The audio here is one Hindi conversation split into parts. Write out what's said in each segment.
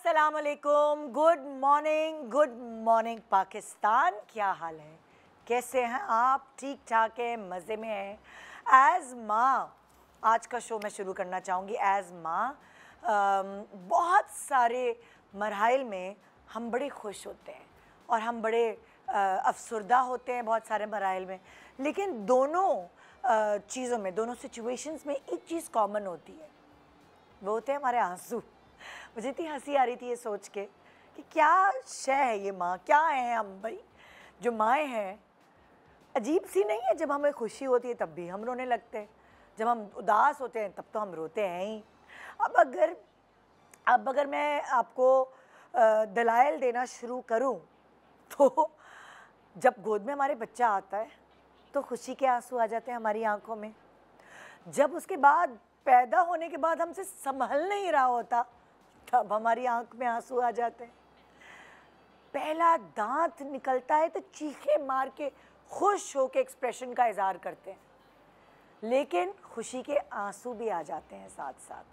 अस्सलाम वालेकुम, गुड मॉर्निंग पाकिस्तान। क्या हाल है, कैसे हैं आप? ठीक ठाक है, मज़े में हैं। एज़ माँ आज का शो मैं शुरू करना चाहूँगी। एज़ माँ बहुत सारे मरहल में हम बड़े खुश होते हैं और हम बड़े अफसरदा होते हैं बहुत सारे मरहल में, लेकिन दोनों चीज़ों में, दोनों सिचुएशंस में एक चीज़ कॉमन होती है, वो होते हैं हमारे आंसू। मुझे इतनी हंसी आ रही थी ये सोच के कि क्या शय है ये माँ, क्या है हम भाई जो माएँ हैं। अजीब सी नहीं है, जब हमें खुशी होती है तब भी हम रोने लगते हैं, जब हम उदास होते हैं तब तो हम रोते हैं ही। अब अगर मैं आपको दलाइल देना शुरू करूं तो जब गोद में हमारे बच्चा आता है तो खुशी के आंसू आ जाते हैं हमारी आंखों में। जब उसके बाद पैदा होने के बाद हमसे संभल नहीं रहा होता तब हमारी आंख में आंसू आ जाते हैं। पहला दांत निकलता है तो चीखे मार के खुश होके एक्सप्रेशन का इजहार करते हैं, लेकिन खुशी के आंसू भी आ जाते हैं साथ साथ।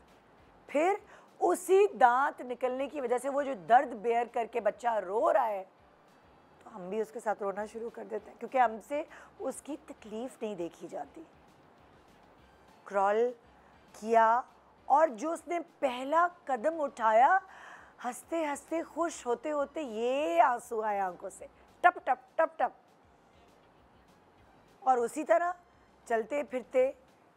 फिर उसी दांत निकलने की वजह से वो जो दर्द बेयर करके बच्चा रो रहा है तो हम भी उसके साथ रोना शुरू कर देते हैं, क्योंकि हमसे उसकी तकलीफ नहीं देखी जाती। क्रॉल किया और जो उसने पहला कदम उठाया, हंसते हंसते खुश होते होते ये आंसू आए आंखों से, टप टप टप टप। और उसी तरह चलते फिरते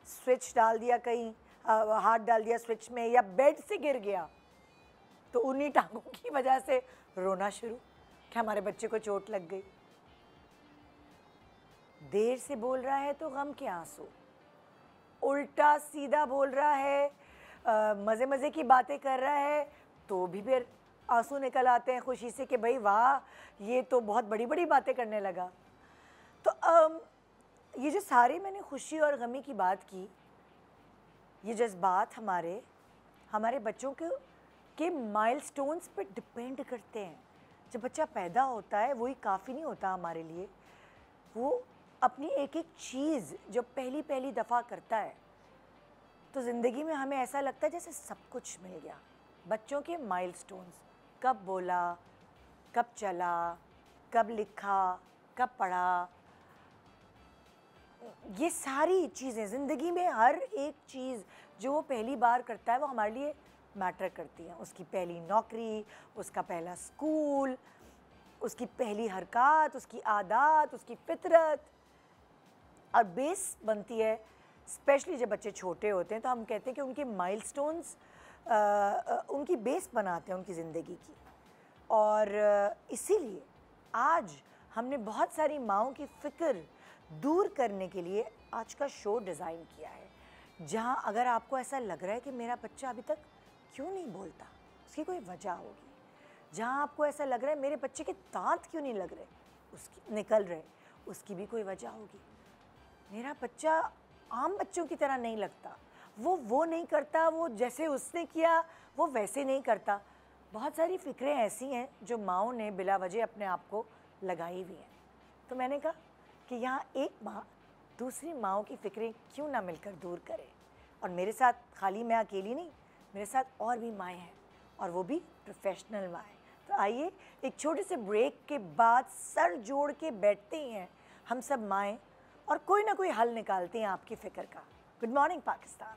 स्विच डाल दिया, कहीं हाथ डाल दिया स्विच में, या बेड से गिर गया तो उन्हीं टांगों की वजह से रोना शुरू कि हमारे बच्चे को चोट लग गई। देर से बोल रहा है तो गम के आंसू, उल्टा सीधा बोल रहा है, मज़े मज़े की बातें कर रहा है तो भी फिर आंसू निकल आते हैं खुशी से कि भाई वाह ये तो बहुत बड़ी बड़ी बातें करने लगा। तो ये जो सारे मैंने खुशी और गमी की बात की, ये जज्बात हमारे बच्चों के माइलस्टोन्स पर डिपेंड करते हैं। जब बच्चा पैदा होता है वही काफ़ी नहीं होता हमारे लिए, वो अपनी एक एक चीज़ जब पहली पहली दफ़ा करता है तो ज़िंदगी में हमें ऐसा लगता है जैसे सब कुछ मिल गया। बच्चों के माइलस्टोन्स, कब बोला, कब चला, कब लिखा, कब पढ़ा, ये सारी चीज़ें ज़िंदगी में हर एक चीज़ जो वो पहली बार करता है वो हमारे लिए मैटर करती हैं। उसकी पहली नौकरी, उसका पहला स्कूल, उसकी पहली हरकत, उसकी आदत, उसकी फितरत, और बेस बनती है। स्पेशली जब बच्चे छोटे होते हैं तो हम कहते हैं कि उनके माइलस्टोन्स उनकी बेस बनाते हैं उनकी ज़िंदगी की। और इसीलिए आज हमने बहुत सारी माँओं की फ़िक्र दूर करने के लिए आज का शो डिज़ाइन किया है, जहाँ अगर आपको ऐसा लग रहा है कि मेरा बच्चा अभी तक क्यों नहीं बोलता, उसकी कोई वजह होगी। जहाँ आपको ऐसा लग रहा है मेरे बच्चे के दांत क्यों नहीं लग रहे, उसकी निकल रहे, उसकी भी कोई वजह होगी। मेरा बच्चा आम बच्चों की तरह नहीं लगता, वो नहीं करता, वो जैसे उसने किया वो वैसे नहीं करता। बहुत सारी फ़िक्रें ऐसी हैं जो माँओं ने बिला वजह अपने आप को लगाई हुई हैं। तो मैंने कहा कि यहाँ एक माँ दूसरी माँओं की फ़िक्रें क्यों ना मिलकर दूर करे। और मेरे साथ खाली मैं अकेली नहीं, मेरे साथ और भी माएँ हैं, और वो भी प्रोफेशनल माएँ। तो आइए एक छोटे से ब्रेक के बाद सर जोड़ के बैठते हैं हम सब माएँ और कोई ना कोई हल निकालते हैं आपकी फ़िक्र का। Good morning Pakistan.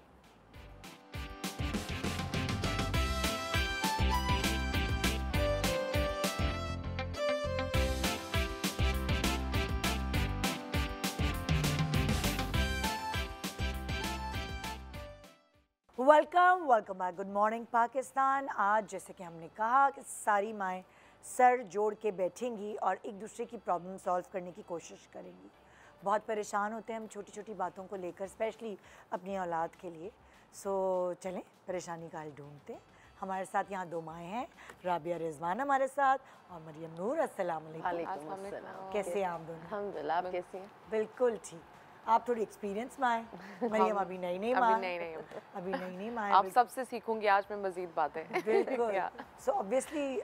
Welcome back, good morning Pakistan. आज जैसे कि हमने कहा कि सारी माएँ सर जोड़ के बैठेंगी और एक दूसरे की प्रॉब्लम सॉल्व करने की कोशिश करेंगी। बहुत परेशान होते हैं हम छोटी छोटी बातों को लेकर, स्पेशली अपनी औलाद के लिए। सो चलें परेशानी का हल ढूंढते हैं। हमारे साथ यहाँ दो माएँ हैं, राबिया रिजवान हमारे साथ और मरियम नूर। अस्सलाम वालेकुम। कैसे हैं आप दोनों? अल्हम्दुलिल्लाह, आप कैसी हैं? बिल्कुल ठीक। आप थोड़ी एक्सपीरियंस माँ, मरियम अभी नई माँ, अभी नई माँ। आप सबसे सीखूंगी आज मैं मज़ीद बातें। बिल्कुल। सो ऑब्वियसली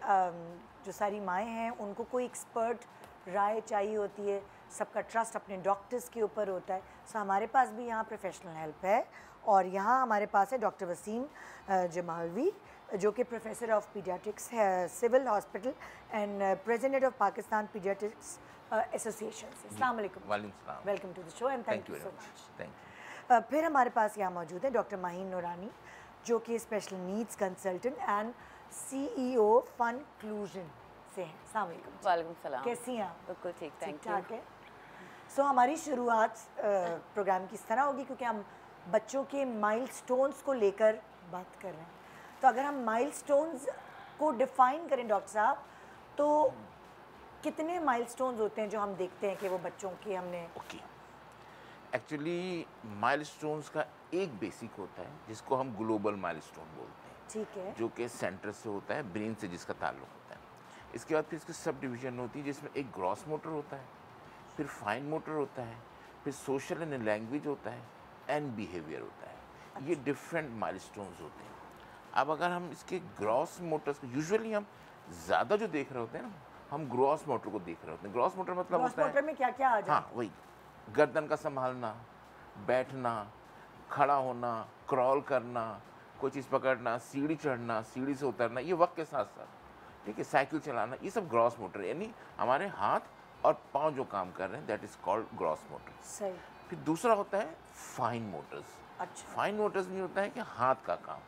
जो सारी माएँ हैं उनको कोई एक्सपर्ट राय चाहिए होती है, सबका ट्रस्ट अपने डॉक्टर्स के ऊपर होता है। सो हमारे पास भी यहाँ प्रोफेशनल हेल्प है, और यहाँ हमारे पास है डॉक्टर वसीम जमालवी, जो कि प्रोफेसर ऑफ पीडियाट्रिक्स है civil hospital and president of Pakistan paediatrics association से। अस्सलाम वालेकुम। वालेकुम सलाम। Welcome to the show and thank you so very much. Thank you. फिर हमारे पास यहाँ मौजूद है डॉक्टर माहीन नूरानी, जो कि special needs consultant and CEO फनक्लूजन से हैं। अस्सलाम वालेकुम। वालेकुम सलाम। कैसी हैं आप? बिल्कुल ठीक, ठीक थैंक यू। ठाक है। सो हमारी शुरुआत प्रोग्राम की इस तरह होगी क्योंकि हम बच्चों के माइलस्टोन्स को लेकर बात कर रहे हैं। तो अगर हम माइलस्टोन्स को डिफाइन करें डॉक्टर साहब, तो कितने माइलस्टोन्स होते हैं जो हम देखते हैं कि वो बच्चों की हमने ओके, एक्चुअली माइलस्टोन्स का एक बेसिक होता है जिसको हम ग्लोबल माइलस्टोन बोलते हैं, ठीक है जो कि सेंटर से होता है, ब्रेन से जिसका ताल्लुक होता है। इसके बाद फिर इसकी सब डिवीजन होती है जिसमें एक ग्रॉस मोटर होता है, फिर फाइन मोटर होता है, फिर सोशल एंड लैंग्वेज होता है, एंड बिहेवियर होता है। ये डिफरेंट माइलस्टोन्स होते हैं। अब अगर हम इसके ग्रॉस मोटर्स को यूजुअली हम ज़्यादा जो देख रहे होते हैं ना, हम ग्रॉस मोटर को देख रहे होते हैं। ग्रॉस मोटर मतलब क्रॉस होता है, मोटर में क्या क्या आ जाता हाँ वही, गर्दन का संभालना, बैठना, खड़ा होना, क्रॉल करना, कोई चीज़ पकड़ना, सीढ़ी चढ़ना, सीढ़ी से उतरना, ये वक्त के साथ साथ, ठीक है, साइकिल चलाना, ये सब ग्रॉस मोटर, यानी हमारे हाथ और पाँव जो काम कर रहे हैं, that is called gross motor. सही। फिर दूसरा होता है फाइन मोटर्स। अच्छा। फाइन मोटर्स में होता है कि हाथ का काम।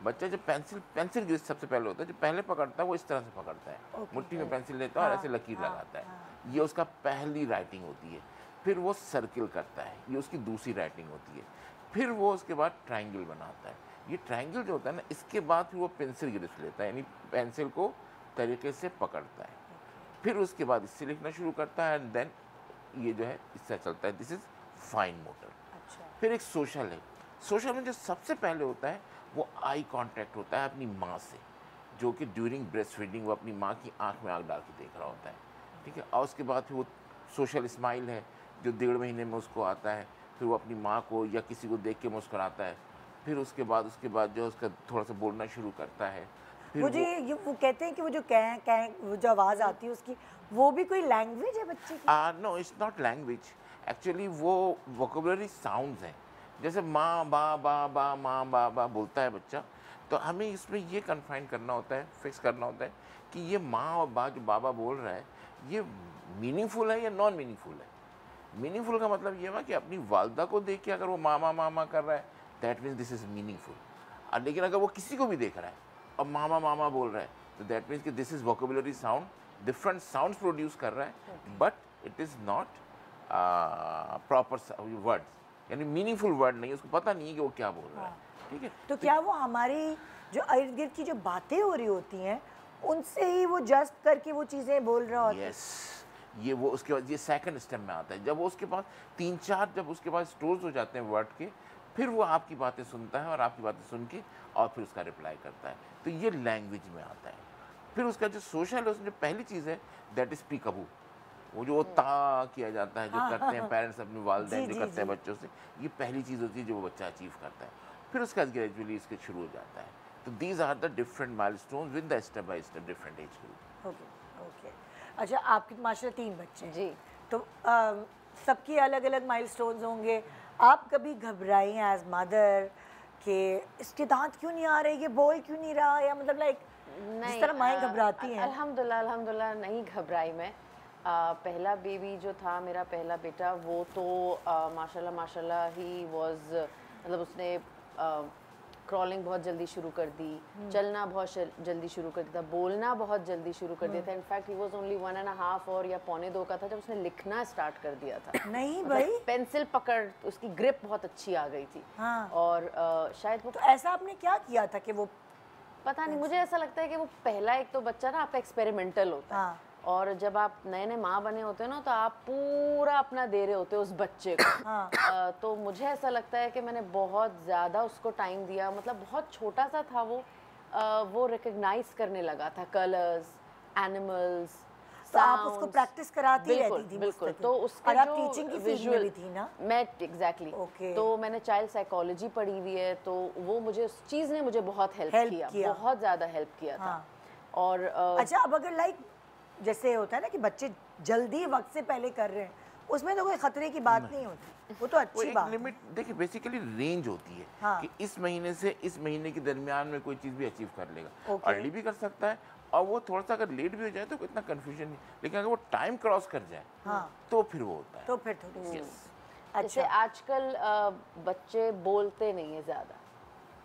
बच्चा जब पेंसिल ग्रिप सबसे पहले होता है, जो पहले पकड़ता है वो इस तरह से पकड़ता है, Okay. मुट्ठी में पेंसिल लेता है और हाँ, ऐसे लकीर हाँ, लगाता है, हाँ। ये उसका पहली राइटिंग होती है। फिर वो सर्किल करता है, ये उसकी दूसरी राइटिंग होती है। फिर वो उसके बाद ट्रायंगल बनाता है। ये ट्रायंगल जो होता है ना, इसके बाद फिर वो पेंसिल ग्रिप लेता है, यानी पेंसिल को तरीके से पकड़ता है। फिर उसके बाद इससे लिखना शुरू करता है, एंड देन ये जो है इससे चलता है। This is fine motor. अच्छा। फिर एक सोशल है। सोशल में जो सबसे पहले होता है वो आई कांटेक्ट होता है अपनी माँ से, जो कि ड्यूरिंग ब्रेस्ट फीडिंग वो अपनी माँ की आंख में आंख डाल के देख रहा होता है, ठीक है। और उसके बाद फिर वो सोशल स्माइल है, जो 1.5 महीने में उसको आता है। फिर वो अपनी माँ को या किसी को देख के मुस्कुराता है। फिर उसके बाद जो है उसका थोड़ा सा बोलना शुरू करता है। फिर मुझे ये वो कहते हैं कि वो जो वो जो आवाज़ आती है उसकी, वो भी कोई लैंग्वेज है बच्चे की? No, it's not language, actually वो वोकेबुलरी साउंड्स हैं। जैसे माँ बा बा बा, माँ बा बा बोलता है बच्चा, तो हमें इसमें ये कन्फाइन करना होता है, फिक्स करना होता है कि ये माँ और बा जो बाबा बोल रहा है, ये मीनिंगफुल है या नॉन मीनिंगफुल है। मीनिंगफुल का मतलब ये हुआ कि अपनी वालदा को देख के अगर वो मामा मामा कर रहा है, that means this is meaningful. और लेकिन अगर वो किसी को भी देख रहा है और मामा मामा बोल रहा है, तो दैट मीन्स कि this is vocabulary sound, different sounds produce कर रहा है, but it is not proper words, यानी मीनिंगफुल वर्ड नहीं है, उसको पता नहीं है कि वो क्या बोल रहा है, ठीक है। तो क्या वो हमारी जो इर्द गिर्द की जो बातें हो रही होती हैं उनसे ही वो जस्ट करके वो चीज़ें बोल रहा होता है? यस, ये वो उसके बाद ये सेकंड स्टेप में आता है। जब वो उसके पास 3-4 जब उसके पास स्टोर्स हो जाते हैं वर्ड के, फिर वो आपकी बातें सुनता है और आपकी बातें सुन के और फिर उसका रिप्लाई करता है, तो ये लैंग्वेज में आता है। फिर उसका जो सोशल है, उसमें जो पहली चीज़ है दैट इज़ पीकअबू, वो जो ता किया जाता है, जो करते हैं पेरेंट्स अपने वालिदैन जो करते हैं बच्चों से, ये पहली चीज़ होती है जो वो बच्चा अचीव करता है। फिर उसके बाद ग्रेजुअली इसके शुरू हो जाता है। तो these are the different milestones with the step by step different age group. Okay okay. अच्छा, आपके माशाल्लाह 3 बच्चे हैं जी। तो सबकी अलग अलग माइलस्टोन्स होंगे। आप कभी घबराई हैं एज मदर कि इसके दांत क्यों नहीं आ रहे, ये बोल क्यों नहीं रहा, या मतलब लाइक जिस तरह माएँ घबराती हैं? अल्हम्दुलिल्लाह नहीं घबराई मैं। पहला बेबी जो था, मेरा पहला बेटा, वो तो माशाल्लाह ही वाज, मतलब उसने क्रॉलिंग बहुत जल्दी शुरू कर दी, चलना बहुत जल्दी शुरू कर दिया था, बोलना बहुत जल्दी शुरू कर दिया था। इनफैक्ट ही वाज ओनली 1.5 और या 1.25 का था जब उसने लिखना स्टार्ट कर दिया था। नहीं भाई, पेंसिल पकड़, उसकी ग्रिप बहुत अच्छी आ गई थी। हाँ। और शायद वो, तो ऐसा आपने क्या किया था कि वो, पता नहीं, मुझे ऐसा लगता है कि वो पहला एक तो बच्चा ना आपका एक्सपेरिमेंटल होता है। हाँ। और जब आप नए नए माँ बने होते हो ना, तो आप पूरा अपना दे रहे होते हो उस बच्चे को। हाँ। तो मुझे ऐसा लगता है कि मैंने बहुत ज़्यादा उसको टाइम दिया। मतलब बहुत छोटा सा था वो रिकग्नाइज करने लगा था कलर्स, एनिमल्स, तो आप उसको प्रैक्टिस कराती रहती थी? बिल्कुल। मुस्तकिल। तो उसका और आप जो टीचिंग की फील्ड में विजुअल भी थी ना? मैं एग्जैक्टली Okay. तो मैंने चाइल्ड साइकोलॉजी पढ़ी हुई है, तो वो मुझे उस चीज़ ने मुझे बहुत हेल्प किया, बहुत ज़्यादा हेल्प किया था। हाँ। और अच्छा, अब अगर लाइक जैसे होता है ना कि बच्चे जल्दी वक्त से पहले कर रहे हैं, उसमें तो कोई खतरे की बात नहीं होती, वो तो वो अच्छी एक बात है। लिमिट देखिए, बेसिकली रेंज होती है हाँ। कि इस महीने से इस महीने के दरमियान में कोई चीज़ भी अचीव कर लेगा। Okay. अर्ली भी कर सकता है, और वो थोड़ा सा अगर लेट भी हो जाए तो इतना कंफ्यूजन नहीं, लेकिन अगर वो टाइम क्रॉस कर जाए हाँ। तो फिर वो होता है। तो फिर थोड़ी सी जैसे अच्छा आजकल बच्चे बोलते नहीं है ज़्यादा,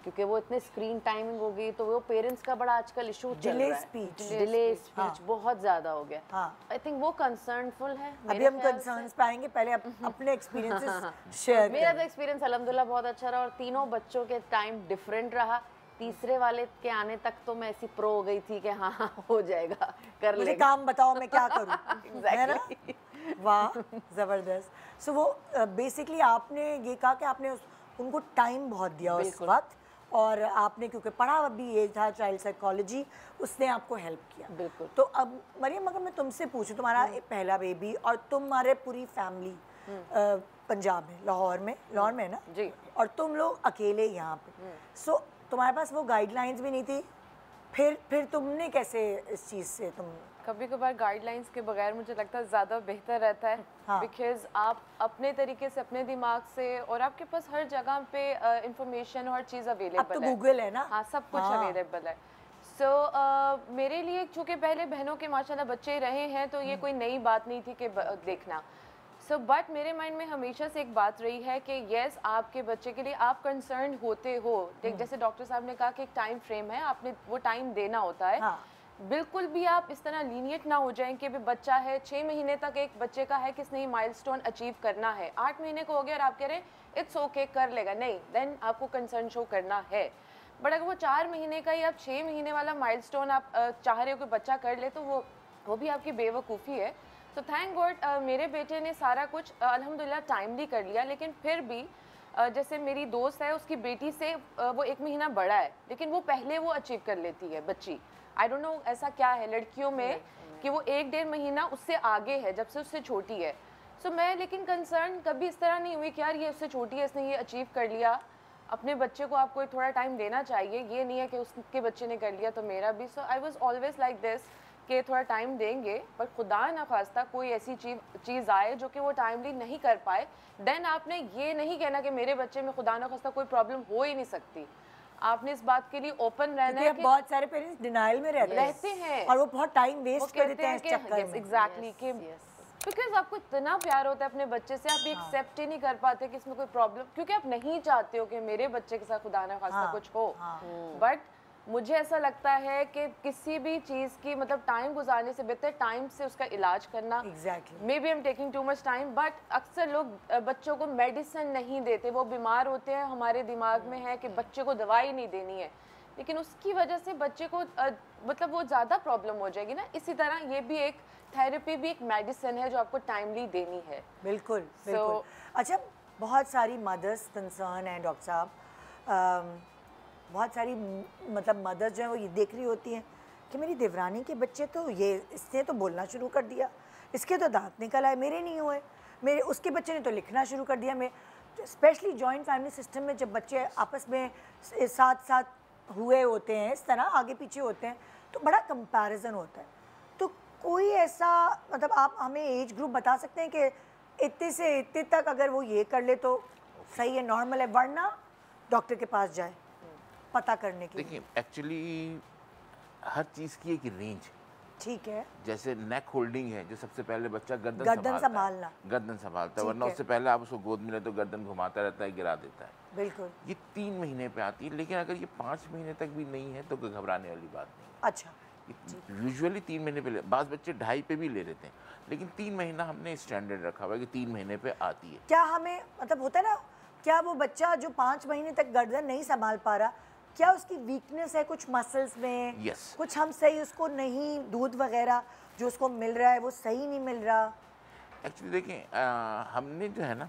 क्योंकि वो इतने स्क्रीन टाइमिंग हो गई, तो वो पेरेंट्स का बड़ा आजकल इशू चल Delay रहा है। speech. डिले हाँ। स्पीच बहुत ज़्यादा हो गया। हाँ। आई थिंक वो कंसर्नफुल है। अभी हम कंसर्न्स पे आएंगे, पहले अपने एक्सपीरियंसेस शेयर मेरा तो करें। एक्सपीरियंस अल्हम्दुलिल्लाह बहुत अच्छा रहा, और तीनों बच्चों के टाइम डिफरेंट रहा। तीसरे वाले के आने तक तो मैं ऐसी प्रो हो गई थी कि हाँ हाँ हो जाएगा, कर मुझे लेगा। काम बताओ मैं क्या करूं, है ना? Exactly. वाह, जबरदस्त। सो वो बेसिकली आपने ये कहा कि आपने उनको टाइम बहुत दिया उस बिल्कुल। वक्त, और आपने क्योंकि पढ़ा भी ये था चाइल्ड साइकोलॉजी, उसने आपको हेल्प किया। बिल्कुल। तो अब मरियम, अगर मैं तुमसे पूछूं, तुम्हारा पहला बेबी और तुम्हारे पूरी फैमिली पंजाब में, लाहौर में है ना जी। और तुम लोग अकेले यहाँ पे, सो तुम्हारे पास वो गाइडलाइंस भी नहीं थी, फिर तुमने कैसे इस चीज़ से तुम कभी कभार गाइडलाइंस के बगैर मुझे लगता है ज़्यादा बेहतर रहता है, हाँ। बिकॉज आप अपने तरीके से, अपने दिमाग से, और आपके पास हर जगह पे इंफॉर्मेशन, हर चीज़ अब तो अवेलेबल है। गूगल है ना? हाँ, सब कुछ हाँ। अवेलेबल है। सो मेरे लिए चूँकि पहले बहनों के माशाल्लाह बच्चे रहे हैं, तो ये कोई नई बात नहीं थी कि देखना। सो बट मेरे माइंड में हमेशा से एक बात रही है कि यस, आपके बच्चे के लिए आप कंसर्न होते हो। जैसे डॉक्टर साहब ने कहा कि एक टाइम फ्रेम है, आपने वो टाइम देना होता है। हाँ। बिल्कुल भी आप इस तरह लीनियट ना हो जाएं कि भी बच्चा है 6 महीने तक एक बच्चे का है कि इसने माइलस्टोन अचीव करना है, 8 महीने को हो गया और आप कह रहे हैं इट्स ओके कर लेगा, नहीं, देन आपको कंसर्न शो करना है। बट अगर वो 4 महीने का या 6 महीने वाला माइलस्टोन आप चाह रहे हो कि बच्चा कर ले, तो वो भी आपकी बेवकूफ़ी है। तो थैंक गॉड मेरे बेटे ने सारा कुछ अल्हम्दुलिल्लाह टाइमली कर लिया, लेकिन फिर भी जैसे मेरी दोस्त है, उसकी बेटी से वो 1 महीना बड़ा है, लेकिन वो पहले वो अचीव कर लेती है बच्ची। आई डोंट नो ऐसा क्या है लड़कियों में कि वो 1-1.5 महीना उससे आगे है जब से उससे छोटी है। सो मैं लेकिन कंसर्न कभी इस तरह नहीं हुई कि यार ये उससे छोटी है, इसने ये अचीव कर लिया। अपने बच्चे को आपको थोड़ा टाइम देना चाहिए, ये नहीं है कि उसके बच्चे ने कर लिया तो मेरा भी। So I was always like this कि थोड़ा टाइम देंगे, पर खुदा ना खास्ता कोई ऐसी चीज़ आए जो कि वो टाइमली नहीं कर पाए, देन आपने ये नहीं कहना कि मेरे बच्चे में खुदा ना खास्ता कोई प्रॉब्लम हो ही नहीं सकती। आपने इस बात के लिए ओपन रहना है कि बहुत सारे पेरेंट्स डिनाइल में रहते हैं और वो बहुत टाइम वो वेस्ट कर कहते देते हैं इस चक्कर में। एग्जैक्टली कि बिकॉज आपको इतना प्यार होता है अपने बच्चे से, आप एक्सेप्ट ही नहीं कर पाते कि इसमें कोई प्रॉब्लम, क्योंकि आप नहीं चाहते हो कि मेरे बच्चे के साथ खुदा ना खास्ता कुछ हो। बट मुझे ऐसा लगता है कि किसी भी चीज़ की मतलब टाइम गुजारने से बेहतर टाइम से उसका इलाज करना। Exactly. Maybe I am taking too much time, but अक्सर लोग बच्चों को मेडिसिन नहीं देते, वो बीमार होते हैं, हमारे दिमाग में है कि बच्चे को दवाई नहीं देनी है, लेकिन उसकी वजह से बच्चे को मतलब वो ज़्यादा प्रॉब्लम हो जाएगी ना। इसी तरह ये भी एक थेरेपी भी एक मेडिसिन है जो आपको टाइमली देनी है। बिल्कुल बिल्कुल। अच्छा, बहुत सारी मदर्स कंसर्न हैं डॉक्टर साहब, बहुत सारी मतलब मदर्स जो है वो ये देख रही होती हैं कि मेरी देवरानी के बच्चे तो ये इसने तो बोलना शुरू कर दिया, इसके तो दांत निकल आए, मेरे नहीं हुए, मेरे उसके बच्चे ने तो लिखना शुरू कर दिया। मैं स्पेशली जॉइंट फैमिली सिस्टम में जब बच्चे आपस में साथ साथ हुए होते हैं, इस तरह आगे पीछे होते हैं, तो बड़ा कंपैरिजन होता है। तो कोई ऐसा मतलब आप हमें एज ग्रुप बता सकते हैं कि इतने से इतने तक अगर वो ये कर ले तो सही है, नॉर्मल है, वरना डॉक्टर के पास जाए पता करने के लिए? देखिए, एक्चुअली हर चीज़ की एक रेंज है। ठीक है। जैसे नेक होल्डिंग है, जो सबसे पहले बच्चा गर्दन संभालना, गर्दन संभालता है, वरना उससे पहले आप उसको गोद में ले तो गर्दन घुमाता रहता है, गिरा देता है। बिल्कुल। ये 3 महीने पे आती है, लेकिन अगर ये 5 महीने तक भी नहीं है तो कोई घबराने वाली बात नहीं है। अच्छा। यूजुअली 3 महीने पे बाज़ बच्चे 2.5 पे भी ले लेते हैं, लेकिन 3 महीना हमने स्टैंडर्ड रखा हुआ है कि 3 महीने पे आती है। क्या हमें मतलब होता है ना, क्या वो बच्चा जो 5 महीने तक गर्दन नहीं संभाल पा रहा, क्या उसकी वीकनेस है कुछ मसल्स में? Yes. कुछ हम सही उसको नहीं, दूध वगैरह जो उसको मिल रहा है वो सही नहीं मिल रहा? एक्चुअली देखें, हमने जो है ना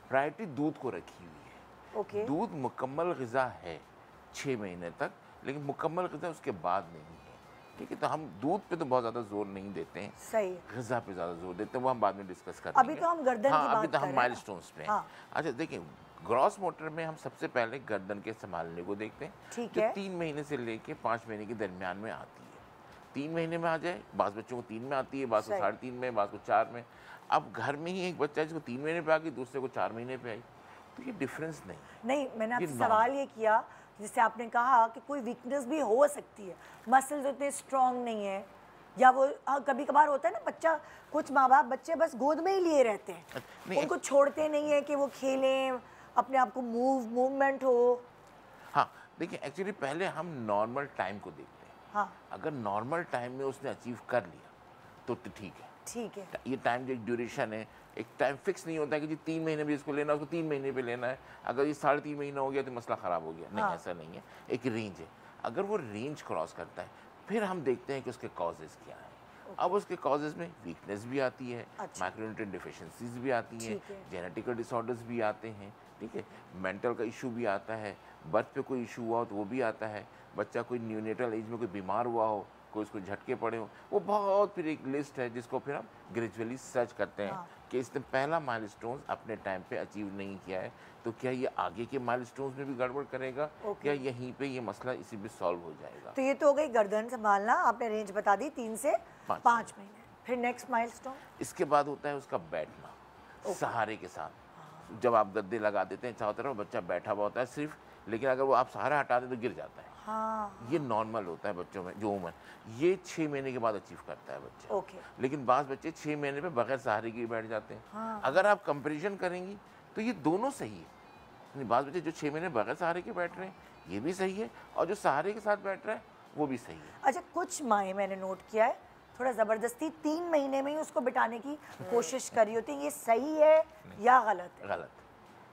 प्रायोरिटी दूध को रखी हुई है। ओके। दूध मुकम्मल ग़िज़ा है 6 महीने तक, लेकिन मुकम्मल ग़िज़ा उसके बाद नहीं है। ठीक है, तो हम दूध पे तो बहुत ज़्यादा जोर नहीं देते हैं, सही। ग़िज़ा पे ज़्यादा जोर देते हैं, वो हम बाद में डिस्कस करेंगे। अभी तो हम गर्दन की बात अभी तो कर हम रहे हैं माइलस्टोन्स पे हैं। हाँ। अच्छा देखिए, ग्रॉस मोटर में हम सबसे पहले गर्दन के संभालने को देखते हैं, ठीक जो है। 3 महीने से लेके 5 महीने के दरमियान में आती है। 3 महीने में आ जाए, बाज़ बच्चों को 3 में आती है, बाज़ को सही। 3.5 में, बाज़ को 4 में। अब घर में ही एक बच्चा है जिसको 3 महीने पे आ गई, दूसरे को 4 महीने पे आई, तो ये डिफरेंस नहीं। नहीं, मैंने आपसे normal। सवाल ये किया जिससे आपने कहा कि कोई वीकनेस भी हो सकती है, मसल्स उतने स्ट्रांग नहीं है, या वो कभी कभार होता है ना, बच्चा, कुछ माँ बाप बच्चे बस गोद में ही लिए रहते हैं, नहीं, उनको छोड़ते नहीं है कि वो खेलें, अपने आप को मूवमेंट हो। हाँ, देखिए एक्चुअली पहले हम नॉर्मल टाइम को देखते हैं। हाँ, अगर नॉर्मल टाइम में उसने अचीव कर लिया तो ठीक है। ठीक है। ये टाइम जो एक ड्यूरेशन है, एक टाइम फिक्स नहीं होता है कि जी 3 महीने में इसको लेना है, उसको 3 महीने पे लेना है। अगर ये 3.5 महीना हो गया तो मसला ख़राब हो गया, नहीं हाँ। ऐसा नहीं है, एक रेंज है। अगर वो रेंज क्रॉस करता है फिर हम देखते हैं कि उसके कॉजेज़ क्या हैं। अब उसके कॉजेज़ में वीकनेस भी आती है, अच्छा। माइक्रोन्यूट्रिएंट डिफिशिएंसीज भी आती हैं, ठीक है। जेनेटिकल डिसऑर्डर्स भी आते हैं, ठीक है, मेंटल का इशू भी आता है, बर्थ पे कोई इशू हुआ हो तो वो भी आता है, बच्चा कोई न्यूनेटल एज में कोई बीमार हुआ हो, कोई उसको झटके पड़े हो, वो बहुत फिर एक लिस्ट है जिसको फिर हम ग्रेजुअली सर्च करते हैं कि इसने पहला माइलस्टोन्स अपने टाइम पे अचीव नहीं किया है, तो क्या ये आगे के माइलस्टोन्स में भी गड़बड़ करेगा, या यहीं पे ये मसला इसी में सॉल्व हो जाएगा। तो ये तो हो गई गर्दन संभालना, आपने रेंज बता दी 3 से 5 महीने। फिर नेक्स्ट माइलस्टोन? इसके बाद होता है उसका बैठना सहारे के साथ। जब आप गद्दे लगा देते हैं चारों तरफ, बच्चा बैठा हुआ होता है सिर्फ, लेकिन अगर वो आप सहारा हटा दें तो गिर जाता है। हाँ, ये नॉर्मल होता है बच्चों में, जो उम्र ये 6 महीने के बाद अचीव करता है बच्चा। ओके। लेकिन बाज़ बच्चे 6 महीने पे बगैर सहारे के भी बैठ जाते हैं। हाँ। अगर आप कंपैरिजन करेंगी तो ये दोनों सही है। यानी बाज़ बच्चे जो 6 महीने बगैर सहारे के बैठ रहे हैं ये भी सही है, और जो सहारे के साथ बैठ रहा है वो भी सही है। अच्छा, कुछ माएँ मैंने नोट किया है थोड़ा ज़बरदस्ती 3 महीने में ही उसको बिठाने की कोशिश करी होती है, ये सही है या गलत है? गलत,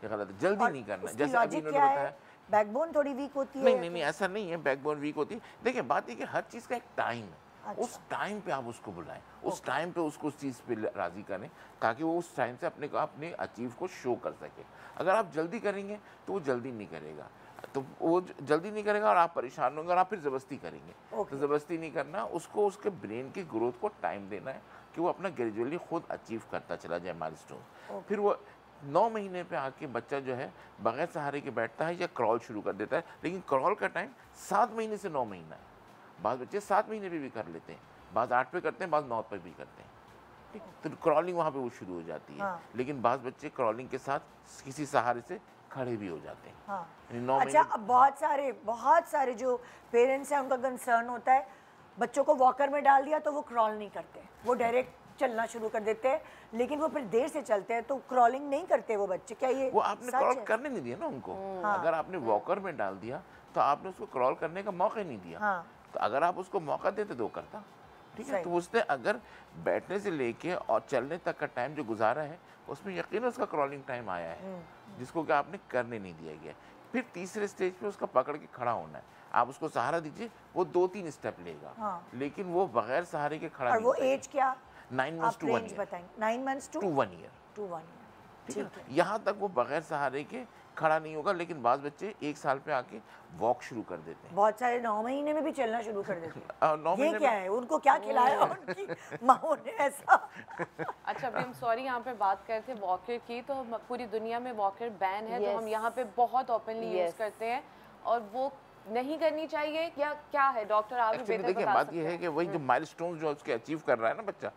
ये गलत है, जल्दी और नहीं करना। उसकी जैसे अभी लॉजिक इन्होंने क्या बताया, है? बैकबोन थोड़ी वीक होती है? नहीं, ऐसा नहीं है बैकबोन वीक होती है। देखिए बात ये कि हर चीज़ का एक टाइम है। अच्छा। उस टाइम पे आप उसको बुलाएं, उस टाइम पे उसको उस चीज़ पे राज़ी करें, ताकि वो उस टाइम से अपने अचीव को शो कर सके। अगर आप जल्दी करेंगे तो वो जल्दी नहीं करेगा, तो वो जल्दी नहीं करेगा और आप परेशान होंगे और आप फिर ज़बरदस्ती करेंगे। तो ज़बरदस्ती नहीं करना, उसको उसके ब्रेन की ग्रोथ को टाइम देना है कि वो अपना ग्रेजुअली खुद अचीव करता चला जाए माइलस्टोन। फिर वो 9 महीने पे आके बच्चा जो है बगैर सहारे के बैठता है या क्रॉल शुरू कर देता है, लेकिन क्रॉल का टाइम 7 महीने से 9 महीना है। बाद बच्चे 7 महीने पे भी कर लेते हैं, बाद 8 पे करते हैं, बाद 9 पे भी करते हैं, ठीक। तो क्रॉलिंग वहाँ पे वो शुरू हो जाती है। हाँ। लेकिन बाद बच्चे क्रॉलिंग के साथ किसी सहारे से खड़े भी हो जाते हैं। हाँ। यानी 9 अच्छा, महीने अब बहुत सारे जो पेरेंट्स हैं उनका कंसर्न होता है बच्चों को वॉकर में डाल दिया तो वो क्रॉल नहीं करते, वो डायरेक्ट चलना शुरू कर देते हैं, लेकिन वो फिर देर से चलते हैं तो क्रॉलिंग नहीं करते वो बच्चे, क्या ये वो आपने सच क्रॉल है? करने नहीं दिया ना उनको। हाँ। अगर आपने वॉकर में डाल दिया तो आपने उसको क्रॉल करने का मौका ही नहीं दिया। हाँ। तो अगर आप उसको मौका देते तो वो करता, ठीक है। सही। तो उसने अगर बैठने से लेके और चलने तक का टाइम जो गुजारा है उसमें यकीन उसका क्रॉलिंग टाइम आया है, जिसको कि आपने करने नहीं दिया गया। फिर तीसरे स्टेज पे उसका पकड़ के खड़ा होना है, आप उसको सहारा दीजिए, वो 2-3 स्टेप लेगा। हाँ। लेकिन वो बगैर सहारे के खड़ा और नहीं वो हो पाएगा। एज क्या 9 मंथ्स आप टू 1 रेंज ईयर, बताएंगे? 9 months to 1 year, to 1 year, ठीक ठीक है। है। यहाँ तक वो बगैर सहारे के खड़ा नहीं होगा, लेकिन बाज़ बच्चे 1 साल पे आके वॉक शुरू कर देते हैं। बहुत सारे 9 महीने में भी चलना शुरू कर देते हैं। 9 ये महीने क्या में है, उनको क्या खिलाया उनकी माँओं ने ऐसा? अच्छा, अभी हम सॉरी यहाँ पे बात कर रहे थे वॉकर की, तो पूरी दुनिया में वॉकर बैन है, तो हम Yes. यहाँ पे बहुत ओपनली यूज Yes. करते हैं, और वो नहीं करनी चाहिए या क्या है डॉक्टर, आप भी एक्चुअली बेहतर देखिए बता बात सकते ये है हैं। कि वही जो माइलस्टोन जो उसके अचीव कर रहा है ना बच्चा,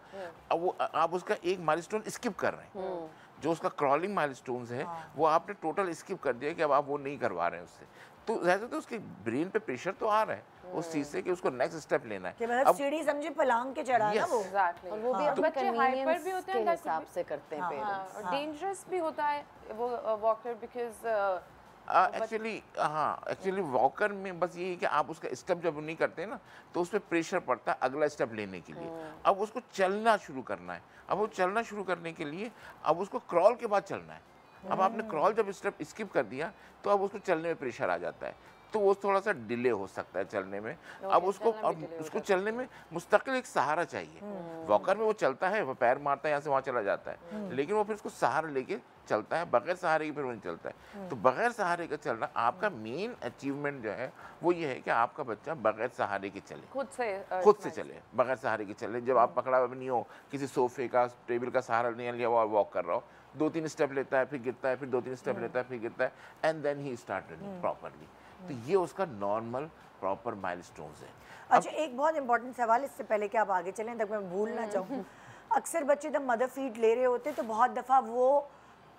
अब वो आप उसका एक माइलस्टोन स्किप कर रहे हैं। जो उसका क्रॉलिंग माइलस्टोन्स है वो आपने टोटल स्किप कर दिया कि अब आप वो नहीं करवा रहे हैं उससे, तो ज़्यादा तो उसके ब्रेन पे प्रेशर तो आ रहा है उस चीज़ से कि उसको नेक्स्ट स्टेप लेना कि है। मतलब सीढ़ी समझे पलांग के चढ़ा ना Yes. वो। Exactly. और वो भी हाँ। अपने बच्चे hyper भी कन्वीनियंस होते के हैं, that हिसाब could से करते हैं हाँ। पेरेंट्स। और डेंजरस भी होता है वो वॉकर, बिकॉज एक्चुअली वॉकर में बस ये है कि आप उसका स्टेप जब नहीं करते ना तो उस पर प्रेशर पड़ता है अगला स्टेप लेने के लिए। अब उसको चलना शुरू करना है, अब वो चलना शुरू करने के लिए अब उसको क्रॉल के बाद चलना है। अब आपने क्रॉल जब स्टेप स्किप कर दिया तो अब उसको चलने में प्रेशर आ जाता है, तो वो थोड़ा सा डिले हो सकता है चलने में। अब उसको चलना भी अब delay हो उसको चलने में मुस्तकिल एक सहारा चाहिए। वॉकर में वो चलता है, वो पैर मारता है, यहाँ से वहाँ चला जाता है, लेकिन वो फिर उसको सहारा लेके चलता है, बगैर सहारे के फिर वो नहीं चलता है। तो बगैर सहारे का चलना आपका मेन अचीवमेंट जो है वो ये है कि आपका बच्चा बगैर सहारे के चले, खुद से चले, बगैर सहारे के चले। जब आप पकड़ा हुआ नहीं हो, किसी सोफे का टेबल का सहारा नहीं लिया हुआ वॉक कर रहा हो, 2-3 स्टेप लेता है फिर गिरता है, फिर 2-3 स्टेप लेता है फिर गिरता है, and then he start running properly. तो ये उसका नॉर्मल प्रॉपर माइलस्टोन्स है। अच्छा, एक बहुत इंपॉर्टेंट सवाल, इससे पहले कि आप आगे चलें तक मैं भूल ना जाऊँ। अक्सर बच्चे जब मदर फीड ले रहे होते तो बहुत दफ़ा वो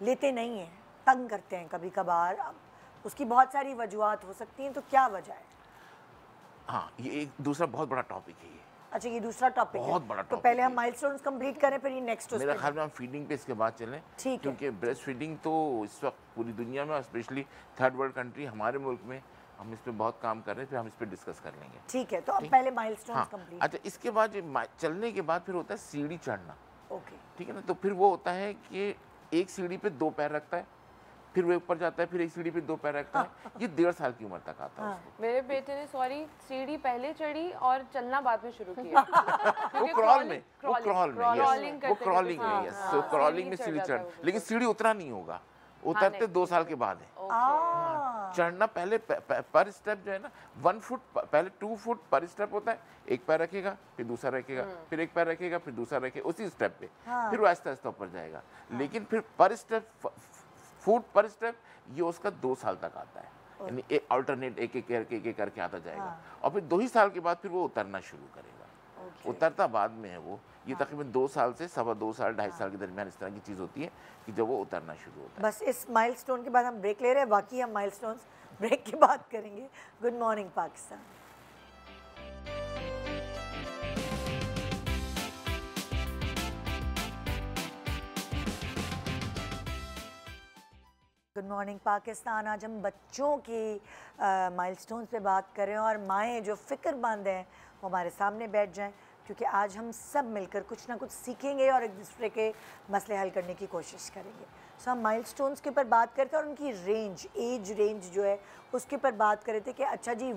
लेते नहीं हैं, तंग करते हैं कभी कभार। अब उसकी बहुत सारी वजूहत हो सकती हैं, तो क्या वजह है? हाँ, ये एक दूसरा बहुत बड़ा टॉपिक है ये। अच्छा, ये दूसरा टॉपिक बहुत है। बड़ा तो टॉपिक पहले हम है। माइलस्टोन्स कंप्लीट करें, फिर ये नेक्स्ट उस मेरा पे। ख्याल में हम फीडिंग पे इसके बाद चलें, ठीक है। क्योंकि ब्रेस्ट फीडिंग तो इस वक्त पूरी दुनिया में, स्पेशली थर्ड वर्ल्ड कंट्री, हमारे मुल्क में हम इस पे बहुत काम कर रहे हैं, फिर हम इस पे डिस्कस कर लेंगे। ठीक है, तो अब पहले माइलस्टोन्स हाँ, कंप्लीट। अच्छा, इसके बाद चलने के बाद फिर होता है सीढ़ी चढ़ना। ओके, ठीक है ना, तो फिर वो होता है कि एक सीढ़ी पे 2 पैर रखता है, फिर वो ऊपर जाता है, फिर एक सीढ़ी पे 2 पैर रखता है। ये 1.5 साल की उम्र तक आता है उसको। मेरे बेटे ने सीढ़ी पहले चढ़ी और चलना बाद में शुरू किया। वो क्रॉल में, वो क्रॉलिंग में, crawling वो करते क्रॉलिंग करते, में, यस, हाँ, वो हाँ, क्रॉलिंग में सीढ़ी सीढ़ी चढ़ चढ़, जाता है वो लेकिन सीढ़ी उतरा नहीं होगा, उतरते 2 साल के बाद है। चढ़ना पहले पर स्टेप जो है ना, 1 फुट पहले 2 फुट पर स्टेप होता है। एक पैर रखेगा, फिर दूसरा रखेगा, फिर एक पैर रखेगा, फिर दूसरा रखेगा, उसी स्टेप पे फिर वो आहिस्ता आहिस्ता ऊपर जाएगा। लेकिन फिर पर स्टेप, फुट पर स्टेप, ये उसका 2 साल तक आता है, यानी एक अल्टरनेट एक एक करके आता जाएगा। और फिर 2 ही साल के बाद फिर वो उतरना शुरू करेगा। उतरता बाद में है वो, ये तकरीबन 2 साल से 2.25 साल 2.5 साल के दरमियान इस तरह की चीज़ होती है कि जब वो उतरना शुरू होता है। बस इस माइलस्टोन के बाद हम ब्रेक ले रहे हैं, बाकी हम माइलस्टोन्स ब्रेक के बाद करेंगे। Good morning Pakistan. Good morning Pakistan. आज हम बच्चों की माइलस्टोन्स पे बात कर रहे हैं, और माएँ जो फ़िक्रमंद हैं वो हमारे सामने बैठ जाएं, क्योंकि आज हम सब मिलकर कुछ ना कुछ सीखेंगे और एक दूसरे के मसले हल करने की कोशिश करेंगे। सो हम माइलस्टोन्स के ऊपर बात करते हैं और उनकी रेंज, एज रेंज जो है उसके ऊपर बात कर रहे थे कि अच्छा जी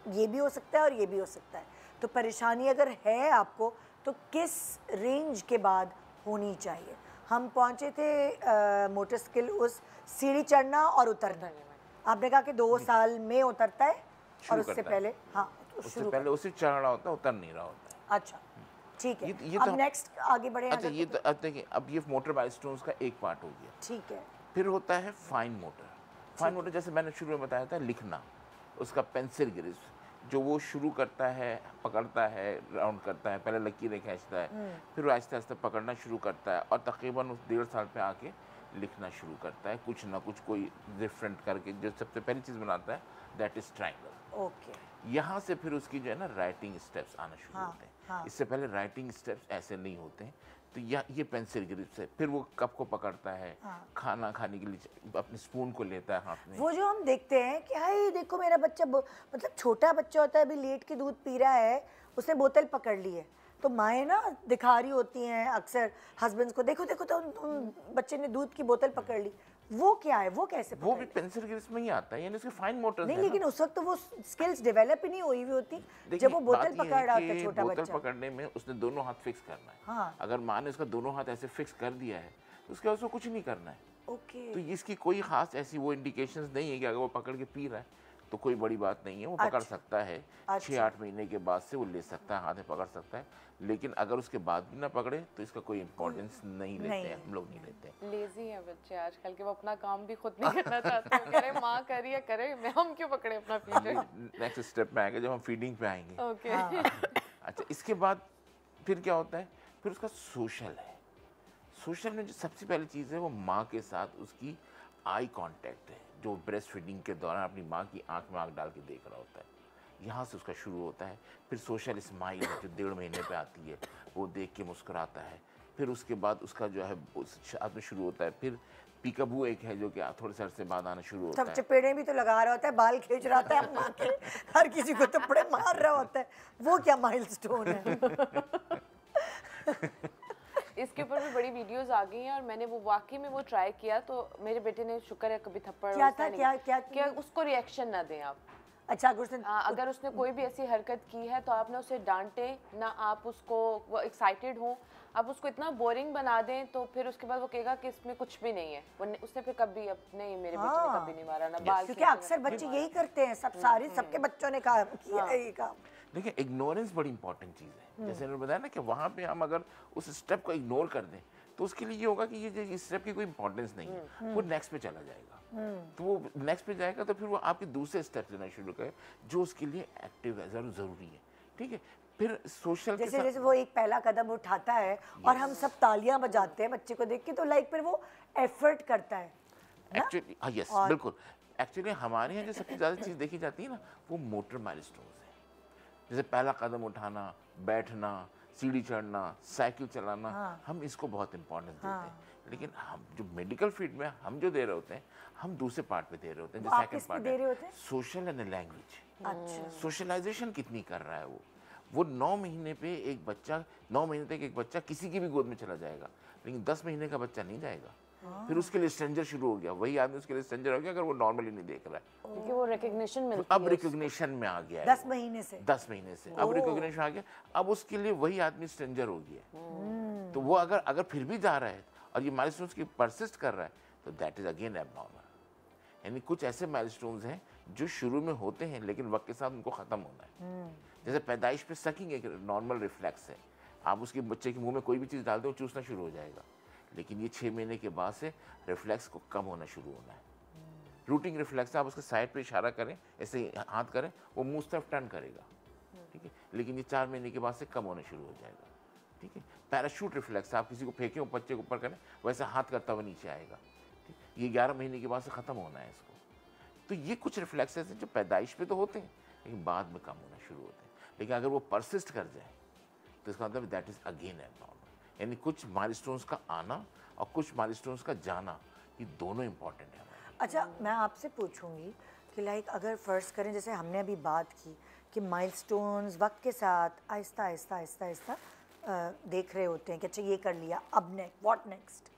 ये भी हो सकता है और ये भी हो सकता है। तो परेशानी अगर है आपको तो किस रेंज के बाद होनी चाहिए। हम पहुँचे थे मोटर स्किल उस सीढ़ी चढ़ना और उतरना। आपने कहा कि 2 साल में उतरता है और उससे पहले, हाँ, उससे पहले उसे चढ़ रहा होता है, उतर नहीं रहा होता है। अच्छा, ठीक है। ये अब तो नेक्स्ट आगे बढ़े। अच्छा, ये तो अब देखिए, अब ये मोटर माइलस्टोन्स का एक पार्ट हो गया। ठीक है। फिर होता है फाइन मोटर। फाइन मोटर जैसे मैंने शुरू में बताया था, लिखना, उसका पेंसिल ग्रिप्स जो वो शुरू करता है, पकड़ता है, राउंड करता है, पहले लकीरें खींचता है, फिर वो आहिस्ता आहिस्ता पकड़ना शुरू करता है और तकरीबन उस 1.5 साल पे आके लिखना शुरू करता है, कुछ ना कुछ कोई डिफरेंट करके। जो सबसे पहली चीज़ बनाता है दैट इज ट्रायंगल। ओके, यहाँ से फिर उसकी जो है ना राइटिंग स्टेप्स आना शुरू होते हैं। इससे पहले राइटिंग स्टेप्स ऐसे नहीं होते हैं। तो ये पेंसिल ग्रिप्स है। फिर वो कप को पकड़ता है, खाना खाने के लिए अपने स्पून को लेता है हाथ में। वो जो हम देखते हैं कि हाय देखो मेरा बच्चा, मतलब छोटा बच्चा होता है, अभी लेट के दूध पी रहा है, उसने बोतल पकड़ ली है, तो माएँ ना दिखा रही होती हैं अक्सर हस्बैंड्स को, देखो देखो तो उन बच्चे ने दूध की बोतल पकड़ ली। वो क्या है, वो कैसे वो भी पेंसिल ग्रिप्स में ही आता है, यानी उसके फाइन मोटर्स नहीं, हैं। लेकिन उस वक्त तो वो स्किल्स डेवलप ही नहीं हुई हुई होती जब वो बोतल पकड़ रहा होता है छोटा बोतल बच्चा। पकड़ने में उसने दोनों हाथ फिक्स करना है। हाँ। अगर माँ ने उसका दोनों हाथ ऐसे फिक्स कर दिया है तो उसके बाद उसको कुछ नहीं करना है। ओके, तो इसकी कोई खास ऐसी वो इंडिकेशंस नहीं है कि अगर वो पकड़ के पी रहा है तो कोई बड़ी बात नहीं है, वो पकड़ सकता है। 6-8 महीने के बाद से वो ले सकता है, हाथ में पकड़ सकता है। लेकिन अगर उसके बाद भी ना पकड़े तो इसका कोई इम्पोर्टेंस नहीं लेते हैं, हम लोग नहीं लेते हैं। लेजी है बच्चे आजकल के, वो अपना काम भी खुद नहीं करना चाहते हैं। कह रहे माँ कर रही है, करे, मैं हम क्यों पकड़े अपना पीछे। नेक्स्ट स्टेप में आएगा जब हम फीडिंग पे आएंगे। ओके, अच्छा, इसके बाद फिर क्या होता है, फिर उसका सोशल है। सोशल में जो सबसे पहली चीज़ है वो माँ के साथ उसकी आई कांटेक्ट है, जो ब्रेस्ट फीडिंग के दौरान अपनी माँ की आंख में आंख डाल के देख रहा होता है। यहाँ से उसका शुरू होता है। फिर सोशल स्माइल है जो 1.5 महीने पे आती है, वो देख के मुस्कुराता है। फिर उसके बाद उसका जो है उस में शुरू होता है। फिर पीकाबू एक है जो कि थोड़े से अरसे बाद आना शुरू होता सब है। चपेड़े भी तो लगा रहा होता है, बाल खींच रहा होता है माँ के, हर किसी को थप्पड़े मार रहा होता है। वो क्या माइलस्टोन है? इसके ऊपर भी बड़ी वीडियोस आ गई हैं और मैंने वो वाकई में वो ट्राई किया, तो मेरे बेटे ने, शुक्र है, कभी थप्पड़ क्या वैसा था, नहीं क्या कि उसको रिएक्शन ना दें आप। अच्छा, अगर उसने कोई भी ऐसी हरकत की है तो आप ना उसे डांटे ना, आप उसको, वो एक्साइटेड हो, आप उसको इतना बोरिंग बना दें तो फिर उसके बाद वो कहेगा कि इसमें कुछ भी नहीं है। उसने फिर कभी नहीं, मेरे बेटे ने कभी नहीं मारा ना बाल, क्योंकि अक्सर बच्चे यही करते हैं, सबके बच्चों ने कहा किया है ये काम। देखिए, इग्नोरेंस बड़ी इंपॉर्टेंट चीज़ है। जैसे उन्होंने बताया ना कि वहाँ पे हम अगर उस स्टेप को इग्नोर कर दें तो उसके लिए ये होगा कि ये स्टेप की कोई इंपॉर्टेंस नहीं है, वो नेक्स्ट पे चला जाएगा। तो वो नेक्स्ट पे जाएगा तो फिर वो आपके दूसरे स्टेप लेना शुरू करे जो उसके लिए एक्टिव है, ज़रूरी है, ठीक है। फिर सोशल के जैसे वो एक पहला कदम उठाता है और हम सब तालियां बजाते हैं बच्चे को देख के, तो लाइक फिर वो एफर्ट करता है एक्चुअली। हाँ, यस, बिल्कुल। एक्चुअली हमारे यहाँ जो सबसे ज़्यादा चीज़ देखी जाती है ना, वो मोटर माइलस्टोन्स है। जैसे पहला कदम उठाना, बैठना, सीढ़ी चढ़ना, साइकिल चलाना, हम इसको बहुत इंपॉर्टेंस देते हैं। लेकिन हम जो मेडिकल फील्ड में हम जो दे रहे होते हैं, हम दूसरे पार्ट पे दे रहे होते हैं, जो सेकंड पार्ट है सोशल एंड लैंग्वेज। अच्छा, सोशलाइजेशन कितनी कर रहा है वो 9 महीने पे एक बच्चा, 9 महीने तक एक बच्चा किसी की भी गोद में चला जाएगा, लेकिन 10 महीने का बच्चा नहीं जाएगा। फिर उसके लिए स्ट्रेंजर शुरू हो गया, वही आदमी उसके लिए स्ट्रेंजर हो गया अगर वो नॉर्मली नहीं देख रहा है, क्योंकि वो रिकग्निशन मिलती है। अब रिकग्निशन में आ गया है 10 महीने से, 10 महीने से अब रिकग्निशन आ गया, अब उसके लिए वही आदमी स्ट्रेंजर हो गया। तो वो अगर फिर भी जा रहा है और ये माइलस्टोन्स की परसिस्ट कर रहा है, तो दैट इज अगेन एबनॉर्मल। यानी कुछ ऐसे माइलस्टोन्स हैं जो शुरू में होते हैं लेकिन वक्त के साथ उनको ख़त्म होना है। जैसे पैदाइश पे सकिंग एक नॉर्मल रिफ्लेक्स है, आप उसके बच्चे के मुंह में कोई भी चीज़ डाल दो चूसना शुरू हो जाएगा, लेकिन ये 6 महीने के बाद से रिफ्लेक्स को कम होना शुरू होना है। रूटिंग रिफ्लेक्स, आप उसके साइड पे इशारा करें, ऐसे हाथ करें, वो मुंह तरफ टर्न करेगा, ठीक है, लेकिन ये 4 महीने के बाद से कम होना शुरू हो जाएगा, ठीक है। पैराशूट रिफ्लेक्स, आप किसी को फेंकें और बच्चे के ऊपर करें, वैसे हाथ करता हुआ नीचे आएगा, ठीक, ये 11 महीने के बाद से ख़त्म होना है इसको। तो ये कुछ रिफ्लेक्सेस हैं जो पैदाइश पे तो होते हैं लेकिन बाद में कम होना शुरू होते हैं, लेकिन अगर वो परसिस्ट कर जाए तो इसका मतलब दैट इज़ अगेन एबनॉर्मल। यानी कुछ माइलस्टोन्स का आना और कुछ माइलस्टोन्स का जाना, ये दोनों इंपॉर्टेंट है। अच्छा, मैं आपसे पूछूंगी कि लाइक अगर फ़र्ज़ करें, जैसे हमने अभी बात की कि माइलस्टोन्स वक्त के साथ आहिस्ता आहिस्ता आहिस्ता आहिस्ता देख रहे होते हैं कि अच्छा ये कर लिया, अब व्हाट नेक्स्ट,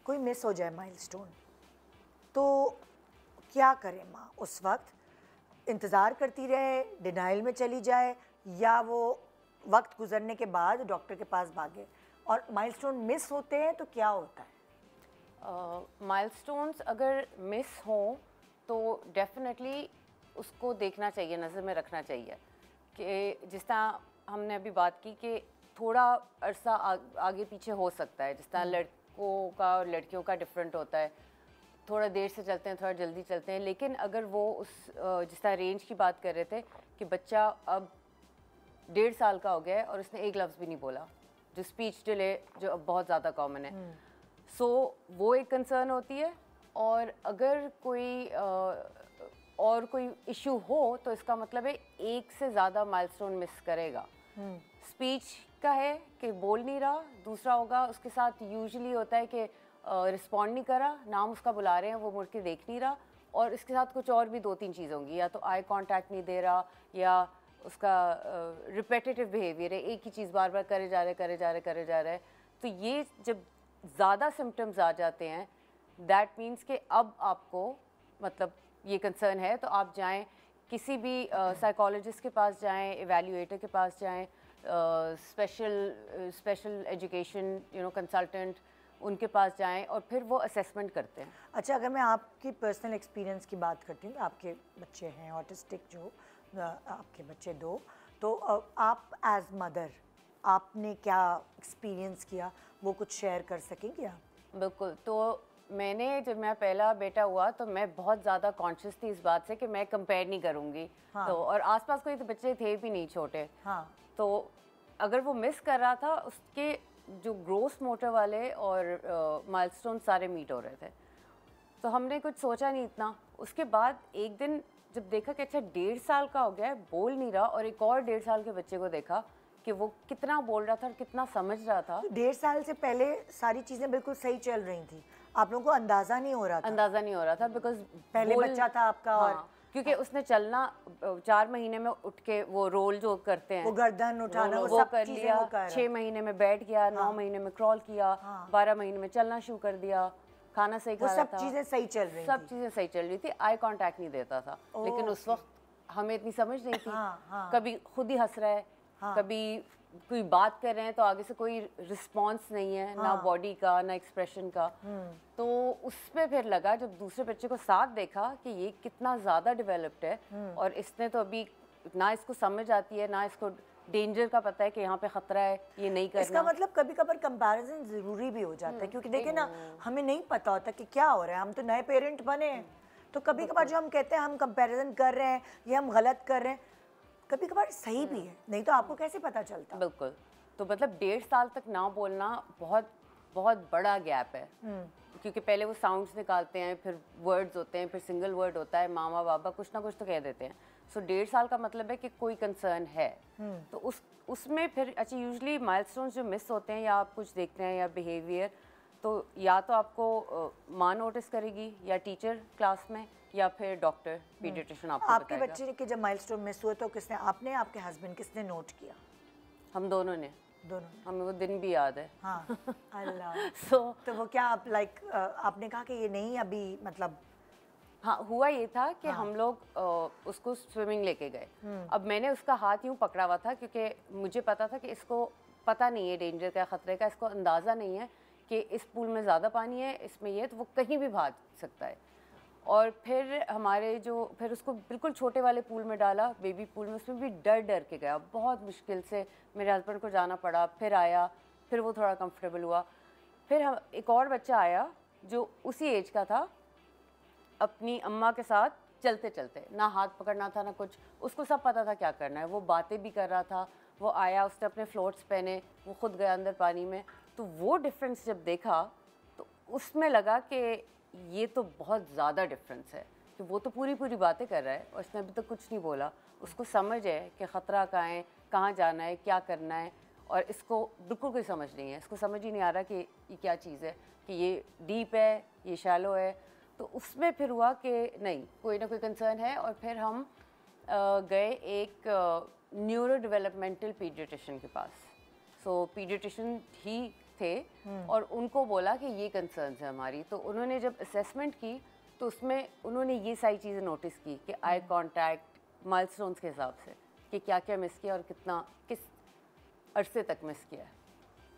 कोई मिस हो जाए माइलस्टोन, तो क्या करें माँ? उस वक्त इंतज़ार करती रहे, डिनाइल में चली जाए, या वो वक्त गुजरने के बाद डॉक्टर के पास भागे? और माइलस्टोन मिस होते हैं तो क्या होता है? माइलस्टोन्स अगर मिस हों तो डेफिनेटली उसको देखना चाहिए, नज़र में रखना चाहिए कि जिस तरह हमने अभी बात की कि थोड़ा अरसा आगे पीछे हो सकता है, जिस तरह लड़कों का और लड़कियों का डिफरेंट होता है, थोड़ा देर से चलते हैं, थोड़ा जल्दी चलते हैं। लेकिन अगर वो उस जिस तरह रेंज की बात कर रहे थे कि बच्चा अब 1.5 साल का हो गया है और उसने एक लफ्ज़ भी नहीं बोला, जो स्पीच डिले जो अब बहुत ज़्यादा कॉमन है, सो वो एक कंसर्न होती है। और अगर कोई इशू हो तो इसका मतलब है एक से ज़्यादा माइलस्टोन मिस करेगा। स्पीच का है कि बोल नहीं रहा, दूसरा होगा उसके साथ यूजुअली होता है कि रिस्पॉन्ड नहीं करा, नाम उसका बुला रहे हैं वो मुड़ के देख नहीं रहा, और इसके साथ कुछ और भी 2-3 चीज़ होंगी, या तो आई कांटेक्ट नहीं दे रहा, या उसका रिपीटेटिव बिहेवियर है, एक ही चीज़ बार बार करे जा रहे हैं। तो ये जब ज़्यादा सिम्टम्स आ जाते हैं, दैट मीन्स कि अब आपको मतलब ये कंसर्न है, तो आप जाएं किसी भी साइकोलॉजिस्ट के पास जाएं, इवैल्यूएटर के पास जाएं, स्पेशल एजुकेशन कंसल्टेंट, उनके पास जाएं और फिर वो असेसमेंट करते हैं। अच्छा, अगर मैं आपकी पर्सनल एक्सपीरियंस की बात करती हूँ, आपके बच्चे हैं ऑटिस्टिक, जो आपके बच्चे 2, तो आप एज मदर आपने क्या एक्सपीरियंस किया, वो कुछ शेयर कर सकेंगे आप? बिल्कुल। तो मैंने जब मेरा पहला बेटा हुआ तो मैं बहुत ज़्यादा कॉन्शियस थी इस बात से कि मैं कंपेयर नहीं करूँगी। हाँ। तो और आसपास कोई तो बच्चे थे भी नहीं छोटे। हाँ। तो अगर वो मिस कर रहा था, उसके जो ग्रोस मोटर वाले और माइलस्टोन सारे मीट हो रहे थे, तो हमने कुछ सोचा नहीं इतना। उसके बाद एक दिन जब देखा कि अच्छा 1.5 साल का हो गया है, बोल नहीं रहा, और एक और 1.5 साल के बच्चे को देखा कि वो कितना बोल रहा था और कितना समझ रहा था। 1.5 साल से पहले सारी चीज़ें बिल्कुल सही चल रही थी, आप लोगों को अंदाज़ा नहीं हो रहा था बिकॉज पहले बच्चा था आपका। हाँ, और क्योंकि उसने चलना 4 महीने में उठ के वो रोल जो करते हैं, वो गर्दन उठाना, वो सब कर लिया, 6 महीने में बैठ गया, 9 महीने में क्रॉल किया, 12 महीने में चलना शुरू कर दिया, खाना सही खा रहा था, सब चीज़ें सही चल रही थी, आई कांटेक्ट नहीं देता था। लेकिन उस वक्त हमें इतनी समझ नहीं थी। कभी खुद ही हंस रहा है, कभी कोई बात कर रहे हैं तो आगे से कोई रिस्पॉन्स नहीं है, ना बॉडी का ना एक्सप्रेशन का। तो उसमें फिर लगा, जब दूसरे बच्चे को साथ देखा कि ये कितना ज़्यादा डेवलप्ड है, और इसने तो अभी ना इसको समझ आती है, ना इसको डेंजर का पता है कि यहाँ पे खतरा है, ये नहीं करना। इसका मतलब कभी कभार कंपैरिजन ज़रूरी भी हो जाता है, क्योंकि देखिए ना, हमें नहीं पता होता कि क्या हो रहा है, हम तो नए पेरेंट बने हैं, तो कभी कभार जो हम कहते हैं हम कंपैरिजन कर रहे हैं या हम गलत कर रहे हैं, कभी कभार सही भी है, नहीं तो आपको कैसे पता चलता। बिल्कुल। तो मतलब 1.5 साल तक ना बोलना बहुत बहुत बड़ा गैप है, क्योंकि पहले वो साउंड्स निकालते हैं, फिर वर्ड्स होते हैं, फिर सिंगल वर्ड होता है, मामा बाबा कुछ ना कुछ तो कह देते हैं। सो 1.5 साल का मतलब है कि कोई कंसर्न है। तो उसमें फिर अच्छा यूजुअली माइलस्टोन्स जो मिस होते हैं या आप कुछ देखते हैं या बिहेवियर, तो या तो आपको माँ नोटिस करेगी या टीचर क्लास में या फिर डॉक्टर पीडियाट्रिशियन आपको आपके बताएगा। बच्चे के जब माइलस्टोन मिस हुए तो किसने, आपने, आपके हस्बैंड, किसने नोट किया? हम दोनों ने, दोनों। हमें वो दिन भी याद है। हाँ अल्लाह। तो वो क्या आप आपने कहा कि ये नहीं अभी मतलब? हाँ, हुआ ये था कि हम लोग उसको स्विमिंग लेके गए। अब मैंने उसका हाथ यूँ पकड़ा हुआ था क्योंकि मुझे पता था कि इसको पता नहीं है डेंजर का, ख़तरे का, इसको अंदाज़ा नहीं है कि इस पूल में ज़्यादा पानी है, इसमें ये, तो वो कहीं भी भाग सकता है। और फिर फिर उसको बिल्कुल छोटे वाले पूल में डाला, बेबी पूल में, उसमें भी डर डर के गया, बहुत मुश्किल से मेरे हस्बैंड को जाना पड़ा, फिर आया, फिर वो थोड़ा कंफर्टेबल हुआ। फिर हम एक और बच्चा आया जो उसी एज का था, अपनी अम्मा के साथ चलते चलते, ना हाथ पकड़ना था ना कुछ, उसको सब पता था क्या करना है, वो बातें भी कर रहा था। वो आया, उसने अपने फ्लोट्स पहने, वो खुद गया अंदर पानी में। तो वो डिफरेंस जब देखा तो उसमें लगा कि ये तो बहुत ज़्यादा डिफरेंस है, कि वो तो पूरी पूरी बातें कर रहा है और इसने अभी तक कुछ नहीं बोला। उसको समझ है कि ख़तरा कहाँ है, कहाँ जाना है, क्या करना है, और इसको बिल्कुल कोई समझ नहीं है। इसको समझ ही नहीं आ रहा कि ये क्या चीज़ है, कि ये डीप है, ये शैलो है। तो उसमें फिर हुआ कि नहीं, कोई ना कोई कंसर्न है। और फिर हम गए एक न्यूरो डेवलपमेंटल पीडियाट्रिशियन के पास। सो पीडियाट्रिशियन ही थे और उनको बोला कि ये कंसर्न्स है हमारी। तो उन्होंने जब असेसमेंट की तो उसमें उन्होंने ये सारी चीज़ें नोटिस की कि आई कांटेक्ट, माइलस्टोन्स के हिसाब से कि क्या क्या मिस किया और कितना किस अरसे तक मिस किया है।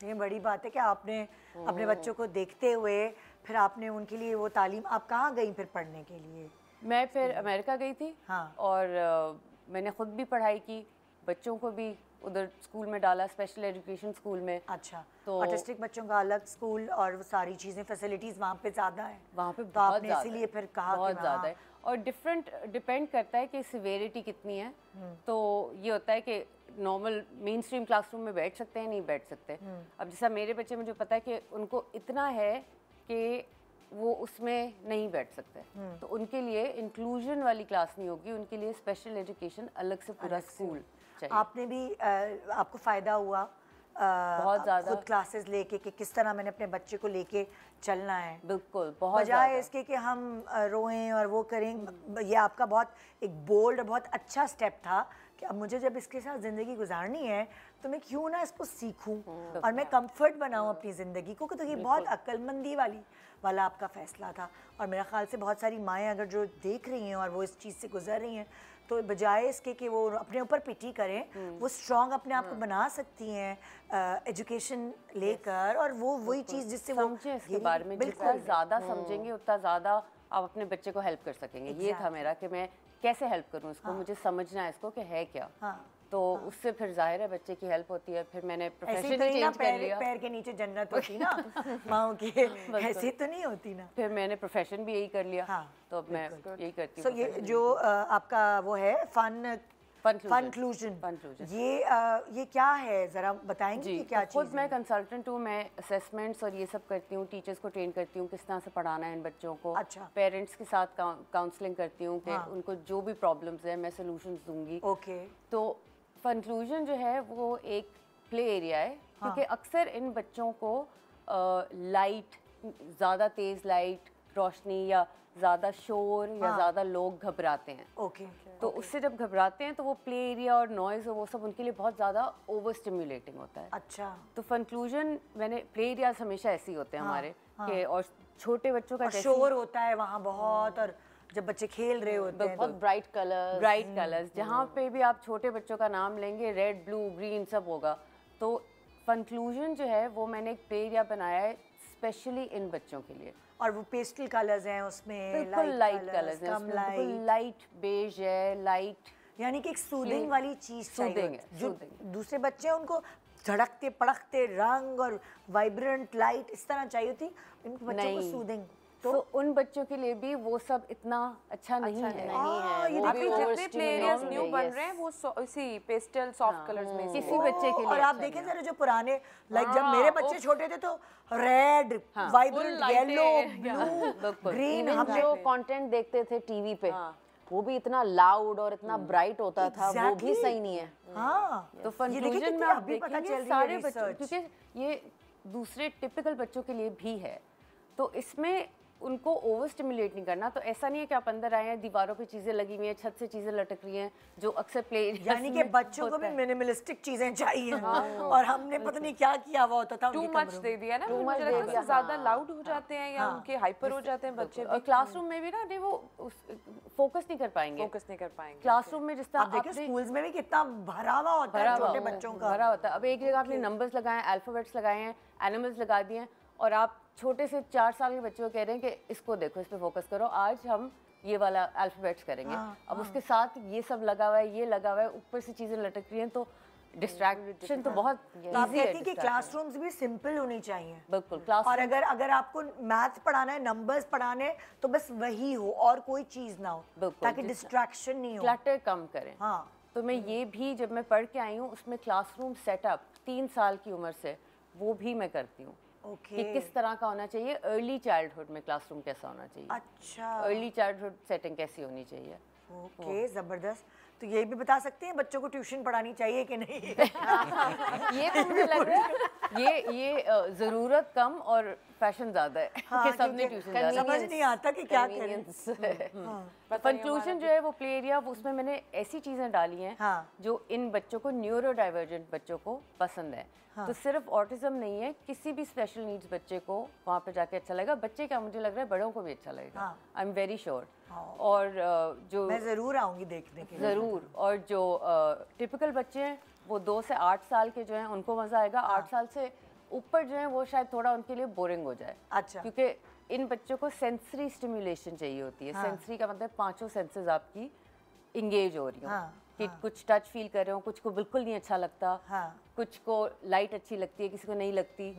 ये बड़ी बात है कि आपने अपने बच्चों को देखते हुए फिर आपने उनके लिए वो तालीम, आप कहाँ गई फिर पढ़ने के लिए? मैं फिर अमेरिका गई थी। हाँ। और मैंने ख़ुद भी पढ़ाई की, बच्चों को भी उधर स्कूल में डाला, स्पेशल एजुकेशन स्कूल में। अच्छा, तो ऑटिस्टिक बच्चों का अलग स्कूल और वो सारी चीज़ें, फैसिलिटीज़ वहाँ पे ज़्यादा है? वहाँ पे तो आपने इसीलिए फिर कहा बहुत ज़्यादा है। और डिपेंड करता है कि सिवेरिटी कितनी है। तो ये होता है कि नॉर्मल मेन स्ट्रीम क्लासरूम में बैठ सकते हैं, नहीं बैठ सकते। अब जैसा मेरे बच्चे, मुझे पता है कि उनको इतना है कि वो उसमें नहीं बैठ सकते, तो उनके लिए इंक्लूजन वाली क्लास नहीं होगी, उनके लिए स्पेशल एजुकेशन अलग से पूरा स्कूल चाहिए। आपने भी आपको फ़ायदा हुआ बहुत ज़्यादा खुद क्लासेस लेके कि किस तरह मैंने अपने बच्चे को लेके चलना है? बिल्कुल, बहुत बजाय इसके कि हम रोएं और वो करें। ये आपका बहुत एक बोल्ड और बहुत अच्छा स्टेप था कि अब मुझे जब इसके साथ ज़िंदगी गुजारनी है तो मैं क्यों ना इसको सीखूं और मैं कंफर्ट बनाऊं अपनी ज़िंदगी को। तो ये बहुत अक्लमंदी वाला आपका फ़ैसला था। और मेरा ख्याल से बहुत सारी माएँ अगर जो देख रही हैं और वो इस चीज़ से गुजर रही हैं, तो बजाय इसके कि वो अपने ऊपर पिटी करें, वो स्ट्रॉन्ग अपने आप को बना सकती हैं एजुकेशन लेकर। और वो वही चीज़ जिससे वो समझें इसके बारे में, जितना ज़्यादा समझेंगे उतना ज़्यादा आप अपने बच्चे को हेल्प कर सकेंगे। ये था मेरा कि मैं कैसे हेल्प करूँ इसको, मुझे समझना है इसको कि है क्या। तो उससे फिर जाहिर है बच्चे की हेल्प होती है। फिर मैंने प्रोफेशन ही चेंज कर लिया। पैर के नीचे जन्नत होती ना माओ की, ऐसी तो नहीं होती ना। फिर मैंने प्रोफेशन भी यही कर लिया। हाँ, तो अब मैं यही करती हूँ। ये जो आपका वो है फनक्लूजन, ये क्या है, ज़रा बताएंगे कि क्या चीज़ है? खुद मैं कंसल्टेंट हूँ, मैं असेसमेंट्स और ये सब करती हूँ, टीचर्स को ट्रेन करती हूँ किस तरह से पढ़ाना है इन बच्चों को। अच्छा। पेरेंट्स के साथ काउंसलिंग करती हूँ कि उनको जो भी प्रॉब्लम्स है मैं सोल्यूशंस दूंगी। ओके। तो फनक्लूजन जो है वो एक प्ले एरिया है, क्योंकि अक्सर इन बच्चों को लाइट, ज़्यादा तेज़ लाइट रोशनी या ज़्यादा शोर या ज़्यादा लोग घबराते हैं। ओके। तो उससे जब घबराते हैं तो वो प्ले एरिया और नॉइज़ और वो सब उनके लिए बहुत ज़्यादा ओवर स्टिमुलेटिंग होता है। अच्छा। तो फनक्लूजन, मैंने प्ले एरियाज हमेशा ऐसे ही होते हैं हमारे कि, और छोटे बच्चों का शोर होता है वहाँ बहुत, और जब बच्चे खेल रहे होते हैं बहुत ब्राइट कलर्स, जहाँ पे भी आप छोटे बच्चों का नाम लेंगे रेड, ब्लू, ग्रीन सब होगा। तो फनक्लूजन जो है वो मैंने एक प्ले एरिया बनाया है स्पेशली इन बच्चों के लिए। और वो पेस्टल कलर्स हैं उसमें, बिल्कुल लाइट कलर्स हैं, बिल्कुल लाइट बेज है, लाइट यानी कि एक सूदिंग वाली चीज चाहिए Soothing होती है, है। जो soothing। दूसरे बच्चे हैं उनको धड़कते पड़कते रंग और वाइब्रेंट लाइट इस तरह चाहिए होती, इन बच्चों को नहीं। सूदिंग। तो उन बच्चों के लिए भी वो सब इतना अच्छा नहीं है। नहीं है ये वो देखिए भी अभी जितने प्ले एरियाज overstimulating न्यू है, बन yes। रहे हैं वो इसी पेस्टल सॉफ्ट कलर्स में से किसी बच्चे के लिए और आप अच्छा देखें नहीं है। जरा जो पुराने लाइक जब मेरे बच्चे छोटे थे तो red vibrant full yellow lighting, blue green Even हम जो कंटेंट देखते थे टीवी पे वो भी इतना लाउड और इतना ब्राइट होता था, वो भी Exactly। सही नहीं है। हाँ तो ये देखिए कंक्लूजन कितनी में आप अभी पता देखेंगे चल रही सारे है बच्चों, research। क्योंकि ये दूसरे टिपिकल बच्चों के लिए भी है, तो इसमें उनको ओवर स्टिमुलेट नहीं करना। तो ऐसा नहीं है कि आप अंदर आए हैं, दीवारों पे चीजें लगी हुई हैं, छत से चीजें लटक रही हैं, जो अक्सर प्ले यानी कि बच्चों को भी मिनिमलिस्टिक चीजें चाहिए और हमने पता नहीं क्या किया हुआ होता था टू उनके मच कमरों दे में। दिया ना, Too मुझे much लगता दे है दिया, ज्यादा लाउड हो जाते हैं या उनके हाइपर हो जाते हैं बच्चे, और क्लासरूम में भी ना नहीं वो फोकस नहीं कर पाएंगे। फोकस नहीं कर पाएंगे। क्लासरूम में जिस तरह आप देखिए आपने स्कूल्स में भी कितना भरा हुआ होता भरा है हुआ छोटे होता है, बच्चों का। भरा होता है। अब एक जगह आपने नंबर्स लगाए हैं, अल्फाबेट्स लगाए हैं, एनिमल्स लगा दिए हैं, और आप छोटे से 4 साल के बच्चे को कह रहे हैं कि इसको देखो, इस पे फोकस करो, आज हम ये वाला अल्फाबेट्स करेंगे। अब उसके साथ ये सब लगा हुआ है, ये लगा हुआ है, ऊपर से चीजें लटक रही हैं, तो डिस्ट्रैक्शन तो बहुत तो आप इजी है। कहती हैं कि क्लासरूम्स भी सिंपल होनी चाहिए बिल्कुल क्लास और अगर आपको मैथ पढ़ाना है, नंबर्स पढ़ाने हैं, तो बस वही हो और कोई चीज ना हो बिल्कुल, ताकि डिस्ट्रैक्शन नहीं हो। क्लटर कम करें। हाँ तो मैं ये भी जब मैं पढ़ के आई हूँ, उसमें क्लासरूम सेटअप 3 साल की उम्र से वो भी मैं करती हूँ ओके कि किस तरह का होना चाहिए। अर्ली चाइल्डहुड में क्लासरूम कैसा होना चाहिए, अच्छा अर्ली चाइल्डहुड सेटिंग कैसी होनी चाहिए। ओके जबरदस्त। तो ये भी बता सकते हैं बच्चों को ट्यूशन पढ़ानी चाहिए कि नहीं? ये तो मुझे लग रहा है ये ज़रूरत कम और फैशन ज़्यादा है कि सबने ट्यूशन जाना। समझ नहीं आता कि क्या करें। कंक्लूजन जो है वो प्ले एरिया, उसमें मैंने ऐसी चीज़ें डाली हैं हाँ। जो इन बच्चों को, न्यूरो डाइवर्जेंट बच्चों को पसंद है। तो सिर्फ ऑटिज्म नहीं है, किसी भी स्पेशल नीड्स बच्चे को वहाँ पे जाके अच्छा लगेगा। बच्चे क्या, मुझे लग रहा है बड़ों को भी अच्छा लगेगा, आई एम वेरी श्योर। और जो मैं जरूर आऊंगी देखने के लिए। ज़रूर, और जो टिपिकल बच्चे हैं वो 2 से 8 साल के जो हैं उनको मज़ा आएगा। 8 साल से ऊपर जो है वो शायद थोड़ा उनके लिए बोरिंग हो जाए, अच्छा क्योंकि इन बच्चों को सेंसरी स्टिमुलेशन चाहिए होती है। सेंसरी का मतलब 5 सेंसेस आपकी इंगेज हो रही हो, कि कुछ टच फील कर रहे हो, कुछ को बिल्कुल नहीं अच्छा लगता, कुछ को लाइट अच्छी लगती है, किसी को नहीं लगती,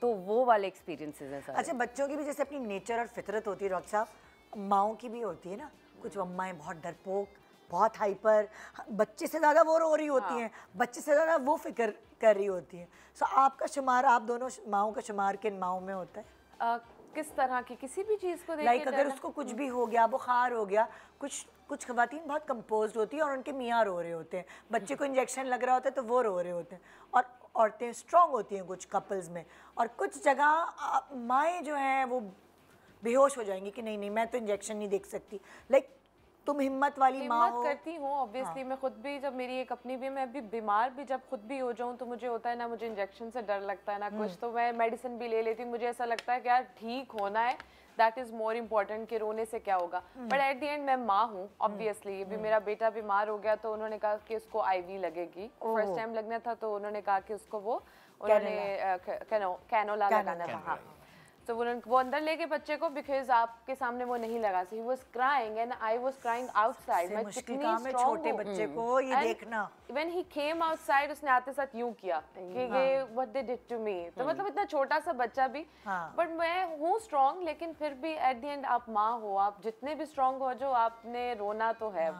तो वो वाले एक्सपीरियंसेस हैं सारे। अच्छा बच्चों की भी जैसे अपनी नेचर और फितरत होती है डॉक्टर साहब, माओं की भी होती है ना, कुछ अम्माएं बहुत डरपोक, बहुत हाइपर, बच्चे से ज़्यादा वो रो रही होती हैं, बच्चे से ज़्यादा वो फिक्र कर रही होती हैं। सो आपका शुमार, आप दोनों माओं का शुमार किन माओं में होता है? किस तरह की किसी भी चीज को देख लाइक अगर उसको कुछ भी हो गया, बुखार हो गया, कुछ खवातीन बहुत कंपोज्ड होती हैं और उनके मियाँ रो रहे होते हैं, बच्चे को इंजेक्शन लग रहा होता है तो वो रो रहे होते हैं, और औरतें स्ट्रांग होती हैं कुछ कपल्स में, और कुछ जगह माएँ जो हैं वो बेहोश हो जाएंगी कि नहीं नहीं मैं तो इंजेक्शन नहीं देख सकती। लाइक तुम हिम्मत वाली माँ हो। करती हूँ ऑब्वियसली। मैं खुद भी, जब मेरी एक अपनी भी, मैं भी बीमार भी जब खुद भी हो जाऊँ तो मुझे होता है ना, मुझे इंजेक्शन से डर लगता है ना कुछ, तो मैं मेडिसिन भी ले लेती हूँ। मुझे ऐसा लगता है कि यार ठीक होना है, दैट इज मोर इम्पोर्टेंट कि रोने से क्या होगा। बट एट द एंड मैं माँ हूँ ऑब्वियसली। अभी मेरा बेटा बीमार हो गया तो उन्होंने कहा कि उसको आईवी लगेगी, फर्स्ट टाइम लगना था, तो उन्होंने कहा कि उसको वो उन्होंने कैनोला लगाना था। हाँ, तो वो अंदर लेके बच्चे को, बिकॉज आपके सामने वो नहीं लगा, so he was crying and I was crying outside. मैं मुश्किल काम है छोटे बच्चे को ये देखना। व्हेन ही केम आउटसाइड, उसने आते साथ यूं किया कि ये what they did to me. तो मतलब इतना छोटा सा बच्चा भी, बट मैं हूँ स्ट्रांग, लेकिन फिर भी एट द एंड आप माँ हो, आप जितने भी स्ट्रांग हो जो, आपने रोना तो है।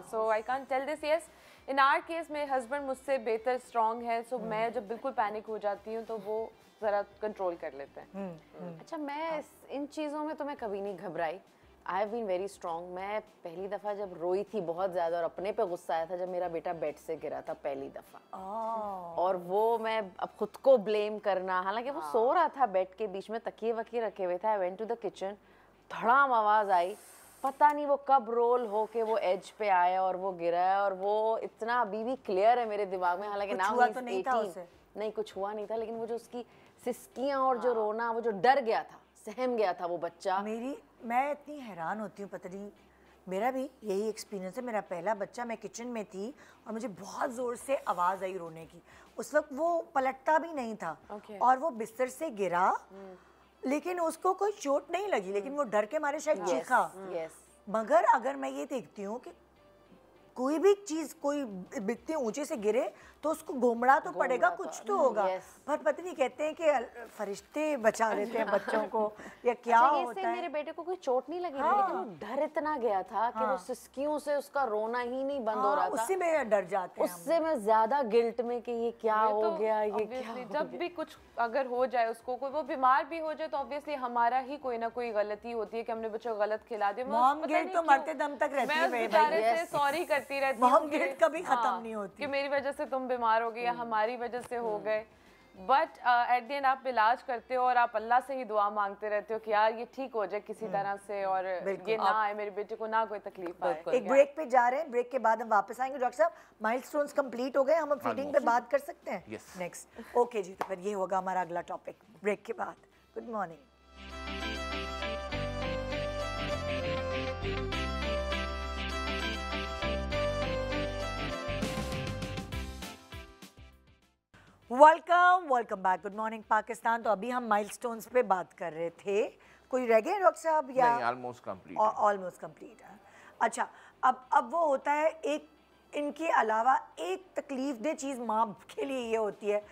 So I can't tell this. Yes, in our case मेरे हस्बैंड मुझसे बेहतर स्ट्रांग है, सो मैं जब बिल्कुल पैनिक हो जाती हूँ तो वो जरा कंट्रोल कर लेते हैं। अच्छा, मैं इन चीज़ों में तो मैं कभी नहीं घबराई। I have been very strong. मैं पहली दफ़ा जब रोई थी बहुत ज़्यादा और अपने पे गुस्सा आया था जब मेरा बेटा बेड से गिरा था पहली दफ़ा, और वो मैं अब खुद को ब्लेम करना, हालांकि वो सो रहा था बेड के बीच में, तकिए वकिए रखे हुए थे। I went to the kitchen, धड़ाम आवाज़ आई, पता नहीं वो कब रोल हो के वो एज पे आया और वो गिरा है, और वो इतना अभी भी क्लियर है मेरे दिमाग में। हालांकि ना हुआ तो नहीं था उसे? नहीं, कुछ हुआ नहीं था, लेकिन वो जो उसकी सिसकियाँ और जो रोना, वो जो डर गया था, सहम गया था वो बच्चा। मैं इतनी हैरान होती हूँ, पता नहीं, मेरा भी यही एक्सपीरियंस है। मेरा पहला बच्चा, मैं किचन में थी और मुझे बहुत ज़ोर से आवाज़ आई रोने की। उस वक्त वो पलटता भी नहीं था और वो बिस्तर से गिरा, लेकिन उसको कोई चोट नहीं लगी, लेकिन वो डर के मारे शायद चीखा। मगर अगर मैं ये देखती हूँ कि कोई भी चीज कोई इतनी ऊंचे से गिरे तो उसको घूमना तो पड़ेगा, कुछ तो होगा। पर पता नहीं कहते हैं कि फरिश्ते बचा लेते हैं बच्चों को या क्या होता है। मेरे बेटे को कोई चोट नहीं लगी, लेकिन वो डर इतना गया था कि वो सिसकियों से उसका रोना ही नहीं बंद हो रहा था। उससे में डर जाते हैं, उससे मैं ज्यादा गिल्ट में कि ये क्या हो गया, ये क्या जब भी कुछ अगर हो जाए उसको, कोई वो बीमार भी हो जाए तो ऑब्वियसली हमारा ही कोई ना कोई गलती होती है कि हमने बच्चों को गलत खिला दिया। मॉम गिल्ट तो मरते दम तक रहती है। मैं उस बेचारे से सॉरी करती रहती हूँ, मॉम गिल्ट कभी खत्म नहीं होती कि मेरी वजह से तुम बीमार हो गए या हमारी वजह से हो गए। बट एट द एंड आप इलाज करते हो और आप अल्लाह से ही दुआ मांगते रहते हो कि यार ये ठीक हो जाए किसी तरह से और ये ना आए, मेरे बेटे को ना कोई तकलीफ आए। एक ब्रेक पे जा रहे हैं, ब्रेक के बाद हम वापस आएंगे। डॉक्टर साहब, माइलस्टोन्स कंप्लीट हो गए, हम फीडिंग पे बात कर सकते हैं नेक्स्ट। ओके जी, तो फिर ये होगा हमारा अगला टॉपिक ब्रेक के बाद। Good morning. Welcome back. Good morning Pakistan. तो अभी हम माइलस्टोन्स पे बात कर रहे थे, कोई रह गए डॉक्टर साहब या? नहीं, ऑलमोस्ट कंप्लीट। ऑलमोस्ट कंप्लीट है। अच्छा, अब वो होता है एक, इनके अलावा एक तकलीफ दे चीज़ माँ के लिए ये होती है,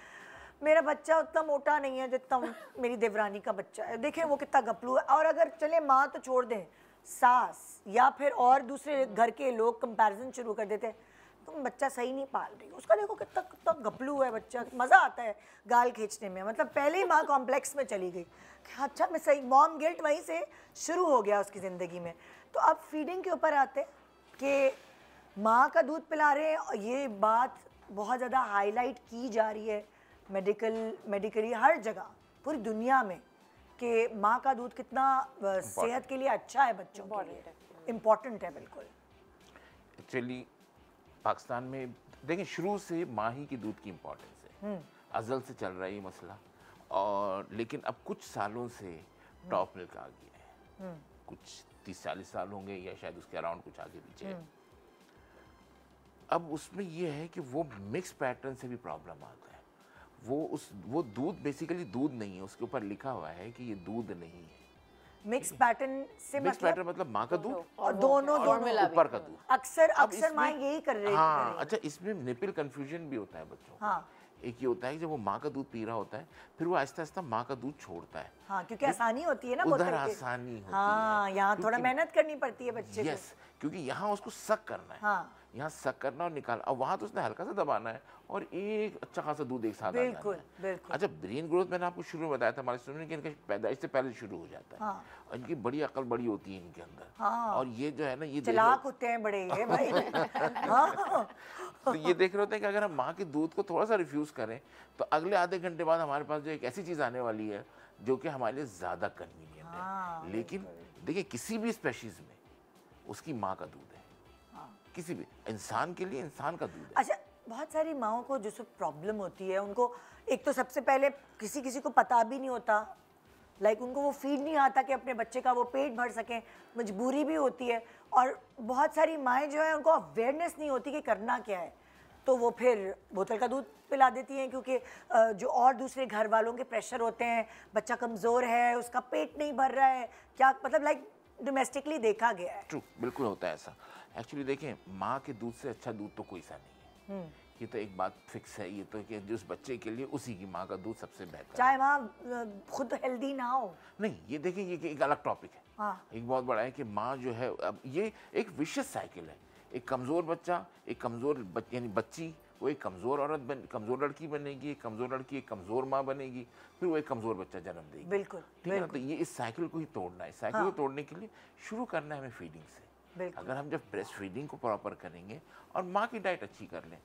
मेरा बच्चा उतना मोटा नहीं है जितना मेरी देवरानी का बच्चा है, देखें वो कितना गपलू है। और अगर चले माँ तो छोड़ दें, सास या फिर और दूसरे घर के लोग कंपैरिजन शुरू कर देते हैं, तुम बच्चा सही नहीं पाल रही, उसका देखो कितना कितना गपलू है बच्चा, मज़ा आता है गाल खींचने में। मतलब पहले ही माँ कॉम्प्लेक्स में चली गई कि अच्छा मैं सही, मॉम गिल्ट वहीं से शुरू हो गया उसकी ज़िंदगी में। तो अब फीडिंग के ऊपर आते कि माँ का दूध पिला रहे हैं, और ये बात बहुत ज़्यादा हाईलाइट की जा रही है मेडिकली हर जगह पूरी दुनिया में कि माँ का दूध कितना सेहत के लिए अच्छा है, बच्चों के लिए इम्पॉर्टेंट है। बिल्कुल। एक्चुअली पाकिस्तान में देखें शुरू से माँ ही की दूध की इम्पोर्टेंस है, अज़ल से चल रहा है ये मसला। और लेकिन अब कुछ सालों से टॉप मिल्क आ गया है, कुछ 30-40 साल होंगे या शायद उसके अराउंड कुछ आगे पीछे है। अब उसमें ये है कि वो मिक्स पैटर्न से भी प्रॉब्लम आता है। वो दूध बेसिकली दूध नहीं है, उसके ऊपर लिखा हुआ है कि ये दूध नहीं है। मिक्स पैटर्न से मतलब माँ का दूध और दोनों ऊपर का दूध। अक्सर माँ यही कर रही है। हाँ, अच्छा, इसमें निपल कंफ्यूजन भी होता है बच्चों को। हाँ। एक ये होता है कि जब वो माँ का दूध पी रहा होता है, फिर वो आहिस्ता आहिस्ता माँ का दूध छोड़ता है। हाँ, क्योंकि आसानी होती है ना उधर आसानी होती है। हाँ, यहाँ थोड़ा मेहनत करनी पड़ती है बच्चे को। क्योंकि यहाँ उसको सक करना है। हाँ। यहाँ सक करना और निकालना, और वहाँ तो उसने हल्का सा दबाना है और एक अच्छा खासा दूध एक साथ आ जाता है। बिल्कुल। अच्छा, ब्रेन ग्रोथ मैंने आपको शुरू में बताया था हमारे स्टूडेंट कि इनका पैदाइश से पहले शुरू हो जाता है। हाँ। और इनकी बड़ी अकल बड़ी होती है इनके अंदर। हाँ। और ये जो है ना, ये चालाक होते हैं बड़े ये भाई। हाँ। तो ये देख रहे होते हैं कि अगर हम माँ के दूध को थोड़ा सा रिफ्यूज़ करें तो अगले आधे घंटे बाद हमारे पास जो एक ऐसी चीज़ आने वाली है जो कि हमारे लिए ज़्यादा कन्वीनियंट है। लेकिन देखिए, किसी भी स्पेशीज़ में उसकी माँ का दूध है। किसी भी इंसान के लिए इंसान का दूध है। अच्छा, बहुत सारी माओं को जो प्रॉब्लम होती है, उनको एक तो सबसे पहले किसी को पता भी नहीं होता, उनको वो फीड नहीं आता कि अपने बच्चे का वो पेट भर सकें, मजबूरी भी होती है। और बहुत सारी माएँ जो है उनको अवेयरनेस नहीं होती कि करना क्या है, तो वो फिर बोतल का दूध पिला देती हैं, क्योंकि जो और दूसरे घर वालों के प्रेशर होते हैं, बच्चा कमज़ोर है, उसका पेट नहीं भर रहा है, क्या मतलब डोमेस्टिकली देखा गया है। ट्रू, बिल्कुल होता है ऐसा। एक्चुअली देखें, माँ के दूध से अच्छा दूध तो कोई सा नहीं है। ये तो एक बात फिक्स है, ये तो कि जिस बच्चे के लिए उसी की माँ का दूध सबसे बेहतर, चाहे माँ खुद हेल्दी ना हो। नहीं, ये देखें, ये एक अलग टॉपिक है। हाँ। एक बहुत बड़ा है कि माँ जो है, अब ये एक विशेष साइकिल है। एक कमज़ोर बच्चा, एक कमज़ोर यानी बच्ची, वो एक कमज़ोर औरत कमज़ोर लड़की बनेगी, एक कमज़ोर लड़की एक कमज़ोर माँ बनेगी, फिर वो एक कमज़ोर बच्चा जन्म देगी। बिल्कुल। ठीक है ना? तो ये इस साइकिल को ही तोड़ना है। इस साइकिल को तोड़ने के लिए शुरू करना है हमें फीडिंग से। अगर हम जब ब्रेस्ट फीडिंग को प्रॉपर करेंगे और माँ की डाइट अच्छी कर लें,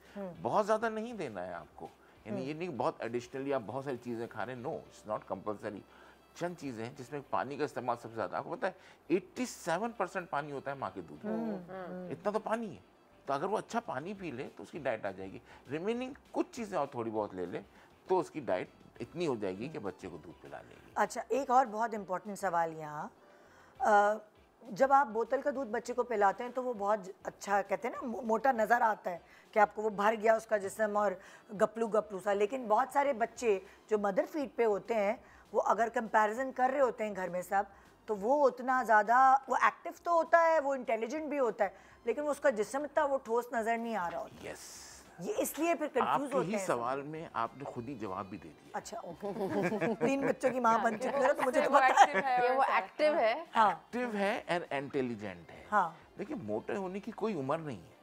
बहुत ज़्यादा नहीं देना है आपको, यानी ये नहीं बहुत एडिशनली आप बहुत सारी चीज़ें खा रहे हैं, नो, इट्स नॉट कंपलसरी। चंद चीज़ें हैं जिसमें पानी का इस्तेमाल सबसे ज़्यादा, आपको पता है 87% पानी होता है माँ के दूध में। इतना तो पानी है, तो अगर वो अच्छा पानी पी ले तो उसकी डाइट आ जाएगी। रिमेनिंग कुछ चीज़ें और थोड़ी बहुत ले ले तो उसकी डाइट इतनी हो जाएगी कि बच्चे को दूध पिला लेगी। अच्छा, एक और बहुत इम्पोर्टेंट सवाल यहाँ, जब आप बोतल का दूध बच्चे को पिलाते हैं तो वो बहुत अच्छा, कहते हैं ना, मोटा नज़र आता है कि आपको वो भर गया उसका जिस्म और गपलू सा। लेकिन बहुत सारे बच्चे जो मदर फीड पे होते हैं, वो अगर कंपैरिजन कर रहे होते हैं घर में सब, तो वो उतना ज़्यादा वो एक्टिव तो होता है, वो इंटेलिजेंट भी होता है, लेकिन वो उसका जिस्म इतना वो ठोस नज़र नहीं आ रहा होता। यस, ये इसलिए फिर कंफ्यूज आपके होते ही हैं। सवाल में आपने खुद ही जवाब भी दे दिया। अच्छा, ओके। 3 बच्चों की माँ बन चुकी है तो मुझे तो वो पता एक्टिव है। है ये वो एक्टिव है। हाँ एक्टिव है एंड इंटेलिजेंट है। हाँ। देखिए, मोटे होने की कोई उम्र नहीं है,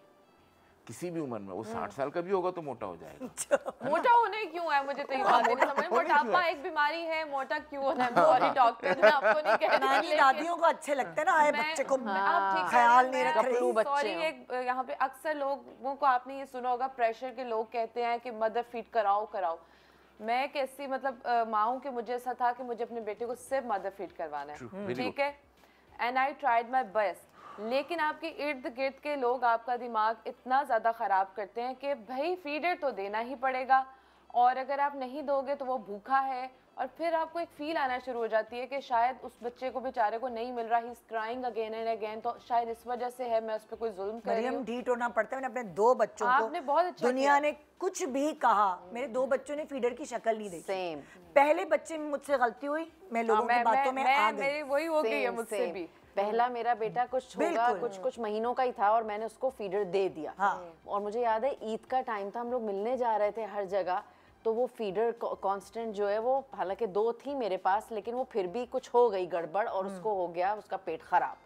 किसी भी उम्र में। वो 60 साल का भी होगा तो मोटा हो जाएगा। मोटा होने क्यों है, मुझे तो ये बात नहीं समझ में। होने क्यों मोटापा है? एक बीमारी है, मोटा क्यों होना है? सॉरी डॉक्टर, मैं आपको नहीं कह रही, नानी लेकिन- दादियों को अच्छे लगते हैं ना, आए मैं- बच्चे को आप ठीक ख्याल है, नहीं मैं रख रही। गपलू बच्चे सॉरी, हो। एक यहाँ पे अक्सर लोगों को आपने ये सुना होगा, प्रेशर के लोग कहते हैं कि मदर फीड कराओ कराओ। मैं एक ऐसी मतलब माँ हूँ कि मुझे ऐसा था कि मुझे अपने बेटे को सिर्फ मदर फीड करवाना True, है, very ठीक है, and I tried my best. लेकिन आपके इर्द गिर्द के लोग आपका दिमाग इतना ज़्यादा ख़राब करते हैं कि भाई फीडर तो देना ही पड़ेगा, और अगर आप नहीं दोगे तो वो भूखा है, और फिर आपको एक फील आना शुरू हो जाती है कि शायद उस बच्चे को बेचारे को नहीं मिल रहा, he is crying again and again, तो शायद इस वजह से है, मैं उस पर कोई जुल्म कर रही मरियम, हूँ। ढीठ होना पड़ता है। मैंने अपने 2 बच्चों आपने को, बहुत अच्छा दुनिया किया। ने कुछ भी कहा, मेरे 2 बच्चों ने फीडर की शक्ल नहीं देखी। सेम पहले बच्चे में मुझसे गलती हुई, मैं लोगों की बातों में आ गई। मेरी वही हो गई है सेम मुझसे सेम। भी। पहला मेरा बेटा कुछ होगा, बिल्कुल। कुछ महीनों का ही था और मैंने उसको फीडर दे दिया। हाँ। और मुझे याद है ईद का टाइम था, हम लोग मिलने जा रहे थे हर जगह, तो वो फीडर कांस्टेंट जो है वो, हालांकि 2 थी मेरे पास, लेकिन वो फिर भी कुछ हो गई गड़बड़ और उसको हो गया उसका पेट खराब।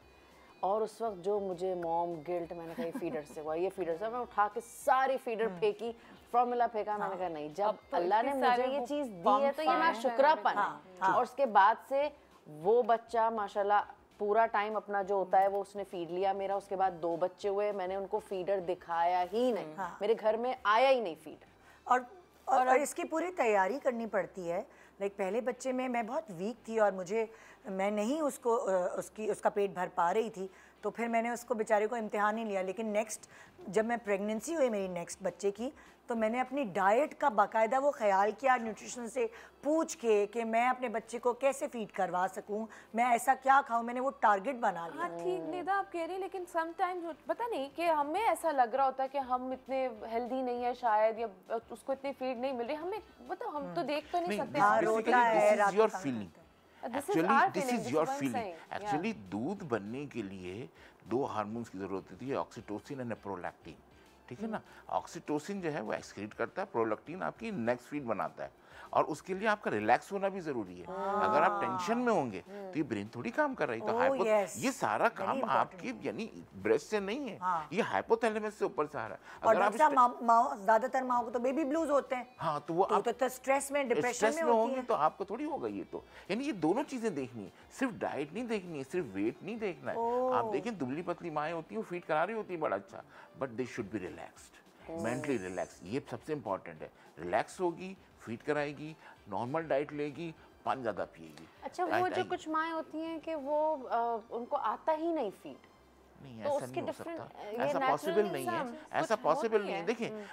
और उस वक्त जो मुझे मॉम गिल्ट, मैंने कहा ये फीडर से हुआ, ये फीडर से, मैं उठा के सारी फीडर फेंकी, फॉर्मूला फेंका। मैंने कहा नहीं, जब तो अल्लाह ने इतने मुझे सारे ये वो चीज़ दी है तो ये ना पंप शुक्रापन है। और उसके बाद से वो बच्चा माशाल्लाह पूरा टाइम अपना जो होता है वो उसने फीड लिया मेरा। उसके बाद 2 बच्चे हुए, मैंने उनको फीडर दिखाया ही नहीं, मेरे घर में आया ही नहीं फीडर। और इसकी पूरी तैयारी करनी पड़ती है। लाइक पहले बच्चे में मैं बहुत वीक थी और मैं नहीं उसका पेट भर पा रही थी, तो फिर मैंने उसको बेचारे को इम्तिहान नहीं लिया। लेकिन नेक्स्ट जब मैं प्रेगनेंसी हुई मेरी नेक्स्ट बच्चे की, तो मैंने अपनी डाइट का बाकायदा वो ख्याल किया, न्यूट्रिशन से पूछ के कि मैं अपने बच्चे को कैसे फीड करवा सकूं, मैं ऐसा क्या खाऊं, मैंने वो टारगेट बना लिया। हाँ ठीक निदा आप कह रही हैं, लेकिन समटाइम्स पता नहीं कि हमें ऐसा लग रहा होता है कि हम इतने हेल्दी नहीं है शायद, या उसको इतनी फीड नहीं मिल रही हमें, मतलब हम तो देख तो नहीं सकते। हाँ, रोता है, रात योर को खाना feeling, This is actually our this feeling, is this your is what I'm feeling. saying, yeah. Actually दूध बनने के लिए 2 हार्मोन्स की जरूरत होती है, ऑक्सीटोसिन एंड प्रोलैक्टिन, ठीक है ना। ऑक्सीटोसिन जो है वो एक्सक्रीट करता है, प्रोलैक्टिन आपकी नेक्स्ट फीड बनाता है, और उसके लिए आपका रिलैक्स होना भी जरूरी है। अगर आप टेंशन में होंगे तो ये ब्रेन थोड़ी काम कर रही, तो yes. ये सारा काम important. आपकी यानी ब्रेस्ट से नहीं है, हाँ। ये हाइपोथैलेमस से ऊपर से आ रहा है। और अगर आप डॉक्टर साहब, ज्यादातर माओ को तो बेबी ब्लूज होते हैं, हाँ, तो वो आप तो स्ट्रेस में, डिप्रेशन स्ट्रेस में में होती होंगे है। तो आपको थोड़ी होगा ये, तो यानी ये दोनों चीजें देखनी है, सिर्फ डाइट नहीं देखनी है, सिर्फ वेट नहीं देखना है। आप देखें दुबली पतली माएँ होती हैं, वो फीड करा रही होती है बड़ा अच्छा, but they should be relaxed, mentally relax, ये सबसे इंपॉर्टेंट है। रिलैक्स होगी, फीड कराएगी, नॉर्मल डाइट लेगी, पानी ज़्यादा पिएगी। अच्छा, वो जो कुछ माएँ होती हैं कि वो उनको आता ही नहीं फीड, नहीं, तो ऐसा उसके नहीं हो सकता, different- ये ऐसा natural पॉसिबल नहीं है, reasons ऐसा कुछ पॉसिबल होती नहीं है। है। देखिए,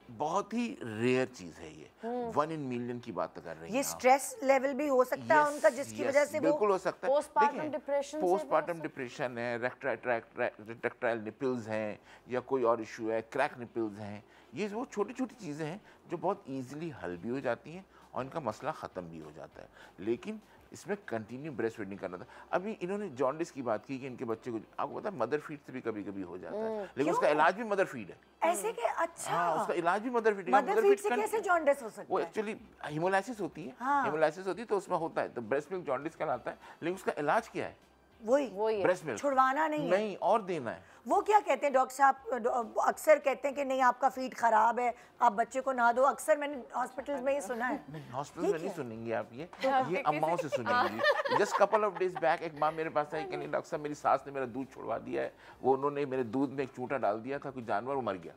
बहुत ही रेयर चीज है ये, 1 in million की बात कर रही ये हैं आप। स्ट्रेस लेवल भी हो सकता है Yes, उनका, जिसकी yes, वजह से वो बिल्कुल हो सकता है। Postpartum देखिए, depression से भी postpartum हो डिप्रेशन है, रेक्टाइल निपल्स हैं, या कोई और इशू है, क्रैक निपल्स हैं, ये वो छोटी छोटी चीज़ें हैं जो बहुत इजीली हल भी हो जाती हैं और इनका मसला ख़त्म भी हो जाता है। लेकिन इसमें कंटिन्यू ब्रेस्ट फीडिंग करना था। अभी इन्होंने जॉन्डिस की बात की कि इनके बच्चे को, आपको पता है मदर फीड से भी कभी कभी हो जाता है, लेकिन उसका इलाज भी मदर फीड है। ऐसे के, अच्छा हाँ, उसका इलाज भी मदर फीड है। मदर फीड से कैसे जॉन्डिस हो वो सकता है? एक्चुअली हिमोलाइसिस होती है, हाँ। हिमोलाइसिस होती है तो उसमें होता है, तो ब्रेस्ट मिल्क जॉन्डिस कहलाता है, लेकिन उसका इलाज क्या है? वही है। ब्रेस्ट मिल्क छुड़वाना नहीं है। नहीं, और देना है। वो क्या कहते हैं डॉक्टर साहब, अक्सर कहते हैं कि नहीं आपका फीड खराब है, आप बच्चे को नहा दो, अक्सर मैंने हॉस्पिटल में ये सुना है। नहीं, हॉस्पिटल में नहीं सुनेंगे आप ये अम्माओं से सुनेंगी। Just couple of days back एक माँ मेरे पास आई कि नहीं डॉक्टर साहब मेरी सास ने मेरा दूध छुड़वा दिया है, वो उन्होंने मेरे दूध में एक चूंटा डाल दिया था, कोई जानवर वो मर गया।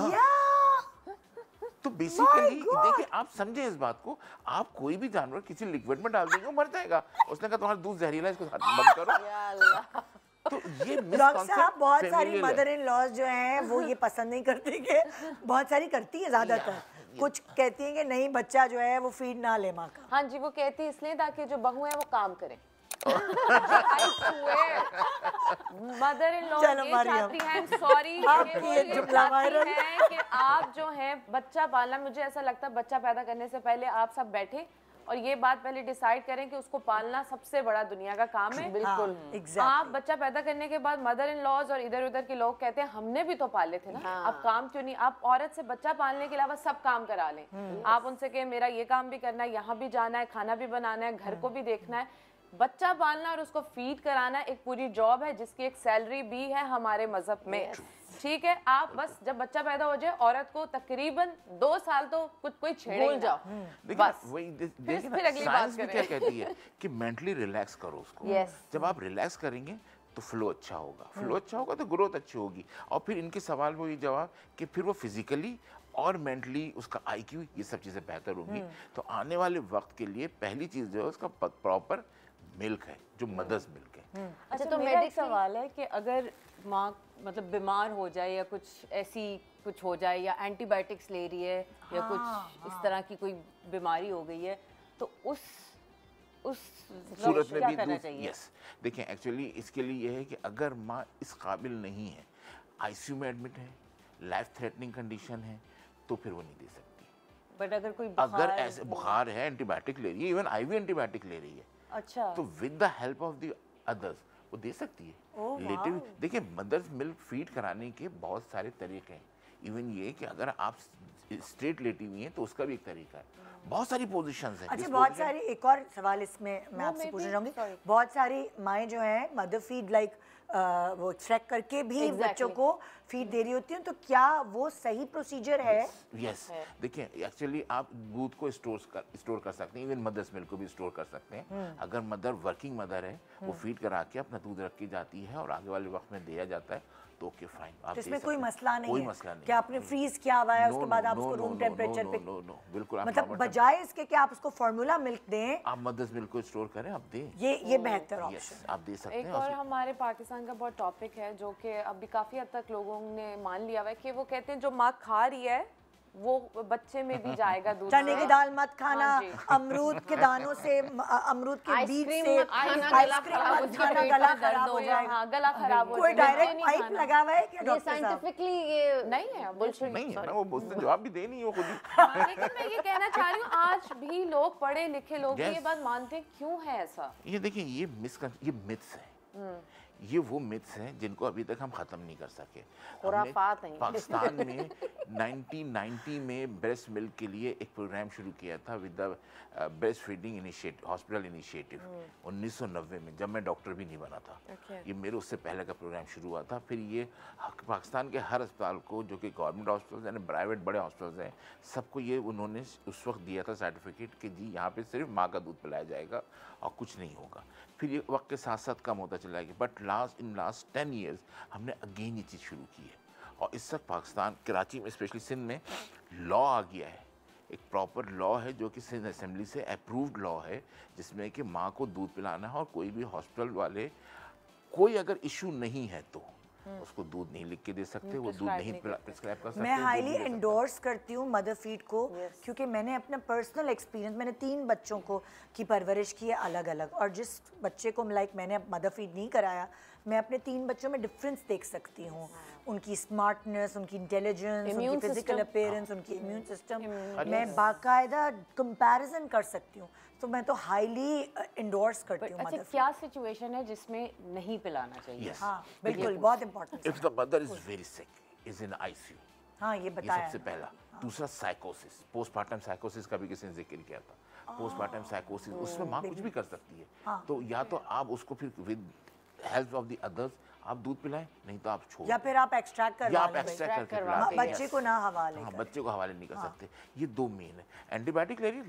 या तो बेसिकली देखिए, आप समझे इस बात को, आप कोई भी जानवर किसी लिक्विड में डाल देंगे वो मर जाएगा। उसने कहा तुम्हारा दूध जहरीला है, इसको बंद करो। या अल्लाह। तो ये डॉक्टर साहब, बहुत सारी familial है। मदर इन लॉज जो हैं वो ये पसंद नहीं करती, कि बहुत सारी करती है ज़्यादातर, कुछ कहती हैं कि नहीं बच्चा जो है वो फीड ना ले माँ का। हाँ जी, वो कहती है इसलिए ताकि जो बहू है वो काम करे। मदर इन लॉ चलो ये मरियम। चाहती हैं, सॉरी, आपकी ये जुमला वायरल। है कि आप जो हैं बच्चा पालना, मुझे ऐसा लगता है बच्चा पैदा करने से पहले आप सब बैठे और ये बात पहले डिसाइड करें कि उसको पालना सबसे बड़ा दुनिया का काम है। बिल्कुल। आप बच्चा पैदा करने के बाद मदर इन लॉज और इधर उधर के लोग कहते हैं हमने भी तो पाले थे ना, आप काम क्यों नहीं, आप औरत से बच्चा पालने के अलावा सब काम करा लें। आप उनसे कहें मेरा ये काम भी करना है, यहाँ भी जाना है, खाना भी बनाना है, घर को भी देखना है। बच्चा पालना और उसको फीड कराना एक पूरी जॉब है जिसकी एक सैलरी भी है हमारे मजहब में। ठीक है, आप बस जब बच्चा पैदा हो जाए औरत को तकरीबन 2 साल तो कुछ कोई छेड़े भूल जाओ। बस वही देखिए फिर अगली बात साइंस भी क्या कहती है कि मेंटली रिलैक्स करो उसको। Yes. जब आप रिलैक्स करेंगे तो फ्लो अच्छा होगा, फ्लो अच्छा होगा तो ग्रोथ अच्छी होगी। और फिर इनके सवाल वो ये जवाब कि फिर वो फिजिकली और मेंटली उसका IQ ये सब चीज़ें बेहतर होंगी। तो आने वाले वक्त के लिए पहली चीज़ जो है उसका प्रॉपर मिल्क है, जो मदर्स मिल्क है। अच्छा, तो मेरा एक medically- सवाल है कि अगर माँ मतलब बीमार हो जाए या कुछ ऐसी कुछ हो जाए या एंटीबायोटिक्स ले रही है या कुछ इस तरह की कोई बीमारी हो गई है, तो उस सूरत में क्या भी करना दूध, चाहिए? यस देखिए एक्चुअली इसके लिए ये है कि अगर माँ इस काबिल नहीं है, ICU में एडमिट है, लाइफ थ्रेटनिंग कंडीशन है, तो फिर वो नहीं दे सकती। बट अगर कोई अगर बुखार ऐसे बुखार है, एंटीबायोटिक ले रही है, इवन IV एंटीबायोटिक ले रही है, अच्छा तो with the help of the others वो दे सकती है। लेटिव देखिए मदर्स मिल्क फीड कराने के बहुत सारे तरीके हैं। इवन ये कि अगर आप स्ट्रेट लेटी हुई हैं तो उसका भी एक तरीका है। बहुत सारी पोजीशंस हैं। अच्छा, बहुत सारी, एक और सवाल इसमें मैं आपसे पूछना चाहूंगी। बहुत सारी माएँ जो हैं मदर फीड लाइक वो चेक करके भी बच्चों को फीड दे रही होती हैं, तो क्या वो सही प्रोसीजर है? यस देखिए एक्चुअली आप दूध को स्टोर कर सकते हैं, इवन मदर्स मिल्क को भी स्टोर कर सकते हैं। अगर मदर वर्किंग मदर है वो फीड करा के अपना दूध रख के जाती है और आगे वाले वक्त में दिया जाता है, तो ओके फाइन, आप तो दे इसमें सकते कोई हैं। मसला नहीं कोई है मसला नहीं कि आपने फ्रीज किया हुआ है, उसके बाद आप उसको रूम टेम्परेचर पे, नो बिल्कुल आप मतलब normal बजाय इसके कि आप उसको फार्मूला मिल्क दें, आप मदर्स मिल्क को स्टोर करें, आप दें। ये बेहतर यस ऑप्शन। आप दे सकते एक हैं। और हमारे पाकिस्तान का बहुत टॉपिक है जो कि अभी काफ़ी हद तक लोगों ने मान लिया हुआ है कि वो कहते हैं जो माँ खा रही है वो बच्चे में भी जाएगा दूध चने से। की दाल मत खाना, हाँ जी। अमरूद के दानों से, अमरूद के बीज आइसक्रीम से मत खाना, आइसक्रीम मत खाना, गला खराब हो जाएगा। हाँ, गला खराब हो कोई जाएगा। डायरेक्ट नहीं पाइप खाना। लगा हुआ है क्या ये डॉक्टर साहब? साइंटिफिकली ये नहीं है, bullshit। नहीं है ना, वो उसने जवाब भी दे नहीं है वो खुद ही। हाँ, लेकिन मैं ये कहना चाह रही हूँ आज भी लोग पढ़े लिखे लोग भी Yes. ये बात मानते हैं, क्यों है ऐसा? ये देखिए ये मिथ्स है। ये वो मिथ्स हैं जिनको अभी तक हम खत्म नहीं कर सके। खुराफात हैं। पाकिस्तान में 1990 में ब्रेस्ट मिल्क के लिए एक प्रोग्राम शुरू किया था with the breast feeding initiative, hospital initiative 1990 में, जब मैं डॉक्टर भी नहीं बना था। ये मेरे उससे पहले का प्रोग्राम शुरू हुआ था। फिर ये पाकिस्तान के हर अस्पताल को, जो कि गवर्नमेंट हॉस्पिटल यानी प्राइवेट बड़े हॉस्पिटल्स हैं, सबको ये उन्होंने उस वक्त दिया था सर्टिफिकेट कि जी यहाँ पे सिर्फ माँ का दूध पिलाया जाएगा और कुछ नहीं होगा। फिर ये वक्त के साथ साथ कम होता चला गया, बट लास्ट 10 ईयर्स हमने अगेन ये चीज़ शुरू की है। और इस वक्त पाकिस्तान कराची में, स्पेशली सिंध में लॉ आ गया है, एक प्रॉपर लॉ है जो कि सिंध असेंबली से अप्रूव्ड लॉ है, जिसमें कि माँ को दूध पिलाना है और कोई भी हॉस्पिटल वाले कोई अगर इशू नहीं है तो उसको दूध नहीं लिख के दे सकते, वो दूध नहीं प्रिस्क्राइब कर सकते। मैं दूध हाईली नहीं दे सकते। एंडोर्स करती हूँ मदर फीड को, क्योंकि मैंने अपना पर्सनल एक्सपीरियंस, मैंने 3 बच्चों को की परवरिश की है अलग अलग, और जिस बच्चे को मैंने मदर फीड नहीं कराया, मैं अपने 3 बच्चों में डिफरेंस देख सकती हूँ। उनकी स्मार्टनेस, उनकी इंटेलिजेंस, उनकी फिजिकल अपीयरेंस, उनकी इम्यून सिस्टम, मैं बाकायदा कंपैरिजन कर सकती हूँ। तो मैं तो हाईली एंडोर्स करती हूँ अच्छा, मदर फीड। क्या सिचुएशन है जिसमें नहीं पिलाना चाहिए? Yes. हाँ बिल्कुल, बहुत important. If the mother is very sick, is in ICU, हाँ ये ये बताया सबसे पहला। दूसरा साइकोसिस, पोस्टमार्टम साइकोसिस का भी किसी ने जिक्र किया था। पोस्टमार्टम साइकोसिस, उसमें माँ कुछ भी कर सकती है। तो या तो आप उसको फिर with help of the others आप दूध पिलाएं, नहीं तो आप छोड़ या दें। फिर आप एक्सट्रैक्ट या करवा आप लें। एक्सट्रैक्ट करके करवा पिला दें, दें। बच्चे Yes. को ना हवाले हाँ, करें। बच्चे को हवाले नहीं कर सकते। ये 2 मेन है। एंटीबायोटिक ले रही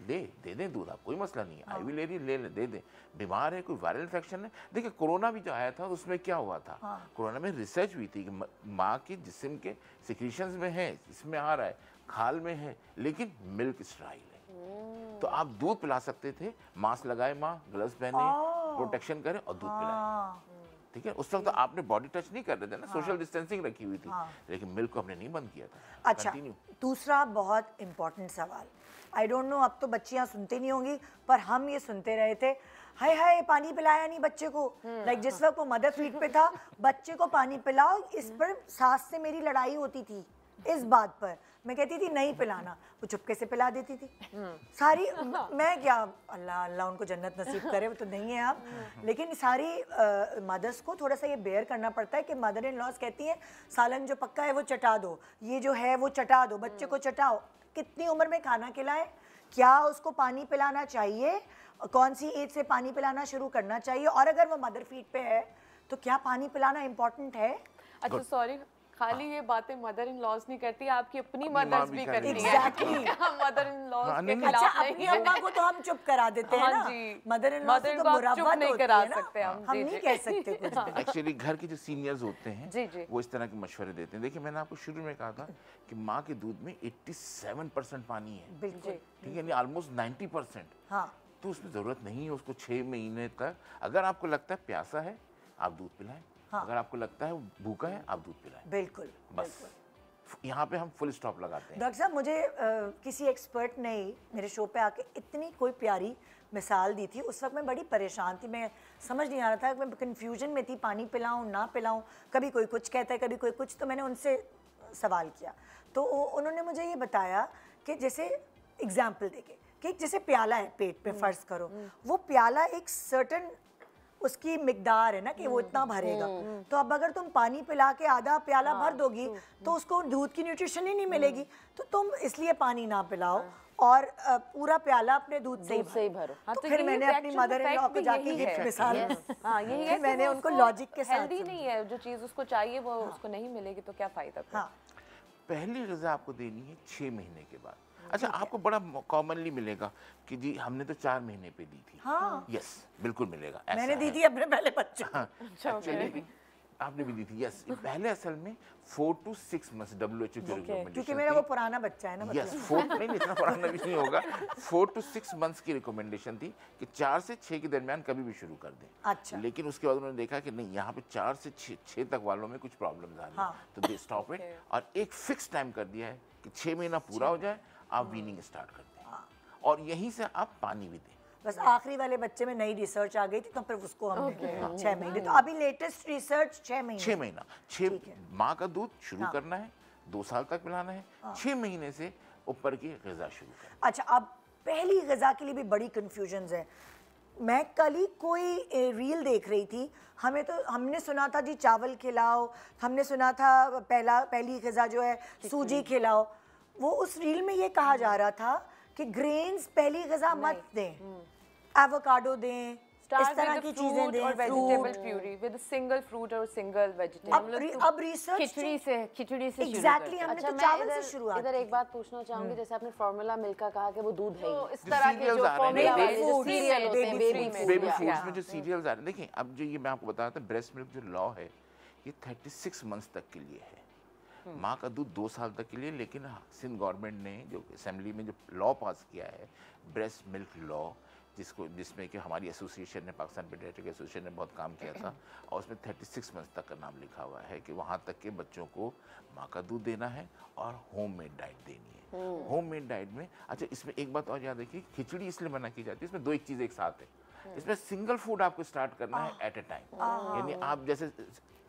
दे दें दूध, आप कोई मसला नहीं है। IV ले रही ले दे दें। बीमार है, कोई वायरल इन्फेक्शन है, देखिए कोरोना भी जो आया था उसमें क्या हुआ था, कोरोना में रिसर्च हुई थी कि माँ के जिस्म के सिक्रीशंस में है, इसमें आ रहा है, खाल में है, लेकिन मिल्क स्टाइल है। तो आप दूध पिला सकते थे, मास्क लगाए माँ, ग्लव्स पहने, प्रोटेक्शन करें और दूध पिलाएं। ठीक है, उस वक्त तो आपने बॉडी टच नहीं कर रहे थे ना, सोशल डिस्टेंसिंग रखी हुई थी, लेकिन मिल्क को हमने नहीं बंद किया था। अच्छा, Continue. दूसरा बहुत इम्पोर्टेंट सवाल, आई डोंट नो अब तो बच्चियां सुनती नहीं होंगी, पर हम ये सुनते रहे थे, हाय हाय पानी पिलाया नहीं बच्चे को। लाइक जिस वक्त वो मदर फीड पे था, बच्चे को पानी पिलाओ, इस पर सास से मेरी लड़ाई होती थी इस बात पर मैं कहती थी नहीं पिलाना, वो चुपके से पिला देती थी सारी। मैं क्या, अल्लाह अल्लाह उनको जन्नत नसीब करे, वो तो नहीं है आप, लेकिन सारी मदर्स को थोड़ा सा ये बेयर करना पड़ता है कि मदर इन लॉज कहती हैं सालन जो पक्का है वो चटा दो, ये जो है वो चटा दो, बच्चे को चटाओ। कितनी उम्र में खाना खिलाएं, क्या उसको पानी पिलाना चाहिए, कौन सी एज से पानी पिलाना शुरू करना चाहिए, और अगर वो मदर फीड पे है तो क्या पानी पिलाना इम्पोर्टेंट है। अच्छा सॉरी, खाली ये बातें मदर इन लॉज नहीं करती, आपकी अपनी मदर्स भी करती हैं। Exactly. मदर इन लॉज के अच्छा, खिलाफ अपनी नहीं है। अम्मा को तो हम चुप करा देते हैं ना, मदर इन लॉ से तो को आप मुरब्बत चुप नहीं होती करा है ना, सकते हम। हम जी, नहीं जी। कह सकते कुछ भी। एक्चुअली घर के जो सीनियर्स होते हैं जी, जी। वो इस तरह के मशवरे देते हैं। देखिए मैंने आपको शुरू में कहा था कि माँ के दूध में 87% पानी है, बिल्कुल ठीक है, यानी ऑलमोस्ट 90%। हाँ, तो उसमें ज़रूरत नहीं है उसको 6 महीने तक, अगर आपको लगता है प्यासा है आप दूध पिलाएं, अगर आपको लगता है भूखा है आप दूध पिलाएं, बिल्कुल बस यहाँ पे हम फुल स्टॉप लगाते हैं। डॉक्टर साहब, मुझे किसी एक्सपर्ट ने मेरे शो पे आके इतनी कोई प्यारी मिसाल दी थी, उस वक्त मैं बड़ी परेशान थी, मैं समझ नहीं आ रहा था, मैं कन्फ्यूजन में थी, पानी पिलाऊं ना पिलाऊं, कभी कोई कुछ कहता है कभी कोई कुछ। तो मैंने उनसे सवाल किया तो उन्होंने मुझे ये बताया कि जैसे एग्जाम्पल देके कि जैसे प्याला है पेट पे, फ़र्ज़ करो वो प्याला एक सर्टन उसकी मिकदार है ना कि वो इतना भरेगा, तो अब अगर तुम पानी पिला के आधा प्याला भर दोगी तो उसको दूध की न्यूट्रिशन ही नहीं मिलेगी, तो तुम इसलिए पानी ना पिलाओ और पूरा प्याला अपने दूध से ही भरो। हाँ, तो तो फिर यही मैंने अपनी reaction mother in law effect को भी जाके यही गिफ्ट है। मिसाल हाँ, यही है फिर कि मैंने वो उनको उसको लॉजिक के साथ हेल्दी नहीं है, जो चीज़ उसको चाहिए वो उसको नहीं मिलेगी तो क्या फ़ायदा फिर? हाँ, पहली ग़िज़ा आपको देनी है 6 महीने के बाद। अच्छा, आपको बड़ा कॉमनली मिलेगा कि जी हमने तो 4 महीने पे दी थी। हाँ। यस, बिल्कुल मिलेगा, ऐसा मैंने दी है। थी अपने पहले बच्चे को। एक्चुअली आपने भी दी थी, यस। पहले असल में 4 to 6 मंथ्स WHO की रिकमेंडेशन क्योंकि मेरा वो पुराना बच्चा है ना, यस, मतलब 4 नहीं, इतना पुराना भी नहीं होगा, 4 to 6 मंथ्स की रिकमेंडेशन थी कि 4 से 6 के दरमियान कभी भी शुरू कर दें। अच्छा। लेकिन उसके बाद उन्होंने देखा कि नहीं, यहाँ पे 4 से 6 तक वालों में कुछ प्रॉब्लम्स आ रही हैं, तो दे स्टॉप इट और एक फिक्स टाइम कर दिया है कि 6 महीना पूरा हो जाए आप वीनिंग स्टार्ट कर दें और यहीं से आप पानी भी दें। बस आखिरी वाले बच्चे में नई रिसर्च आ गई थी तो फिर उसको हमने 6 महीने, तो अभी लेटेस्ट रिसर्च 6 महीने। 6 महीना, 6 माँ का दूध शुरू करना है, 2 साल तक पिलाना है, 6 महीने से ऊपर की ग़िज़ा शुरू करना। अच्छा, अब पहली ग़िज़ा के लिए भी बड़ी कन्फ्यूजन्स है। मैं कल ही कोई रील देख रही थी, हमने सुना था जी चावल खिलाओ, हमने सुना था पहली ग़िज़ा जो है सूजी खिलाओ, वो उस रील में ये कहा जा रहा था कि ग्रेन्स पहली ग़िज़ा मत दें, एवोकाडो दें, इस तरह की चीजें दें, और vegetable puree with single fruit और सिंगल वेजिटेबल। अब रिसर्च खिचड़ी से एग्जैक्टली हमने अच्छा, तो मैं चावल से शुरुआत इधर की एक बात पूछना चाहूंगी, जैसे आपने फॉर्मूला मिल्क का कहा कि वो दूध है ही, इस जो तरह के cereals जो आ रहे हैं, फॉर्मूला baby वाले जो foods, सीरियल होते हैं, baby baby foods, food, baby foods में जो सीरियल्स आ रहे हैं, देखिए अब जो ये मैं आपको बता रहा था, ब्रेस्ट मिल्क जो लॉ है ये 36 मंथ्स तक के लिए है, माँ का दूध 2 साल तक के लिए। लेकिन सिंध गवर्नमेंट ने जो असेंबली में जो लॉ पास किया है, ब्रेस्ट मिल्क लॉ, जिसमें कि हमारी एसोसिएशन ने, पाकिस्तान पीडियाट्रिक एसोसिएशन ने बहुत काम किया था, और उसमें 36 मंथ्स तक का नाम लिखा हुआ है कि वहाँ तक के बच्चों को माँ का दूध देना है और होममेड डाइट देनी है। होममेड डाइट में अच्छा, इसमें एक बात और याद रखिए, खिचड़ी इसलिए मना की जाती है, इसमें 2 एक चीज़ एक साथ है। इसमें सिंगल फूड आपको स्टार्ट करना है एट ए टाइम, यानी आप जैसे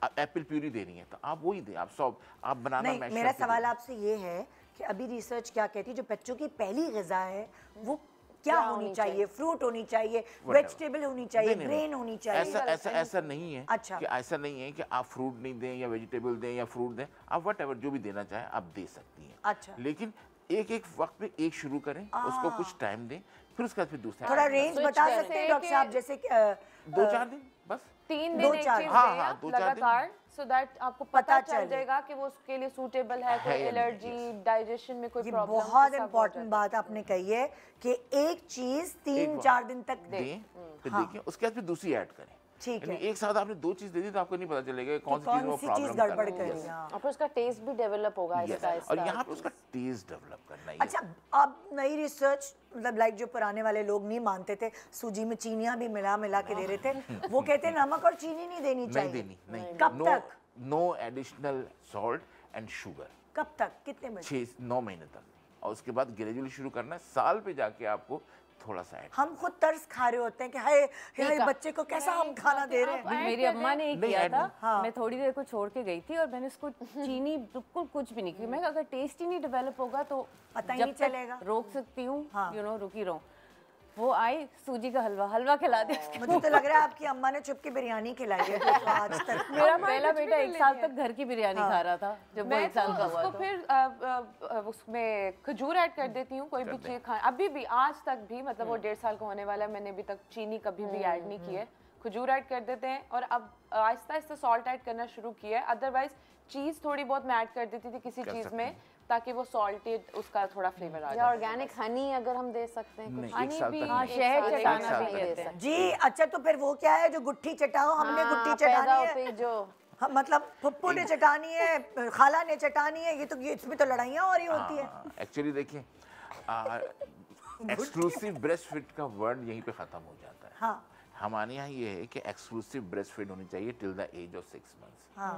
एप्पल प्यूरी दे रही है तो आप वही दें, आप बनाना नहीं, मेरा सवाल आपसे ये है कि अभी रिसर्च क्या कहती है, जो बच्चों की पहली ग़िज़ा है वो क्या होनी चाहिए? फ्रूट होनी चाहिए, वेजिटेबल होनी चाहिए, ग्रेन होनी चाहिए? ऐसा नहीं है। अच्छा। कि ऐसा नहीं है कि आप फ्रूट नहीं दें या वेजिटेबल दें या फ्रूट दें, आप व्हाटएवर जो भी देना चाहें आप दे सकती हैं। अच्छा। लेकिन एक वक्त पे एक शुरू करें, उसको कुछ टाइम दें, फिर उसके बाद फिर दूसरा थोड़ा add करें। रेंज बता सकते हैं डॉक्टर साहब, जैसे 2-4 दिन बस। 3 दो दिन एक चार- चीज हाँ, दें हाँ, आप 2-4 दिन। लगातार, सो दैट आपको पता पता चले। चल जाएगा कि वो उसके लिए सूटेबल है, कोई है या नहीं, एलर्जी, डाइजेशन में कोई ये प्रॉब्लम। बहुत इंपॉर्टेंट बात आपने कही है कि एक चीज 3-4 दिन तक दें, फिर देखिए उसके बाद फिर दूसरी ऐड करें। ठीक है। यानी एक साथ आपने 2 चीज दे दी तो आपको नहीं पता चलेगा कि कौन सी कौन चीज में सी प्रॉब्लम चीज गड़बड़ कर रही है। हाँ। और फिर उसका टेस्ट भी डेवलप होगा इसका और यहाँ पे उसका टेस्ट डेवलप करना है। अच्छा, अब नई रिसर्च, मतलब लाइक जो पुराने वाले लोग नहीं मानते थे, सूजी में चीनियां भी मिला के दे रहे थे, वो कहते हैं नमक और चीनी नहीं देनी चाहिए। नहीं देनी, नहीं। कब तक? No additional salt and sugar. कब तक? कितने महीने? 6-9 महीने तक, और उसके बाद ग्रेजुअली शुरू करना है। साल पे जाके आपको थोड़ा सा ऐड। हम खुद तर्स खा रहे होते हैं कि हाय हाय बच्चे को कैसा हम खाना दे रहे हैं। मेरी अम्मा ने नहीं, किया ऐड था, हाँ। मैं थोड़ी देर को छोड़ के गई थी और मैंने उसको चीनी बिल्कुल कुछ भी नहीं की। मैं अगर टेस्ट ही नहीं डेवलप होगा तो पता ही जब नहीं तक चलेगा। रोक सकती हूँ, हाँ। रुकी रहूँ। वो आई, सूजी का हलवा खिला दिया। मुझे तो लग रहा है आपकी अम्मा ने चुप के बिरयानी खिलाई है तो आज तक। मेरा पहला बेटा 1 साल तक घर की बिरयानी खा रहा था जब वो मैं 1 साल का हुआ उसको तो। फिर उसमें खजूर ऐड कर देती हूँ, कोई भी चीज़ खा, अभी भी आज तक भी, मतलब वो 1.5 साल का होने वाला है, मैंने अभी तक चीनी कभी भी ऐड नहीं की है। खजूर ऐड कर देते हैं और अब आहिस्ता आहिस्ता सॉल्ट ऐड करना शुरू किया है। अदरवाइज चीज़ थोड़ी बहुत मैं ऐड कर देती थी किसी चीज़ में ताकि वो सॉल्टेड उसका थोड़ा फ्लेवर आ या जाए। ऑर्गेनिक हनी अगर हम दे सकते हैं नहीं, कुछ। एक साल भी तक हाँ, नहीं। शहद एक चटाना साल भी तक कहते दे हैं। जी अच्छा, तो फिर वो क्या है जो गुट्ठी चटाओ, हमने गुट्ठी हाँ, पैदा चटानी होते है। ही जो हाँ, मतलब पप्पू ने चटानी है, खाला ने चटानी है, ये इसमें तो लड़ाइयाँ हो रही होती है। एक्चुअली देखिए, एक्सक्लूसिव ब्रेस्ट फीड का वर्ड यहीं पे ख़त्म हो जाता है। हाँ हमारे यहाँ ये है कि एक्सक्लूसिव ब्रेस्ट फीड होनी चाहिए till the age of 6 months. हाँ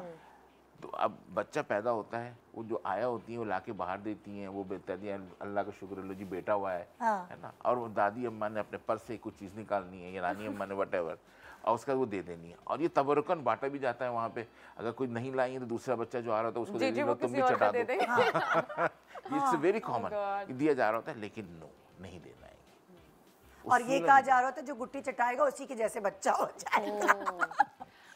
तो अब बच्चा पैदा होता है, वो जो आया होती है वो लाके बाहर देती हैं, वो कहती हैं अल्लाह का शुक्र लो जी बेटा हुआ हाँ। है ना। और वो दादी अम्मा ने अपने पर्स से कुछ चीज़ निकालनी है या नानी अम्मा ने वटेवर, और उसका वो दे देनी है। और ये तबरुकन बांटा भी जाता है वहाँ पे, अगर कोई नहीं लाई है तो दूसरा बच्चा जो आ रहा होता है उसको दे दो, तुम भी चटा दो। इट्स वेरी कॉमन दिया जा रहा होता है, लेकिन नो, नहीं देना है। और ये कहा जा रहा था जो गुट्टी चटाएगा उसी के जैसे बच्चा हो जाएगा।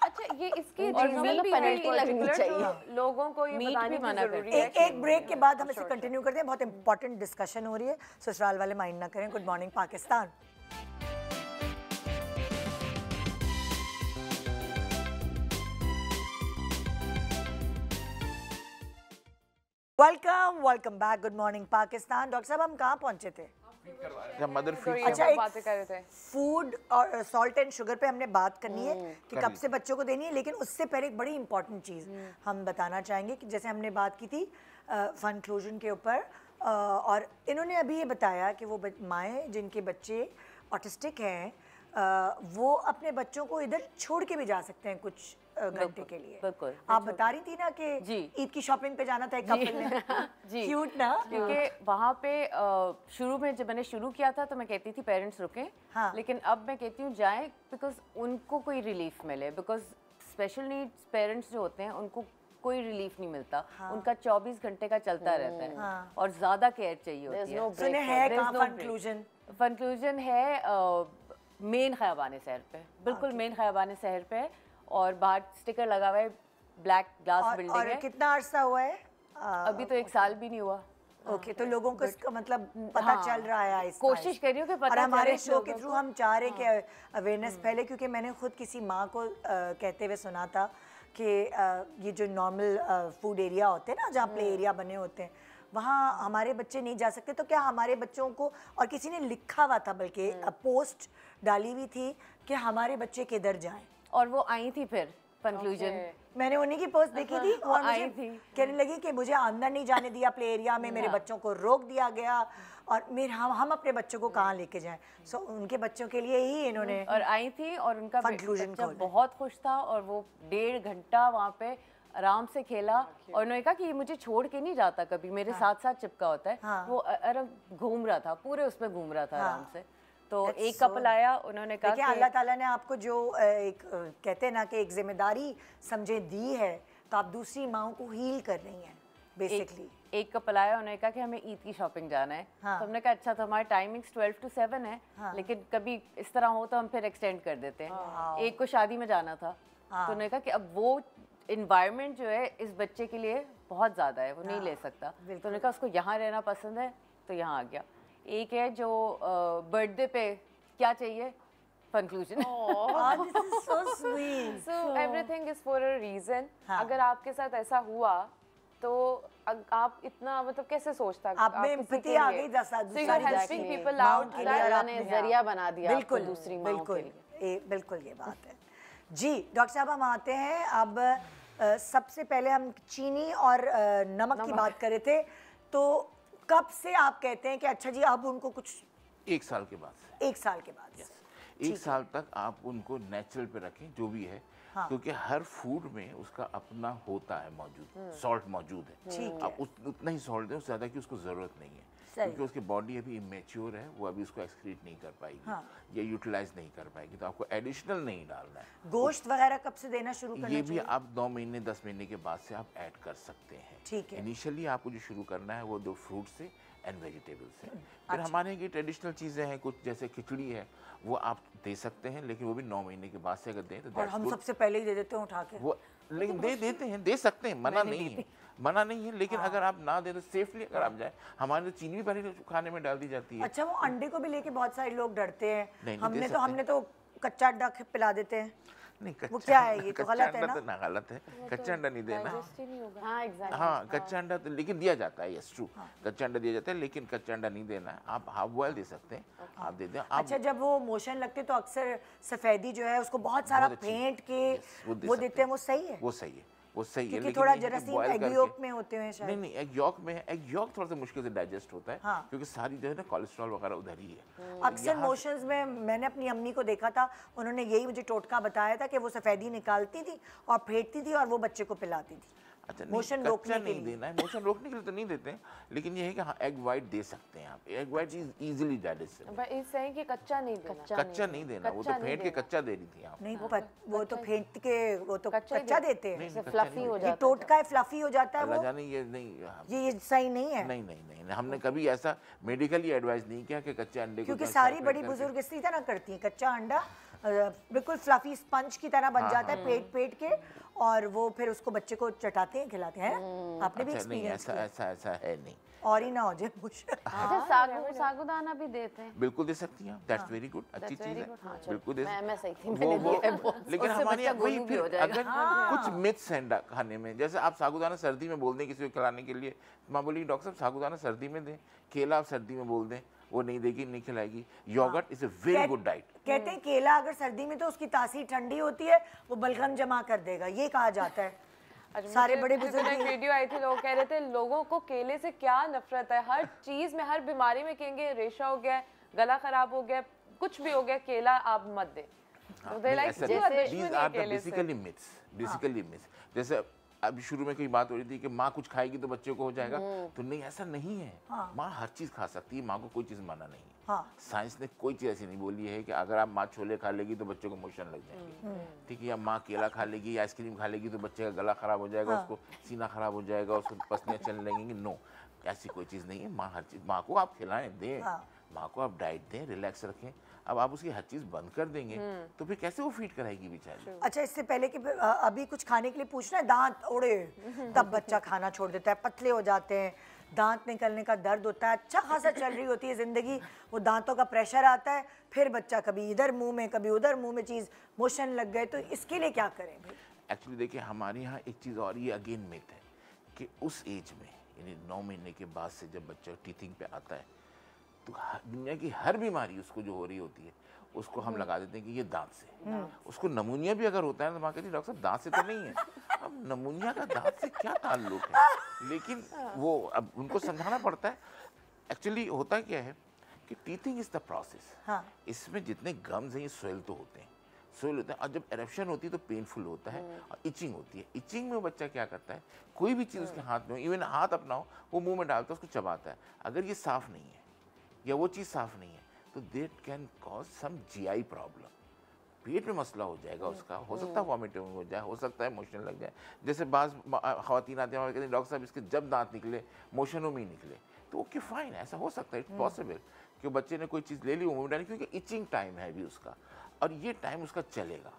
अच्छा, ये इसकी और रीजन मतलब भी penalty है लगनी particular चाहिए। जो लोगों को ये मीट बताने भी की मना जरूरी है। एक ब्रेक के बाद हम इसे कंटिन्यू करते हैं, बहुत इंपॉर्टेंट डिस्कशन हो रही है, ससुराल वाले माइंड ना करें। Good morning Pakistan. Welcome back. Good morning Pakistan. Doctor साहब हम कहाँ पहुँचे थे? मदर फीड अच्छा, अच्छा, एक बातें कर रहे थे। फूड और सॉल्ट एंड शुगर पे हमने बात करनी है कि कर कब ली। से बच्चों को देनी है, लेकिन उससे पहले एक बड़ी इंपॉर्टेंट चीज़ हम बताना चाहेंगे कि जैसे हमने बात की थी फनक्लूजन के ऊपर, और इन्होंने अभी ये बताया कि वो माएँ जिनके बच्चे ऑटिस्टिक हैं वो अपने बच्चों को इधर छोड़ के भी जा सकते हैं कुछ घंटे के लिए। बिल्कुल। आप बता रही थी ना कि जी। ईद की शॉपिंग पे जाना था एक कपल ने। जी। क्यूट ना? क्योंकि वहाँ पे शुरू में जब मैंने शुरू किया था तो मैं कहती थी पेरेंट्स रुकें, हाँ। लेकिन अब मैं कहती हूँ जाएं, बिकॉज उनको कोई रिलीफ मिले। बिकॉज स्पेशल नीड्स पेरेंट्स जो होते हैं उनको कोई रिलीफ नहीं मिलता। उनका 24 घंटे का चलता रहता है हाँ। और ज़्यादा केयर चाहिए There's होती no है। सुने break है There's कहाँ no break. फनक्लूजन? फनक्लूजन है मेन खयाबान शहर पे, बिल्कुल मेन खयाबान शहर पे, और बाहर स्टिकर लगा हुआ है, ब्लैक ग्लास बिल्डिंग और है। कितना अरसा हुआ है? अभी तो 1 साल भी नहीं हुआ। ओके, तो लोगों को इसका मतलब पता हाँ, चल रहा है आहिस्ता कोशिश आहिस्ता। कर रही हूँ कि पता और हमारे चले शो के लोगों थ्रू को। हम चाह रहे कि अवेयरनेस फैले, क्योंकि मैंने खुद किसी माँ को कहते हुए सुना था कि ये जो नॉर्मल फूड एरिया होते हैं ना, जहाँ प्ले एरिया बने होते हैं, वहाँ हमारे बच्चे नहीं जा सकते, तो क्या हमारे बच्चों को, और किसी ने लिखा हुआ था बल्कि पोस्ट डाली हुई थी कि हमारे बच्चे किधर जाएं। और वो आई थी फिर कंक्लूजन। मैंने उन्हीं की पोस्ट देखी थी वो और आई मुझे थी। कहने लगी कि मुझे अंदर नहीं जाने दिया प्ले एरिया में, मेरे बच्चों को रोक दिया गया, और मेरे हम अपने बच्चों को कहाँ लेके जाएं। सो उनके बच्चों के लिए ही इन्होंने और आई थी और उनका Conclusion बच्चा खोला। बहुत खुश था और वो 1.5 घंटा वहाँ पे आराम से खेला। और उन्होंने कहा कि ये मुझे छोड़ के नहीं जाता कभी, मेरे साथ साथ चिपका होता है। हाँ। वो अरब घूम रहा था, पूरे उसमें घूम रहा था आराम से। तो That's एक so- कपल आया, उन्होंने कहा देखिए कि अल्लाह ताला ने आपको जो एक कहते हैं ना कि एक जिम्मेदारी समझे दी है, तो आप दूसरी माओं को हील कर रही हैं बेसिकली। एक कपल आया, उन्होंने कहा कि हमें ईद की शॉपिंग जाना है। हाँ। तो हमने कहा अच्छा, तो हमारी टाइमिंग्स 12 to 7 है, हाँ। लेकिन कभी इस तरह हो तो हम फिर एक्सटेंड कर देते हैं। एक को शादी में जाना था, हाँ। तो उन्होंने कहा कि अब वो इन्वायरमेंट जो है इस बच्चे के लिए बहुत ज़्यादा है, वो नहीं ले सकता। तो उन्होंने कहा उसको यहाँ रहना पसंद है, तो यहाँ आ गया। एक है जो बर्थडे पे क्या चाहिए, conclusion. This is so sweet. So everything is for a reason. हाँ। अगर आपके साथ ऐसा हुआ तो आप इतना मतलब कैसे सोचता? आप में empathy आ गई दस साल So you सारी are बात helping की। people माओं out के लिए that- और अल्लाह आपने- ने जरिया बना दिया आपको बिल्कुल दूसरी माओं के बिल्कुल लिए। बिल्कुल ये बात है जी। डॉक्टर साहब हम आते हैं अब सबसे पहले हम चीनी और नमक की बात कर रहे थे, तो कब से आप कहते हैं कि अच्छा जी अब उनको कुछ 1 साल के बाद से। 1 साल के बाद? 1 साल तक आप उनको नेचुरल पे रखें जो भी है। हाँ। क्योंकि हर फूड में उसका अपना होता है मौजूद, सॉल्ट मौजूद है। ठीक आप उतना ही सॉल्ट दें, उससे ज़्यादा की उसको ज़रूरत नहीं है, सही। क्योंकि उसकी बॉडी अभी इमेच्योर है, वो अभी उसको एक्सक्रीट नहीं कर पाएगी, हाँ। या यूटिलाइज नहीं कर पाएगी, तो आपको एडिशनल नहीं डालना है। गोश्त वगैरह कब से देना शुरू करना ये भी चाहिए? आप 9 महीने 10 महीने के बाद से आप ऐड कर सकते हैं। ठीक है। इनिशियली आपको जो शुरू करना है वो 2 फ्रूट से एंड वेजिटेबल से। फिर अच्छा। हमारे ये ट्रेडिशनल चीज़ें हैं, कुछ जैसे खिचड़ी है, वो आप दे सकते हैं, लेकिन वो भी 9 महीने के बाद से अगर दें तो और that's हम good। सबसे पहले ही दे देते हैं उठा के। वो लेकिन दे देते हैं, दे सकते हैं, मना नहीं है, मना नहीं है, लेकिन अगर आप ना दे तो सेफली अगर आप जाए, हमारे तो चीनी भी पहले खाने में डाल दी जाती है। अच्छा, वो अंडे को भी लेके बहुत सारे लोग डरते हैं। नहीं, दे हमने सकते हैं। तो कच्चा अंडा पिला देते हैं। नहीं, वो कच्चा क्या है, अंडा- ये तो कच्चा गलत है अंडा ना? तो ना गलत है, कच्चा अंडा नहीं देना। हाँ एग्जैक्टली। हाँ, कच्चा अंडा तो लेकिन दिया जाता है, यस ट्रू, कच्चा अंडा दिया जाता है, लेकिन कच्चा अंडा नहीं देना है। आप हाफ बॉयल दे सकते हैं, आप दे दें। आप अच्छा, जब वो मोशन लगते तो अक्सर सफेदी जो है उसको बहुत सारा बहुत अच्छी- फेंट के yes, वो दे वो सकते देते हैं, वो सही है? वो सही है, वो सही है, क्योंकि लेकिन थोड़ा ये है कि जरासीम boil एग करके- यॉक में होते हैं नहीं शायद। नहीं, एग यॉक में है, एग यॉक थोड़ा सा मुश्किल से डाइजेस्ट होता है, हाँ। क्योंकि सारी जो है ना कोलेस्ट्रॉल वगैरह उधर ही है। अक्सर यहाँ- मोशंस में मैंने अपनी अम्मी को देखा था, उन्होंने यही मुझे टोटका बताया था कि वो सफेदी निकालती थी और फेंटती थी और वो बच्चे को पिलाती थी। अच्छा, मोशन नहीं, रोकने कच्चा के नहीं लिए। देना है, मोशन रोकने के लिए तो नहीं देते हैं, लेकिन ये है कि हाँ एग वाइट दे सकते हैं आप, egg white is easily digestible. But इस सही कि कच्चा नहीं देना। कच्चा नहीं देना, वो तो कच्चा नहीं फेंट के देना। कच्चा दे रही थी आप। नहीं, वो तो फेंट के वो तो कच्चा ही कच्चा दे- देते हैं। नहीं, जैसे कच्चा फ्लफी नहीं हो देना। ये जाता है। टोटका है, फ्लफी हो जाता है अल्लाह वो। जाने ये नहीं, ये सही नहीं है, नहीं नहीं नहीं, हमने कभी ऐसा मेडिकली एडवाइस नहीं किया कि कच्चे अंडे को क्योंकि दस सारी सेपरेट बड़ी करके- बुजुर्ग इसी तरह करती हैं। कच्चा अंडा बिल्कुल फ्लफी स्पंज की तरह बन जाता है पेट पेट के, और वो फिर उसको बच्चे को चटाते हैं, खिलाते हैं। आपने भी अच्छा नहीं, एक्सपीरियंस ऐसा किया? ऐसा ऐसा है नहीं। और ही ना हो जाए मुझे। अच्छा, सागुदाना भी देते हैं। बिल्कुल दे सकती हैं, दैट्स वेरी गुड, अच्छी चीज़ है, बिल्कुल दे मैं सही थी, वो मैंने वो दिया है वो। लेकिन उससे हमारे बच्चा यहाँ वही गोलू भी फिर हो जाएगा। अगर कुछ मिथ्स हैं खाने में, जैसे आप सागुदाना सर्दी में बोल दें किसी को खिलाने के लिए, माँ बोली डॉक्टर साहब सागुदाना सर्दी में दें, केला आप सर्दी में बोल दें, वो नहीं देगी, नहीं खिलाएगी। Yoghurt is a very good diet. कहते हैं केला अगर सर्दी में तो उसकी तासीर ठंडी होती है, वो बलगम जमा कर देगा, ये कहा जाता है। सारे बड़े बुजुर्ग एक वीडियो आई थी, लोग कह रहे थे लोगों को केले से क्या नफरत है, हर चीज में हर बीमारी में कहेंगे रेशा हो गया, गला खराब हो गया, कुछ भी हो गया, केला आप मत दे। तो they like these are the basically myths, basically myths। जैसे अभी शुरू में कोई बात हो रही थी कि माँ कुछ खाएगी तो बच्चे को हो जाएगा, तो नहीं, ऐसा नहीं है। माँ हर चीज खा सकती है, माँ को कोई चीज मना नहीं है। हाँ। साइंस ने कोई चीज ऐसी नहीं बोली है कि अगर आप माँ छोले खा लेगी तो बच्चे को मोशन लग जाएंगे, ठीक है, या माँ केला खा लेगी या आइसक्रीम खा लेगी तो बच्चे का गला खराब हो जाएगा, उसको सीना खराब हो जाएगा, उसको पसलियाँ चलने लगेंगी। नो, ऐसी कोई चीज़ नहीं है। माँ हर चीज़, माँ को आप खिलाएं दें, माँ को आप डाइट दें, रिलैक्स रखें। अब आप उसकी हर चीज़ बंद कर देंगे तो फिर कैसे वो फीड कराएगी बेचारी। अच्छा, इससे पहले कि अभी कुछ खाने के लिए पूछना है, दांत उड़े तब बच्चा खाना छोड़ देता है, पतले हो जाते हैं, दांत निकलने का दर्द होता है, अच्छा खासा चल रही होती है ज़िंदगी, वो दांतों का प्रेशर आता है, फिर बच्चा कभी इधर मुंह में कभी उधर मुंह में चीज़, मोशन लग गए, तो इसके लिए क्या करें भाई? एक्चुअली देखिए, हमारे यहाँ एक चीज़ और, ये अगेन मिथ है कि उस एज में, यानी 9 महीने के बाद से जब बच्चा टीथिंग पे आता है तो दुनिया की हर बीमारी उसको जो हो रही होती है उसको हम लगा देते हैं कि ये दांत से। उसको नमूनिया भी अगर होता है तो माँ कहती है डॉक्टर साहब दांत से तो नहीं है। अब नमूनिया का दांत से क्या ताल्लुक है, लेकिन वो अब उनको समझाना पड़ता है। एक्चुअली होता क्या है कि टीथिंग इज द प्रोसेस। हाँ। इसमें जितने गम्स हैं ये सोइल तो होते हैं, सोइल होता है, और जब एरप्शन होती है तो पेनफुल होता है और इचिंग होती है। इचिंग में वो बच्चा क्या करता है, कोई भी चीज़ उसके हाथ में हो, इवन हाथ अपना हो, वो मुंह में डालता है, उसको चबाता है। अगर ये साफ़ नहीं है या वो चीज़ साफ़ नहीं है तो that can cause some GI problem, पेट में मसला हो जाएगा उसका, हो सकता है वॉमिटिंग हो जाए, हो सकता है मोशन लग जाए। जैसे बाज़ ख़वातीन आते हैं और कहते हैं डॉक्टर साहब इसके जब दांत निकले मोशनों में ही निकले, तो ओके फाइन, ऐसा हो सकता है, इट्स पॉसिबल कि बच्चे ने कोई चीज़ ले ली वो मुंह में डाली, क्योंकि इचिंग टाइम है अभी उसका, और ये टाइम उसका चलेगा,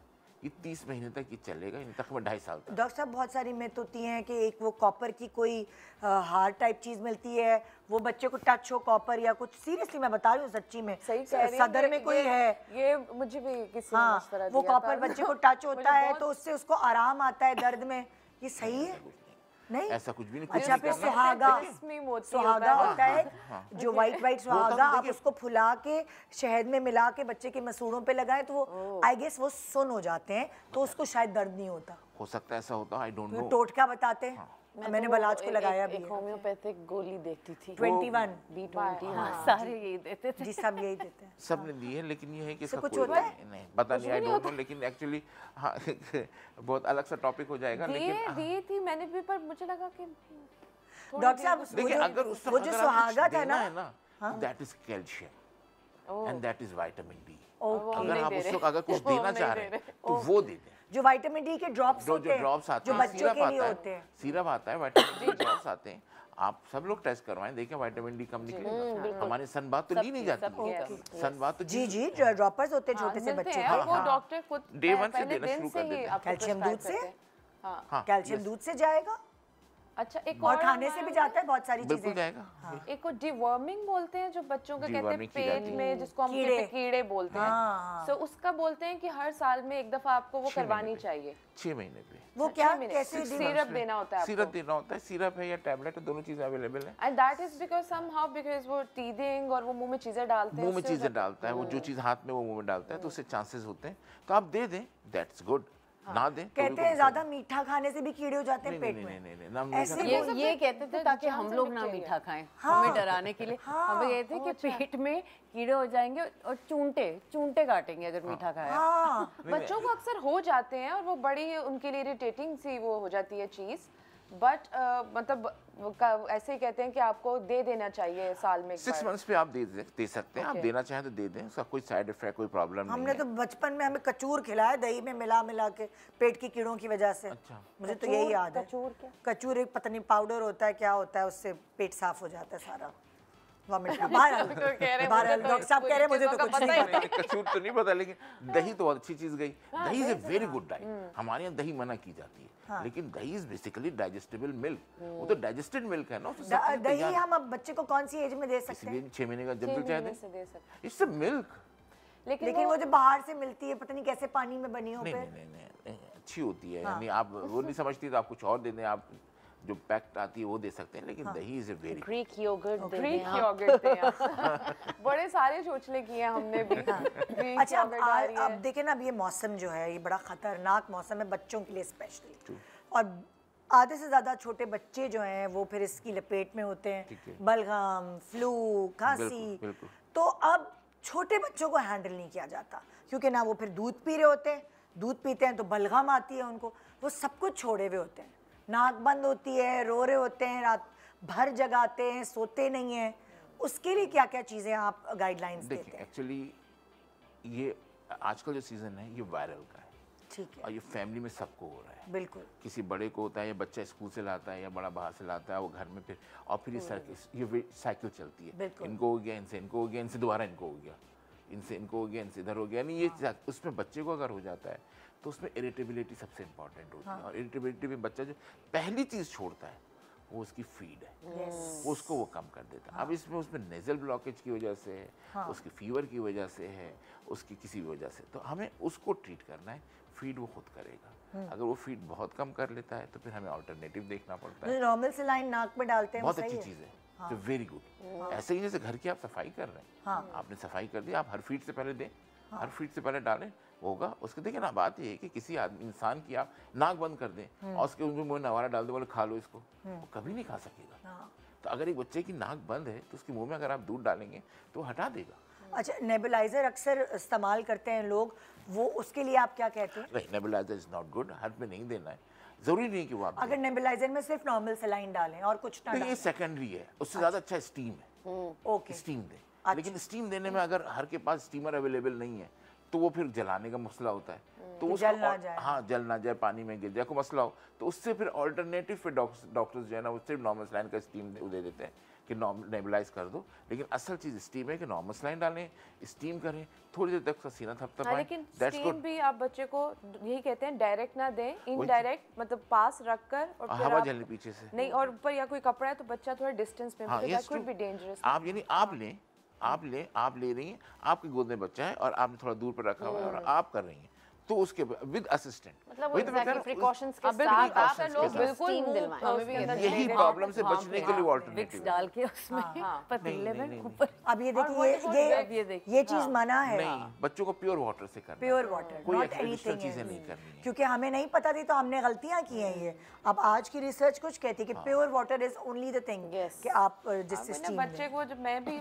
ये 30 महीने तक ये चलेगा, इन तक में 2.5 साल तक। डॉक्टर साहब, बहुत सारी मिथ होती हैं कि एक वो कॉपर की कोई हार्ड टाइप चीज़ मिलती है, वो बच्चे को टच हो कॉपर या कुछ, सीरियसली मैं बता रही हूँ सच्ची में, सही कह रही हैं, सदर में कोई है, ये मुझे भी किसी ने हाँ, मशवरा वो दिया था। कॉपर बच्चे को टच होता मुझे है बहुत- तो उससे उसको आराम आता है दर्द में, ये सही है? नहीं, ऐसा कुछ भी नहीं, कुछ अच्छा, नहीं फिर करना। सुहागा, जिस्मी मोती सुहागा होता है। होता है जो वाइट वाइट सुहागा, आप देखिए- उसको फुला के शहद में मिला के बच्चे के मसूड़ों पे लगाएं तो वो आई गेस वो सुन हो जाते हैं, तो उसको शायद दर्द नहीं होता। हो सकता है ऐसा होता, आई डोंट नो। टोटका बताते हैं। मैंने बलाज को लगाया भी एक है। होम्योपैथिक गोली देखती थी 21 B20 हाँ, सारे यही देते थे। जी सब यही देते हैं। सबने दी है, लेकिन ये है कि इसका कुछ कोई होता है? नहीं पता नहीं, आई डोंट नो, लेकिन एक्चुअली हाँ बहुत अलग सा टॉपिक हो जाएगा, लेकिन दी थी मैंने भी, पर मुझे लगा कि डॉक्टर साहब देखिए अगर उस वो जो सुहागा था ना, है ना, that is calcium and that is vitamin D. Okay, अगर आप उसको अगर कुछ देना चाह रहे हैं तो वो दे दें। जो विटामिन डी के ड्रॉप्स जो होते जो हैं, ड्रॉप्स आते जो हैं, बच्चों सिरप के लिए आता होते है, हैं, सिरप आता है, विटामिन डी ड्रॉप्स आते हैं, आप सब लोग टेस्ट करवाएं, देखें विटामिन डी कम निकलेगा। हमारे सनबाथ तो ली नहीं जाती है, सनबाथ तो जी जी ड्रॉपर्स होते हैं छोटे से मिलते बच्चों हैं, को। और वो डॉक्टर खुद Day one से पहले देना दिन शुरू से कर ही देते हैं। आपको कैल्शियम prescribe दूध से? करते हैं। हाँ हाँ, कैल्शियम दूध से जाएगा, अच्छा, एक और खाने से भी जाता है, बहुत सारी बिल्कुल चीजें। जाएगा। एक को डिवर्मिंग बोलते हैं जो बच्चों के कहते हैं Deworming की जाती पेट है। में, जिसको हम कहते कीड़े। हैं कीड़े बोलते हाँ, हैं। सो उसका बोलते हैं कि हर साल में एक दफा आपको वो 6 करवानी महीने पे। चाहिए। 6 महीने पे वो क्या 6 महीने। कैसे सिरप देना होता है सिरप आपको। देना होता है, सिरप है या टैबलेट है, दोनों चीजें अवेलेबल है। And that is because somehow because वो टीदिंग और वो मुंह में चीजें डालते हैं, मुंह में उससे हो चीजें डालता है, वो जो चीज हाथ में वो मुंह में डालता है, तो उससे चांसेस होते हैं, तो आप दे दें, दैट्स गुड। ना दें तो भी कहते कोई हैं ज्यादा मीठा खाने से भी कीड़े हो जाते हैं नहीं पेट नहीं में। नहीं नहीं ना ऐसे मीठा ये कहते थे ताकि हम लोग ना मीठा खाएं, हमें डराने के लिए। हमें कहते थे कि पेट में कीड़े हो जाएंगे और चूंटे काटेंगे अगर मीठा खाया। हाँ, बच्चों को अक्सर हो जाते हैं और वो बड़ी उनके लिए इरिटेटिंग सी वो हो जाती है चीज, बट मतलब ऐसे ही कहते हैं कि आपको दे देना चाहिए साल में एक 6 बार। मंथ्स पे आप दे सकते हैं, आप देना चाहें तो दे दें, उसका कोई साइड इफेक्ट कोई प्रॉब्लम नहीं हमने है। तो बचपन में हमें कचूर खिलाया दही में मिला मिला के पेट की कीड़ों की वजह से। अच्छा। मुझे तो यही याद है। कचूर क्या? कचूर एक पता नहीं पाउडर होता है, क्या होता है, उससे पेट साफ हो जाता है सारा। वॉमिट बहरहाल डॉक्टर साहब कह रहे हैं मुझे तो कुछ नहीं पता। नहीं, कसूर तो नहीं पता, लेकिन दही तो बहुत अच्छी चीज गई। दही is a very good diet. हमारे यहाँ दही मना की जाती है, लेकिन दही इज बेसिकली डाइजेस्टेबल मिल्क, वो तो डाइजेस्टेड मिल्क है ना, उससे सब चीज़ दही तैयार है। हम अब बच्चे को कौन सी एज में दे सकते हैं? इसलिए 6 महीने का जब तक 6 चाहे महीने से दे सकते हैं। It's a milk. लेकिन वो जो बाहर से मिलती है पता नहीं कैसे पानी में बनी हो नहीं फिर। नहीं नहीं नहीं, अच्छी होती है, यानी आप वो नहीं समझती तो आप कुछ और दे दें, आप जो पैक्ट आती है वो दे सकते हैं, लेकिन दही is a very Greek yogurt they Greek दें। योगर्ट हैं। बड़े सारे चोचले किए हैं हमने भी। ग्रीक अच्छा योगर्ट आ रही अब है। देखें ना, अब ये मौसम जो है ये बड़ा खतरनाक मौसम है बच्चों के लिए स्पेशली, और आधे से ज़्यादा छोटे बच्चे जो हैं वो फिर इसकी लपेट में होते ठीक हैं, है। बलगम, फ्लू, खांसी। बिल्कुल, बिल्कुल। तो अब छोटे बच्चों को हैंडल नहीं किया जाता, क्योंकि ना वो फिर दूध पी रहे होते हैं, दूध पीते हैं तो बलगम आती है उनको, वो सब कुछ छोड़े हुए होते हैं, नाक बंद होती है, रो रहे होते हैं, रात भर जगाते हैं, सोते नहीं हैं। उसके लिए क्या क्या चीज़ें आप गाइडलाइंस देते देखिए हैं? एक्चुअली ये आजकल जो सीजन है ये वायरल का है, ठीक है, और ये फैमिली में सबको हो रहा है। बिल्कुल। किसी बड़े को होता है, या बच्चा स्कूल से लाता है, या बड़ा बाहर से लाता है, वो घर में फिर, और फिर ये साइकिल चलती है, बिल्कुल। इनको हो गया, इनसे इनको हो गया, इनसे दोबारा इनको हो गया, इनसे इनको हो गया, इनसे इधर हो गया, यानी ये उसमें बच्चे को अगर हो जाता है तो उसमें इरिटेबिलिटी सबसे इंपॉर्टेंट होती है, और इरिटेबिलिटी में बच्चा जो पहली चीज़ छोड़ता है वो उसकी फीड है, वो उसको वो कम कर देता है। अब इसमें उसमें नेजल ब्लॉकेज की वजह से है, उसकी फीवर की वजह से है, उसकी किसी वजह से, तो हमें उसको ट्रीट करना है, फीड वो खुद करेगा। अगर वो फीड बहुत कम कर लेता है तो फिर हमें अल्टरनेटिव देखना पड़ता है। नॉर्मल सलाइन नाक में डालते हैं, वो बहुत सही अच्छी है? चीज़ है, तो वेरी गुड। ऐसे ही जैसे घर की आप सफाई कर रहे हैं, आपने सफाई कर दी, आप हर फीड से पहले दें, हर फीड से पहले डालें, होगा। उसके देखिए ना, बात ये है कि किसी आदमी इंसान की आप नाक बंद कर दें और उसके मुंह में नवारा डाल दे, बोले खा लो इसको, वो कभी नहीं खा सकेगा। तो अगर एक बच्चे की नाक बंद है तो उसके मुंह में अगर आप दूध डालेंगे तो वो हटा देगा। अच्छा, नेबुलाइजर अक्सर इस्तेमाल करते हैं लोग, वो उसके लिए आप क्या कहते हैं? नहीं, नेबुलाइजर इज नॉट गुड, हर में नहीं देना है, जरूरी नहीं कि वो आप अगर नेबुलाइजर में सिर्फ नॉर्मल सलाइन डालें और कुछ ना दें। ये डालें? सेकेंडरी है, उससे ज़्यादा अच्छा स्टीम है, ओके, स्टीम दें। लेकिन स्टीम देने में अगर हर के पास स्टीमर अवेलेबल नहीं है तो वो फिर जलाने का मसला होता है, तो कि उसका जल ना जाए। हाँ, जल ना जाए, पानी में गिर जाए, कोई मसला हो, तो उससे फिर ऑल्टरनेटिव फिर डॉक्टर्स जो है ना वो सिर्फ नॉर्मल सलाइन का स्टीम दे देते हैं कि नेबुलाइज कर दो। लेकिन असल चीज़ स्टीम है कि नॉर्मल सलाइन डालें, स्टीम करें, थोड़ी देर तक उसका सीना थपथपाएं, लेकिन दैट्स स्टीम गुड। भी आप बच्चे को यही कहते हैं डायरेक्ट ना दें, इनडायरेक्ट, मतलब पास रखकर और फिर हवा आप- झलनी पीछे से। नहीं, और ऊपर या कोई कपड़ा है तो बच्चा थोड़ा डिस्टेंस में, हाँ, because yes, that could true. be dangerous. आप यानी आप लें, आप ले रही हैं, आपकी गोद में बच्चा है और आपने थोड़ा दूर पर रखा हुआ है और आप कर रही हैं, तो उसके विद असिस्टेंट मतलब वही तो मैं कह एग्जैक्टली रहा हूँ, प्रिकॉशंस के बिल्कुल, साथ आप अक्सर लोग उसमें बिल्कुल स्टीम मुंह दिलवाएं। हमें भी कहते हैं, यही हाँ, प्रॉब्लम से हाँ, बचने के लिए विक्स ऑल्टरनेटिव डाल के उसमें पतीले नहीं, में ऊपर अब ये और देखिए what about ये देखिए, ये चीज मना है, नहीं, बच्चों को प्योर वाटर से करना है। प्योर वाटर, कोई नॉट एक्सट्रीशनल एनीथिंग चीजें नहीं करनी है। क्योंकि हमें नहीं पता थी तो हमने गलतियां की हैं ये। अब आज की रिसर्च कुछ कहती है कि pure water is only the thing Yes. कि आप जिससे मैंने स्टीम बच्चे को जब मैं भी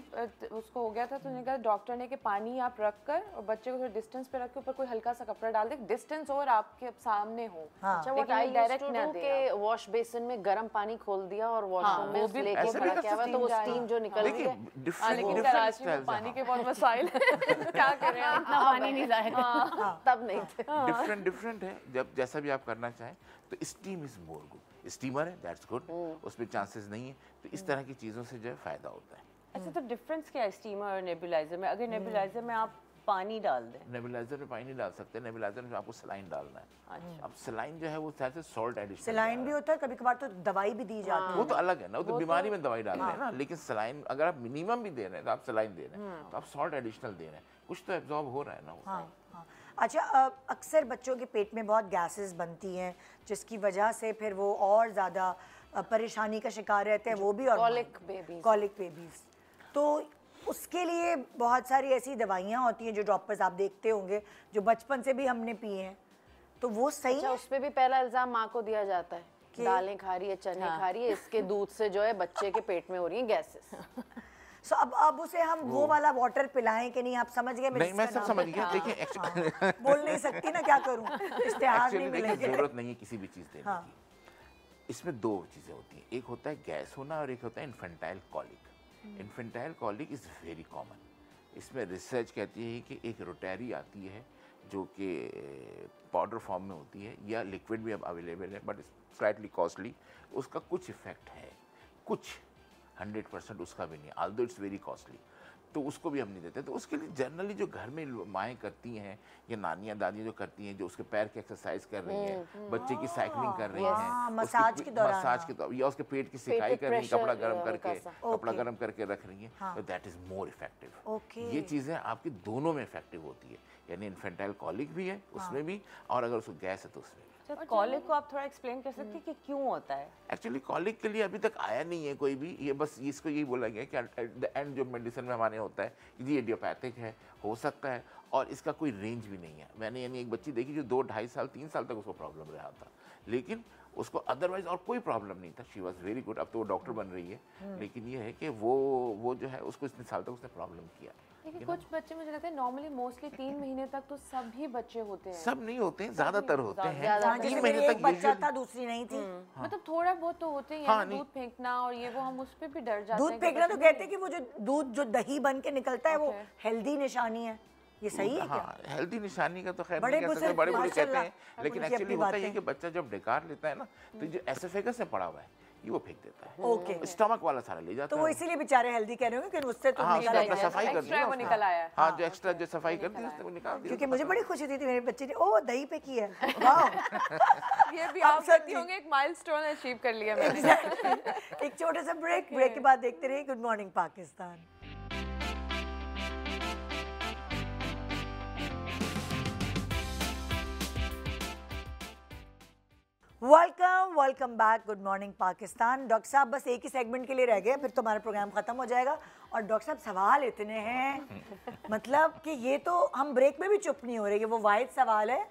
उसको हो गया था तो उन्होंने कहा डॉक्टर ने कि पानी आप रख कर और बच्चे को थोड़ा डिस्टेंस पे रख के ऊपर कोई हल्का सा कपड़ा डाल दे, डिस्टेंस और आपके सामने हो। अच्छा व्हाट लेकिन आई डायरेक्ट यूज्ड ना टू डू दे के वॉश बेसिन में गर्म पानी खोल दिया और वॉशरूम में वो उस भी लेके ऐसे भी खड़ा कर किया हुआ तो वो सकते हैं। स्टीम जो निकल रही देखिए है डिफरेंट लेकिन डिफरेंट कराची में स्टाइल्स पानी के बहुत मसाइल हैं। क्या करें हम? इतना पानी नहीं जाएगा। तब नहीं थे। डिफरेंट डिफरेंट है। जब जैसा भी आप करना चाहें तो steam is more good, steamer है दैट्स गुड, उसमें चांसेस नहीं है, तो इस तरह की चीज़ों से जो है फ़ायदा होता है। अच्छा, तो डिफरेंस क्या है स्टीमर और नेबुलाइजर में? अगर नेबुलाइजर में आप पानी डाल दें, नेबुलाइजर में पानी नहीं डाल सकते, नेबुलाइजर में आपको सलाइन डालना है। अच्छा, अब सलाइन जो है वो शायद से सॉल्ट एडिशन सलाइन भी होता है, कभी कभार तो दवाई भी दी जाती है। वो तो अलग है ना, वो तो बीमारी में दवाई डाल रहे हैं ना, लेकिन सलाइन अगर आप मिनिमम भी दे रहे हैं तो आप सलाइन दे रहे हैं, तो आप सॉल्ट एडिशनल दे रहे हैं, कुछ तो एब्जॉर्ब हो रहा है ना वो। हाँ हाँ। अच्छा अक्सर बच्चों के पेट में बहुत गैसेस बनती हैं जिसकी वजह से फिर वो और ज़्यादा परेशानी का शिकार रहते हैं, वो भी और Colic babies। Colic babies. तो उसके लिए बहुत सारी ऐसी दवाइयाँ होती हैं जो ड्रॉपर्स आप देखते होंगे जो बचपन से भी हमने पी हैं, तो वो सही अच्छा है? उस पे भी पहला इल्जाम माँ को दिया जाता है कि- दालें खा रही है, चने खा रही है, इसके दूध से जो है बच्चे के पेट में हो रही है गैसेस। सो अब उसे हम वो वाला वाटर पिलाएं कि नहीं, आप समझ गए? नहीं, मैं इसका सब नाम समझ है। गया। देखिए एक्चुअली बोल नहीं सकती ना, क्या करूं, इश्तिहार नहीं देखिए मिलेंगे। जरूरत नहीं है किसी भी चीज़ देने हाँ। की। इसमें दो चीज़ें होती हैं, एक होता है गैस होना और एक होता है infantile colic. Infantile colic is very common. इसमें रिसर्च कहती है कि एक रोटैरी आती है जो कि पाउडर फॉर्म में होती है या लिक्विड भी अब अवेलेबल है, बट स्लाइटली कॉस्टली। उसका कुछ इफेक्ट है, कुछ 100% उसका भी नहीं, ऑल्दो इट्स वेरी कॉस्टली, तो उसको भी हम नहीं देते। तो उसके लिए जनरली जो घर में माएँ करती हैं या नानियाँ दादियाँ जो करती हैं, जो उसके पैर की एक्सरसाइज कर रही हैं, बच्चे की साइकिलिंग कर रही हैं, मसाज के दौरान, मसाज के दौरान, या उसके पेट की सिकाई कर रही हैं, कपड़ा pressure, गर्म करके, हल्का कपड़ा गर्म करके रख रही हैं, तो that is more effective. Okay. ये चीज़ें आपकी दोनों में इफेक्टिव होती है, यानी इन्फेंटाइल कॉलिक भी है उसमें भी, और अगर उसको गैस है तो उसमें भी। अच्छा, कॉलिक को आप थोड़ा एक्सप्लेन कर सकते हैं कि क्यों होता है? एक्चुअली कॉलिक के लिए अभी तक आया नहीं है कोई भी, ये बस इसको यही बोला गया कि एट द एंड जो मेडिसिन में हमारे होता है ये इडियोपैथिक है, हो सकता है, और इसका कोई रेंज भी नहीं है। मैंने यानी एक बच्ची देखी जो 2, 2.5 साल 3 साल तक उसको प्रॉब्लम रहा था, लेकिन उसको अदरवाइज और कोई प्रॉब्लम नहीं था, शी वॉज वेरी गुड। अब तो वो डॉक्टर बन रही है, लेकिन ये है कि वो जो है उसको इतने साल तक उसने प्रॉब्लम किया। लेकिन कुछ बच्चे मुझे लगता है नॉर्मली मोस्टली 3 महीने तक तो सभी बच्चे होते हैं। सब नहीं होते हैं, ज्यादातर होते हैं। हाँ, 3 जैसे महीने मेरी तक एक बच्चा usually- था, दूसरी नहीं थी। मतलब थोड़ा बहुत तो होते हैं, हाँ, यानी नहीं। दूध फेंकना और ये वो, हम उस पे भी डर जाते दूध हैं कि फेंकना तो बच्चे कहते हैं कि वो जो दूध जो दही बन के निकलता है वो Okay. हेल्दी निशानी है, ये सही है क्या? हाँ, हेल्दी निशानी का तो खैर बड़े नहीं कह सकते, बुजुर्ग बड़े कहते माशाल्लाह, हैं, लेकिन उनकी एक्चुअली अपनी होता है बातें। कि बच्चा जब डेकार लेता है ना, तो जो एसोफेगस में पड़ा हुआ है ये वो फेंक देता है, ओके, स्टमक वाला सारा ले जाता तो है वो इसीलिए बेचारे हेल्दी कह रहे होंगे कि उससे तो हाँ, निकल उसने आएगा। अपना सफाई कर एक्स्ट्रा दिया वो उसने। निकल आया है। हाँ, जो एक्स्ट्रा जो सफाई कर दी उसने वो निकाल दिया। क्योंकि मुझे बड़ी खुशी थी मेरे बच्चे ने ओ दही पे की है, वाह। ये भी अब आप सच्ची। कहती होंगे एक माइलस्टोन अचीव कर लिया मैंने। एक छोटे से ब्रेक के बाद देखते रहिए good morning Pakistan. Welcome back, good morning Pakistan. Doctor साहब बस एक ही सेगमेंट के लिए रह गए, फिर तुम्हारा प्रोग्राम खत्म हो जाएगा। और डॉक्टर साहब सवाल इतने हैं, मतलब कि ये तो हम ब्रेक में भी चुप नहीं हो रहे, वो वाहिद सवाल है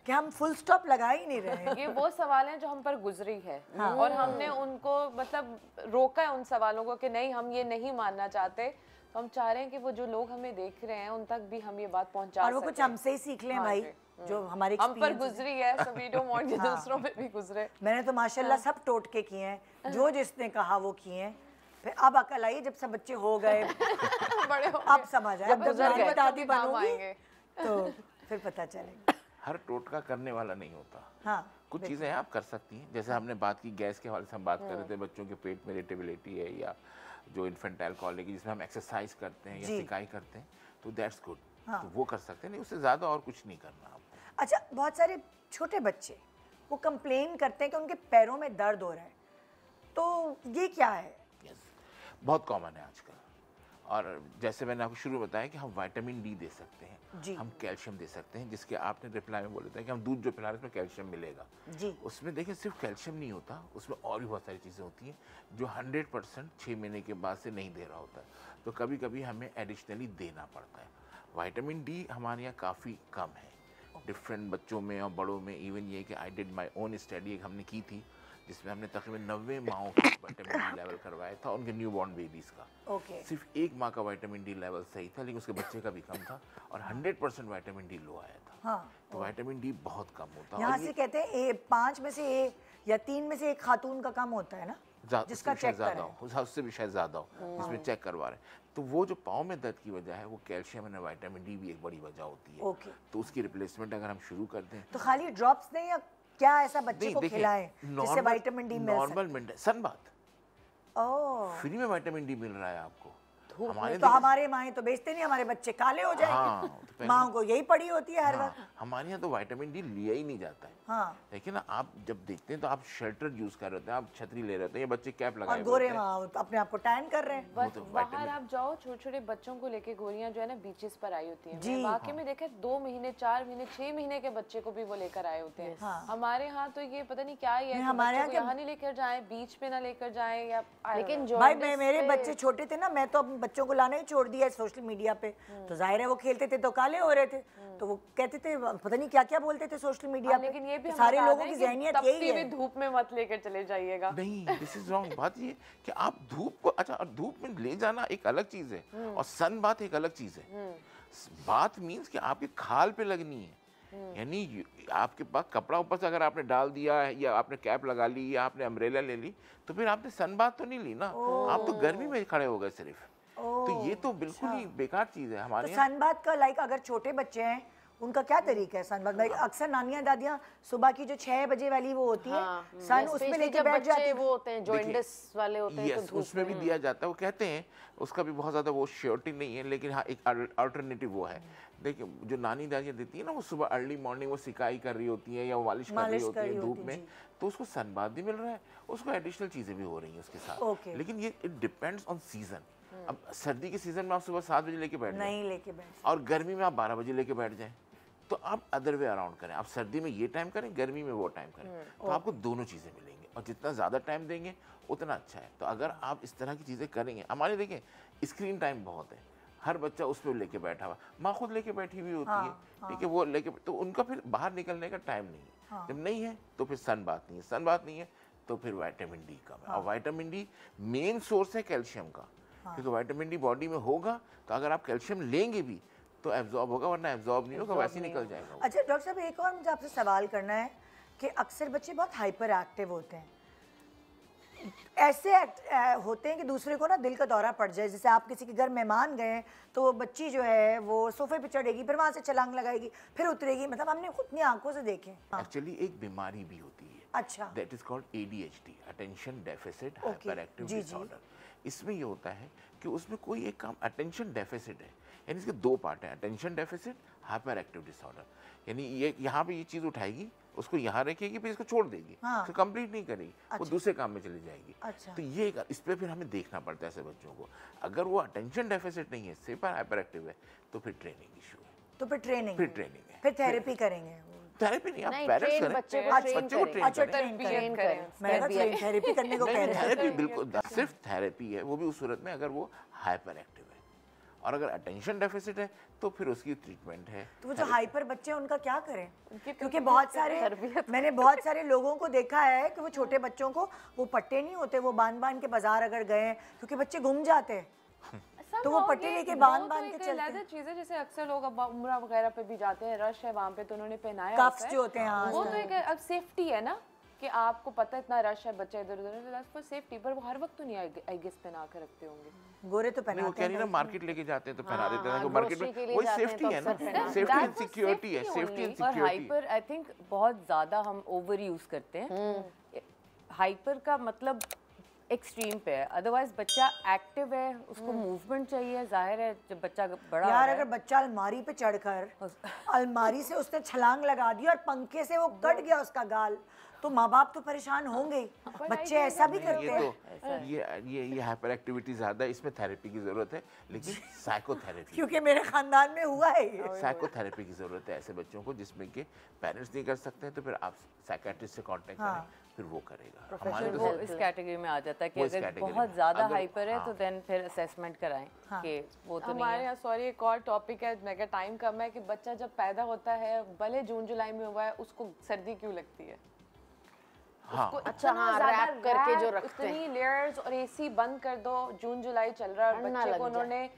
कि हम फुल स्टॉप लगा ही नहीं रहे। ये वो सवाल हैं जो हम पर गुजरी है और हमने उनको मतलब रोका है उन सवालों को कि नहीं हम ये नहीं मानना चाहते, तो हम चाह रहे हैं कि वो जो लोग हमें देख रहे हैं उन तक भी हम ये बात पहुंचा और वो कुछ हमसे ही सीख लें हाँ भाई, जी। जो हमारे हम पर experiences हैं। गुजरी है, so we don't want कि दूसरों पे भी गुजरे। मैंने तो माशाल्लाह सब टोटके किए हैं, जो जिसने कहा वो किए हैं। फिर अब अकल आई जब सब बच्चे हो गए, बड़े हो अब समझ आया, अब जब गुजर गए, मैं दादी बच्चों के काम बनूंगी आएंगे। तो फिर पता चलेगा। हर टोटका करने वाला नहीं होता। हाँ, कुछ चीज़ें आप कर सकती हैं, जैसे हमने बात की गैस के हवाले से हम बात कर रहे थे, बच्चों के पेट में इरिटेबिलिटी है, या जो इन्फेंटाइल कॉलिक जिसमें हम एक्सरसाइज करते हैं या जी। सिकाई करते हैं, तो दैट्स गुड, हाँ। तो वो कर सकते हैं, नहीं उससे ज़्यादा और कुछ नहीं करना आपको। अच्छा बहुत सारे छोटे बच्चे वो कंप्लेन करते हैं कि उनके पैरों में दर्द हो रहा है, तो ये क्या है? यस, बहुत कॉमन है आजकल, और जैसे मैंने आपको शुरू में बताया कि हम विटामिन डी दे सकते हैं, जी। हम कैल्शियम दे सकते हैं, जिसके आपने रिप्लाई में बोला था कि हम दूध जो पिला रहे हैं उसमें कैल्शियम मिलेगा। जी। उसमें देखिए सिर्फ कैल्शियम नहीं होता, उसमें और भी बहुत सारी चीज़ें होती हैं जो 100% 6 महीने के बाद से नहीं दे रहा होता है, तो कभी कभी हमें एडिशनली देना पड़ता है। विटामिन डी हमारे यहाँ काफ़ी कम है डिफरेंट बच्चों में और बड़ों में। इवन ये कि I did my own study एक हमने की थी जिसमें हमने तकरीबन 90 माओं का विटामिन डी लेवल करवाया था, उनके न्यू बॉर्न बेबीज़ का। ओके। सिर्फ एक माँ का विटामिन डी लेवल सही था, लेकिन उसके बच्चे का भी कम था और 100% विटामिन डी लो आया था। हाँ। तो विटामिन डी बहुत कम होता है। यहाँ और से ये कहते हैं 5 में से या 3 में से एक खातून का कम होता है ना, जिसका चेक ज़्यादा हो, उससे भी शायद ज़्यादा हो, जिसमें चेक करवा रहे हैं। तो वो जो पाँव में दर्द की वजह है वो कैल्शियम और विटामिन डी भी एक बड़ी वजह होती है। ओके। तो उसकी रिप्लेसमेंट अगर हम शुरू कर दें तो खाली ड्रॉप्स दें या क्या ऐसा बच्चे नहीं, को देखिए, खिलाएं जिससे विटामिन डी मिल सके? नॉर्मल सनबाथ ओह, फ्री में विटामिन डी मिल रहा है आपको। तो हमारे माएँ तो बेचते नहीं, हमारे बच्चे काले हो जाएंगे। हाँ, तो पहले- माँ को यही पड़ी होती है हर हाँ, वक्त। हमारे यहाँ तो विटामिन डी लिया ही नहीं जाता है। हाँ। देखिए ना, आप जब देखते हैं तो आप शेल्टर यूज कर रहे होते हैं, आप छतरी ले रहे होते हैं, ये बच्चे कैप लगाए और हुए गोरे होते हैं। वहाँ अपने आप को टैन कर रहे हैं। वो तो बाहर vitamin- आप जाओ, छोटे छोटे बच्चों को लेके गोरियां जो है ना बीचेस पर आई होती हैं। जी। मैं वाकई में देखे 2 महीने 4 महीने 6 महीने के बच्चे को भी वो लेकर आए होते हैं। हाँ। हमारे यहाँ तो ये पता नहीं क्या ही है नहीं, कि हमारे बच्चों यहाँ को क्या- यहाँ नहीं लेकर जाएं, बीच पे ना लेकर जाएं या लेकिन भाई jaundice मेरे पे- बच्चे छोटे थे ना, मैं तो अपने बच्चों को लाना ही छोड़ दिया सोशल मीडिया पे। तो जाहिर है वो खेलते थे तो काले हो रहे थे, तो वो कहते थे पता नहीं क्या क्या बोलते थे सोशल मीडिया पे। लेकिन ये भी तो हम सारे बता लोगों दें की कि जहनियत तपती यही हुई है। धूप में मत लेकर चले जाइएगा। नहीं, दिस इज रॉन्ग। बात ये कि आप धूप को, अच्छा, और धूप में ले जाना एक अलग चीज है और सन बात एक अलग चीज है। बात मीन्स कि आपके खाल पे लगनी है, यानी आपके पास कपड़ा ऊपर से अगर आपने डाल दिया है या आपने कैप लगा ली या आपने अम्ब्रेला ले ली, तो फिर आपने सन बात तो नहीं ली ना, आप तो गर्मी में खड़े हो गए सिर्फ। तो ये तो बिल्कुल ही बेकार चीज है हमारे तो यहाँ। सनबाथ का लाइक अगर छोटे बच्चे हैं उनका क्या तरीका है सनबाथ? लाइक अक्सर नानियां दादियां सुबह की जो 6 बजे वाली वो होती है, सन उसमें Especially लेके जब बैठ बच्चे जाते हैं। वो होते हैं जॉइंटिस वाले होते हैं, तो यस, धूप उसमें भी दिया जाता है। वो कहते हैं उसका भी बहुत ज़्यादा वो श्योरिटी नहीं है, लेकिन हाँ एक अल्टरनेटिव वो है। देखिए जो नानी दादियाँ देती है ना, वो सुबह अर्ली मॉर्निंग वो सिकाई कर रही होती है या वो मालिश कर रही होती है धूप में, तो उसको सनबाथ भी मिल रहा है, उसको एडिशनल चीज़ें भी हो रही हैं उसके साथ। Okay. लेकिन ये इट डिपेंड्स ऑन सीजन। अब सर्दी के सीजन में आप सुबह 7 बजे लेके बैठ जाएं नहीं लेके बैठ। और गर्मी में आप 12 बजे लेके बैठ जाएं, तो आप अदर वे अराउंड करें। आप सर्दी में ये टाइम करें, गर्मी में वो टाइम करें, तो आपको दोनों चीज़ें मिलेंगी और जितना ज़्यादा टाइम देंगे उतना अच्छा है। तो अगर आप इस तरह की चीज़ें करेंगे, हमारे देखें स्क्रीन टाइम बहुत है, हर बच्चा उस पर लेके बैठा हुआ, माँ खुद लेके बैठी हुई होती है, ठीक है, वो लेके, तो उनका फिर बाहर निकलने का टाइम नहीं है। जब नहीं है तो फिर सन बात नहीं है, सन बात नहीं है तो फिर विटामिन डी कम है। और विटामिन डी मेन सोर्स है कैल्शियम का, क्योंकि विटामिन डी बॉडी में होगा तो अगर आप कैल्शियम लेंगे भी तो एब्जॉर्ब होगा, वरना एब्जॉर्ब नहीं होगा, वैसे निकल जाएगा वो। अच्छा डॉक्टर साहब, एक और मुझे आपसे सवाल करना है कि अक्सर बच्चे बहुत हाइपर एक्टिव होते हैं, ऐसे होते हैं कि दूसरे को ना दिल का दौरा पड़ जाए। जैसे आप किसी के घर मेहमान गए तो वो बच्ची जो है वो सोफे पे चढ़ेगी, फिर वहाँ से छलांग लगाएगी, फिर उतरेगी, मतलब हमने अपनी आंखों से देखे। एक्चुअली एक बीमारी भी होती है, अच्छा। That is called ADHD, attention deficit Okay. Hyper active जी, जी। डिसऑर्डर। इसमें ये होता है कि उसमें कोई एक काम अटेंशन डेफिसिट है, यानी इसके 2 पार्ट हैं, attention deficit, hyper active disorder. यानी ये यहाँ पे ये चीज़ उठाएगी, उसको यहाँ रखेगी, फिर इसको छोड़ देगी, हाँ। इसको कंप्लीट नहीं करेगी, वो दूसरे काम में चली जाएगी। अच्छा। तो ये इस पर फिर हमें देखना पड़ता है ऐसे बच्चों को। अगर वो अटेंशन डेफिसिट नहीं है, सिर्फ हाइपर एक्टिव है, तो फिर ट्रेनिंग इशू है, तो फिर ट्रेनिंग है, फिर थेरेपी करेंगे। थेरेपी नहीं, आप नहीं, पेरेंट्स train करें, बच्चे को बच्चे train को करें। train अच्छा करें। ट्रेन ट्रेन करें, करें। मैं थेरेपी करने को कह नहीं, रहे हैं। थेरेपी बिल्कुल सिर्फ थेरेपी है, वो भी उस सूरत में अगर वो हाइपर एक्टिव है, और अगर अटेंशन डेफिसिट है तो फिर उसकी ट्रीटमेंट है। तो वो जो हाइपर बच्चे हैं उनका क्या करें? क्योंकि बहुत सारे मैंने बहुत सारे लोगों को देखा है कि वो छोटे बच्चों को वो पट्टे नहीं होते, वो बांध के बाजार अगर गए, क्योंकि बच्चे घूम जाते हैं, तो वो पट्टे लेके बांध के चलते हैं। चीजें जैसे अक्सर लोग अब उम्रा वगैरह पे भी जाते हैं, रश है वहाँ पे, तो उन्होंने पहनाया कफ्स होता है। जो होते हैं, हाँ, वो तो एक अब सेफ्टी है ना, कि आपको पता है इतना रश है, बच्चा इधर उधर फॉर सेफ्टी, पर वो हर वक्त तो नहीं आई गेस पहना के रखते होंगे। गोरे तो नहीं, वो पहनाते कह रही हैं ना मार्केट लेके जाते हैं तो पहना देते हैं, हाँ, तो मार्केट grocery के में लिए वही जाते हैं सेफ्टी तो है ना, अक्सर पहना safety That and was security है, safety सेफ्टी एंड only. और सिक्योरिटी। हाइपर आई थिंक बहुत ज़्यादा हम ओवर यूज़ करते हैं। हाइपर का मतलब एक्सट्रीम पे है। अदरवाइज बच्चा एक्टिव है, उसको मूवमेंट चाहिए। जाहिर है जब बच्चा बड़ा हो यार रहा अगर है, बच्चा अलमारी पे चढ़कर अलमारी से उसने छलांग लगा दी और पंखे से वो कट गया उसका गाल, तो माँ बाप तो परेशान होंगे ही। बच्चे ऐसा भी करते ये हैं तो ये हाइपर एक्टिविटी ज़्यादा है, इसमें थेरेपी की ज़रूरत है, लेकिन साइकोथेरेपी क्योंकि मेरे खानदान में हुआ है ये। साइकोथेरेपी की ज़रूरत है ऐसे बच्चों को जिसमें कि पेरेंट्स नहीं कर सकते हैं, तो फिर आप साइकेट्रिस्ट से कांटेक्ट करें, फिर वो करेगा। हमारे वो इस कैटेगरी में आ जाता है कि वो इस अगर कैटेगरी बहुत में, ज़्यादा अगर- हाइपर है तो हाँ। देन फिर असेसमेंट कराएं कि वो तो नहीं हमारे है। यहाँ सॉरी एक और टॉपिक है, मैं टाइम कम है, कि बच्चा जब पैदा होता है भले जून जुलाई में हुआ है, उसको सर्दी क्यों लगती है? हाँ अच्छा, हाँ, रैप करके जो रखते हैं। इतनी लेयर्स और एसी बंद कर दो, जून जुलाई चल रहा है और ठंडा बच्चे लग को जाए। उन्होंने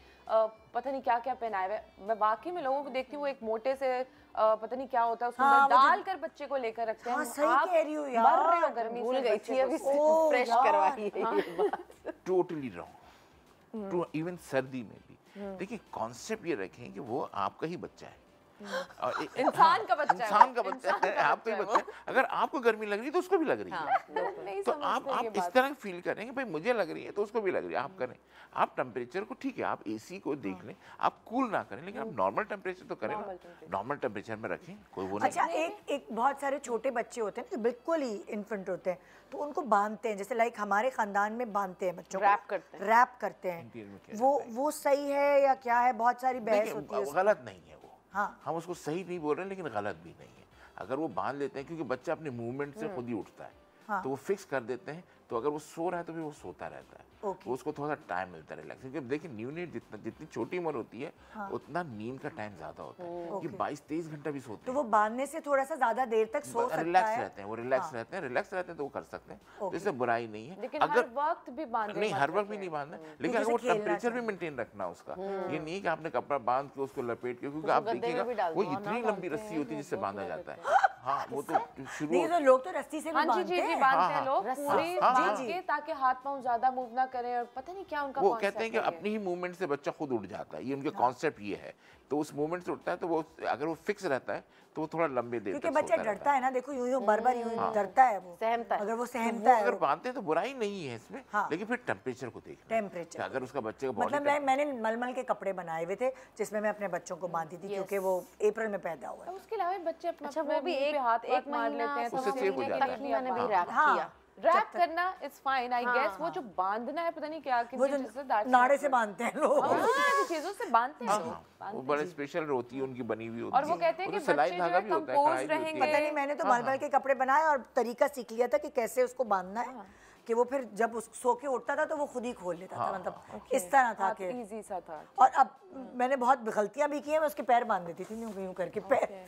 पता नहीं क्या क्या पहनाए हुए। मैं वाकई में लोगों को देखती हूँ, वो एक मोटे से पता नहीं क्या होता है उसको हाँ, वो जो- डाल कर बच्चे को लेकर रखते हैं। हाँ, सही आप कह रही हो यार। मर रहे हो गर्मी भूल से गई बच्चे थी को अभी ओह, फ्रेश यार। करवाई है ये बात। Totally wrong. टू इवन सर्दी में भी देखिए, कॉन्सेप्ट ये रखें कि वो आपका ही बच्चा है। और इंसान का बच्चा है इंसान वो, का बच्चा इंसान है, का आपका ही बच्चा है बच्चा है। अगर आपको गर्मी लग रही है तो उसको भी लग रही है। नहीं तो आप समझते ये इस बात। तरह फील करें कि भाई मुझे लग रही है तो उसको भी लग रही है, आप करें। आप टेम्परेचर को ठीक है, आप एसी को देख लें, आप कूल ना करें, लेकिन आप नॉर्मल टेम्परेचर तो करें ना, नॉर्मल टेम्परेचर में रखें, कोई वो नहीं। अच्छा, एक बहुत सारे छोटे बच्चे होते हैं ना, जो बिल्कुल ही इन्फेंट होते हैं, तो उनको बांधते हैं, जैसे लाइक हमारे खानदान में बांधते हैं बच्चों को, रैप करते हैं। रैप करते इंडियन में हैं। क्या वो सही है या क्या है? बहुत सारी बहस देखिए, होती है उसमें। गलत नहीं है वो। हाँ। हम उसको सही नहीं बोल रहे हैं, लेकिन गलत भी नहीं है। अगर वो बांध लेते हैं, क्योंकि बच्चा अपने मूवमेंट से खुद ही उठता है, हाँ। तो वो फिक्स कर देते हैं, तो अगर वो सो रहा है तो फिर वो सोता रहता है। ओके। तो उसको थोड़ा सा टाइम मिलता है रिलैक्स, क्योंकि देखिए न्यूनेट जितनी छोटी उम्र होती है, उतना नींद का टाइम ज्यादा होता है। ये 22-23 घंटा भी सोते तो हैं। वो बांधने से थोड़ा सा ज्यादा देर तक सो सकता रिलैक्स है। रहते हैं, वो रिलैक्स रहते हैं, रिलैक्स रहते हैं तो वो कर सकते हैं, तो इससे बुराई नहीं है। लेकिन हर वक्त भी बांधे नहीं, मत हर वक्त भी रखें। नहीं बांधना, लेकिन अगर उसे वो खेलना टेम्परेचर भी मेंटेन रखना उसका। ये नहीं है कि आपने कपड़ा बांध के उसको लपेट के, क्योंकि आप गद्दे में देखिएगा भी डाल वो दो, इतनी लंबी रस्सी होती है जिससे बांधा जाता है। हाँ, वो तो शुरू नहीं, तो लोग तो रस्सी से भी हाँ जी बांधते जी जी, हैं। बांधते हैं हाँ, लोग रस्सा। पूरी हाँ, बांध जी, के, ताकि हाथ पांव ज्यादा मूव ना करें, और पता नहीं क्या उनका वो concept कहते हैं कि है ये। अपनी ही मूवमेंट से बच्चा खुद उठ जाता है, ये उनके कॉन्सेप्ट ये है। तो उस मूवमेंट से उठता है, तो वो अगर वो फिक्स रहता है तो वो थोड़ा लंबे देर क्योंकि तक बच्चा सोता रहता डरता है ना, देखो यूं यूं बार बार यूं डरता है वो, सहमता है। अगर वो वो सहमता है अगर बांधते हैं तो बुराई नहीं है इसमें, हाँ। लेकिन फिर टेम्परेचर को देखना। टेम्परेचर कि अगर उसका बच्चे का बॉडी मतलब मैंने मलमल के कपड़े बनाए हुए थे जिसमें मैं अपने बच्चों को बांधती थी, क्योंकि वो अप्रैल में पैदा हुआ है। उसके अलावा बच्चे अपना अच्छा, अपने वो भी मुंह पे एक हाथ एक मार महीना लेते हैं, तो उससे हम सेफ हो महीने जाता तक है। नहीं मैंने भी आप रैप हाँ। किया। रैप करना इट्स फाइन, आई हाँ, गेस। वो जो बांधना है, पता नहीं क्या वो किसी जो चीज़ से, that's नाड़े not से good। बांधते हैं लोग। हाँ, ऐसी चीजों से बांधते हैं लोग। हाँ, वो बड़े स्पेशल होती है, उनकी बनी हुई होती और है। वो कहते हैं कि उसमें सिलाई बच्चे जो धागा है भी होता है, कंपोज कढ़ाई भी होती है। रहेंगे। पता नहीं, मैंने तो मलमल के कपड़े बनाए और तरीका सीख लिया था कि कैसे उसको बांधना है, कि वो फिर जब उस सो के उठता था तो वो खुद ही खोल लेता था, मतलब इस तरह था कि। इजी सा था। और अब मैंने बहुत गलतियां भी की हैं, मैं उसके पैर बांध देती थी यूं यूं करके पैर।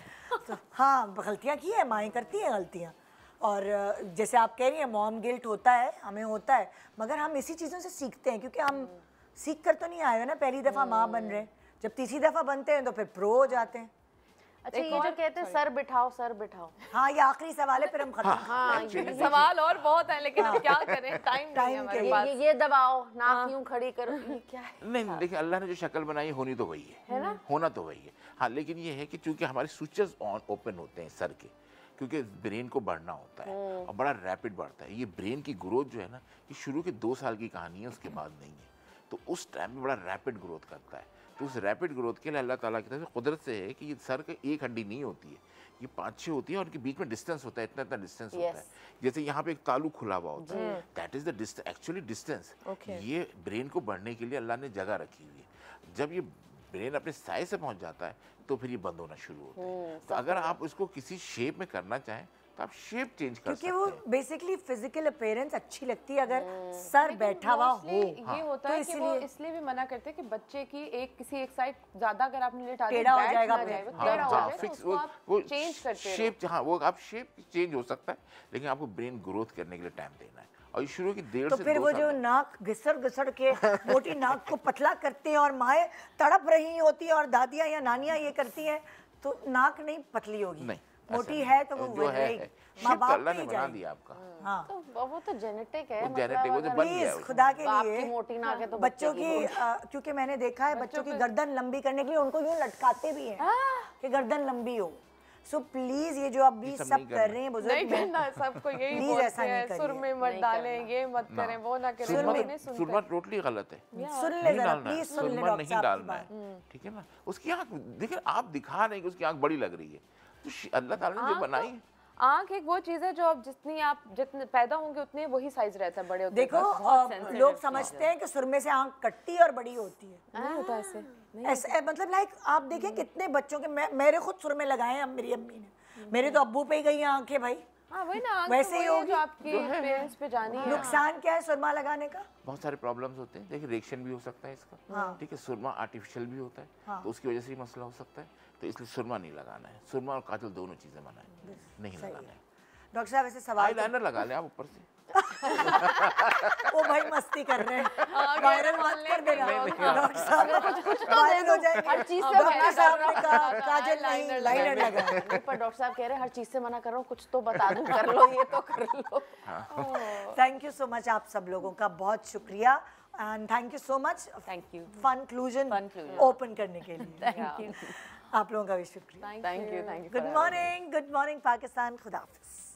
तो हाँ, गलतियां की है, माएँ करती हैं गलतियां। और जैसे आप कह रही हैं, मॉम गिल्ट होता है, हमें होता है, मगर हम इसी चीज़ों से सीखते हैं, क्योंकि हम सीख कर तो नहीं आए हो ना, पहली दफ़ा माँ बन रहे हैं। जब तीसरी दफ़ा बनते हैं तो फिर प्रो हो जाते हैं। अच्छा, ये जो कहते हैं सर बिठाओ, सर बिठाओ, हाँ, ये आखिरी सवाल है, फिर हम खत्म। हाँ, सवाल और बहुत है, लेकिन हम क्या करें, टाइम नहीं है हमारे के पास। ये दबाओ, नाक यूं खड़ी करो, ये क्या है? नहीं, देखिए अल्लाह ने जो शक्ल बनाई है, होनी तो वही है ना, होना तो वही है। हाँ, लेकिन ये है कि चूंकि हमारे स्विचेस ऑन ओपन होते हैं सर के, क्योंकि ब्रेन को बढ़ना होता है और बड़ा रैपिड बढ़ता है। ये ब्रेन की ग्रोथ जो है ना, ये शुरू के 2 साल की कहानी है, उसके बाद नहीं है। तो उस टाइम में बड़ा रैपिड ग्रोथ करता है। तो उस रैपिड ग्रोथ के लिए अल्लाह ताला की तरफ से कुदरत से है कि ये सर की एक हड्डी नहीं होती है, ये 5-6 होती है, और उनके बीच में डिस्टेंस होता है, इतना इतना डिस्टेंस होता है। जैसे यहाँ पे एक तालू खुला हुआ होता है, that is the distance, actually distance. ये ब्रेन को बढ़ने के लिए अल्लाह ने जगह रखी हुई है। जब ये ब्रेन अपने साइज से पहुंच जाता है तो फिर ये बंद होना शुरू होता है। तो अगर आप इसको किसी शेप में करना चाहें तो आप शेप चेंज कर सकते क्योंकि वो हैं। बेसिकली फिजिकल अपीयरेंस अच्छी लगती है अगर सर बैठा हुआ हो। ये होता तो है कि वो इसलिए- इसलिए भी मना करते हैं कि बच्चे की किसी एक साइड ज्यादा अगर आपने लेटा दिया, टेढ़ा हो बैठ जाएगा ना फिर। जाए, वो हाँ, टेढ़ा हो हाँ, जाए, तो फिक्स उसको आप चेंज करते रहो। शेप, हाँ, वो आप शेप चेंज हो सकता है, लेकिन आपको ब्रेन ग्रोथ करने के लिए टाइम देना है। और ये शुरू की देर तो से फिर 2 वो साल जो तक। नाक घिसड़ घिसड़ के मोटी नाक को पतला करते हैं और माएँ तड़प रही होती हैं और दादियाँ या नानियाँ ये करती हैं, तो नाक नहीं पतली होगी, नहीं, मोटी ऐसा है नहीं। तो वो जो है रहेगी। शेप माँ तो बाप अल्लाह ने नहीं बना जाएगी। दिया आपका। हाँ, तो वो तो जेनेटिक है, वो मतलब genetic, वो जो अगर बन गया है प्लीज वो। खुदा के बाप लिए की मोटी नाक है तो बच्चों बच्चे की क्योंकि मैंने देखा है बच्चों की गर्दन लंबी करने के लिए उनको यूं लटकाते भी हैं कि गर्दन लंबी हो, सो प्लीज ये जो अभी ये सब सब नहीं कर करना। रहे हैं नहीं बुजुर्ग करना, सबको यही Please बोलते ऐसा नहीं हैं, करिए। सुरमे मत नहीं डालें, करना। ये मत करें, वो ना करें, सुरमा- लोग नहीं सुनते। सुरमा टोटली गलत है, सुन ले नहीं जरा डालना है, प्लीज सुन ले सुरमा डॉक्टर नहीं साहब की डालना बात है, ठीक है ना। उसकी आँख देखिए, आप दिखा रहे हैं कि उसकी आँख बड़ी लग रही है, तो अल्लाह ताला ने जो बनाई है, आँख एक वो चीज है जो आप जितने पैदा होंगे उतने वही साइज रहता है बड़े होते देखो तक। लोग समझते हैं कि सुरमे से आंख कटती है और बड़ी होती है नहीं होता ऐसे। ऐसे मतलब लाइक आप देखें कितने बच्चों के मेरे खुद सुरमे लगाए हैं मेरी अम्मी ने, मेरे तो अब्बू पे ही गई हैं आंखें भाई। हाँ वही ना, आँख वैसे तो ही वही है होगी। जो आपकी पेरेंट्स पे जानी है। नुकसान क्या है सुरमा लगाने का? बहुत सारे प्रॉब्लम्स होते हैं। देखिए रिएक्शन भी हो सकता है इसका, ठीक है। सुरमा आर्टिफिशियल भी होता है, तो उसकी वजह से ही मसला हो सकता है, तो इसलिए सुरमा नहीं लगाना है। सुरमा और काजल दोनों चीज़ें मना है, नहीं लगाना है। डॉक्टर साहब ऐसे सवाल आईलाइनर लगा लें आप ऊपर से। वो भाई मस्ती कर रहे हैं, वायरल मत कर देना डॉक्टर साहब, कुछ वायरल हो जाएंगे। हर चीज से डॉक्टर मना साहब कर ने कहा काजल नहीं लाइनर लगा। नहीं, पर डॉक्टर साहब कह रहे हैं हर चीज से मना कर रहा हूँ, कुछ तो बता दूं, कर लो ये तो कर लो। थैंक यू सो मच आप सब लोगों का, बहुत शुक्रिया and thank you so much. Thank you. फनक्लूजन ओपन करने के लिए थैंक यू। आप लोगों का भी शुक्रिया। Thank you good morning Pakistan, खुदा हाफिज़।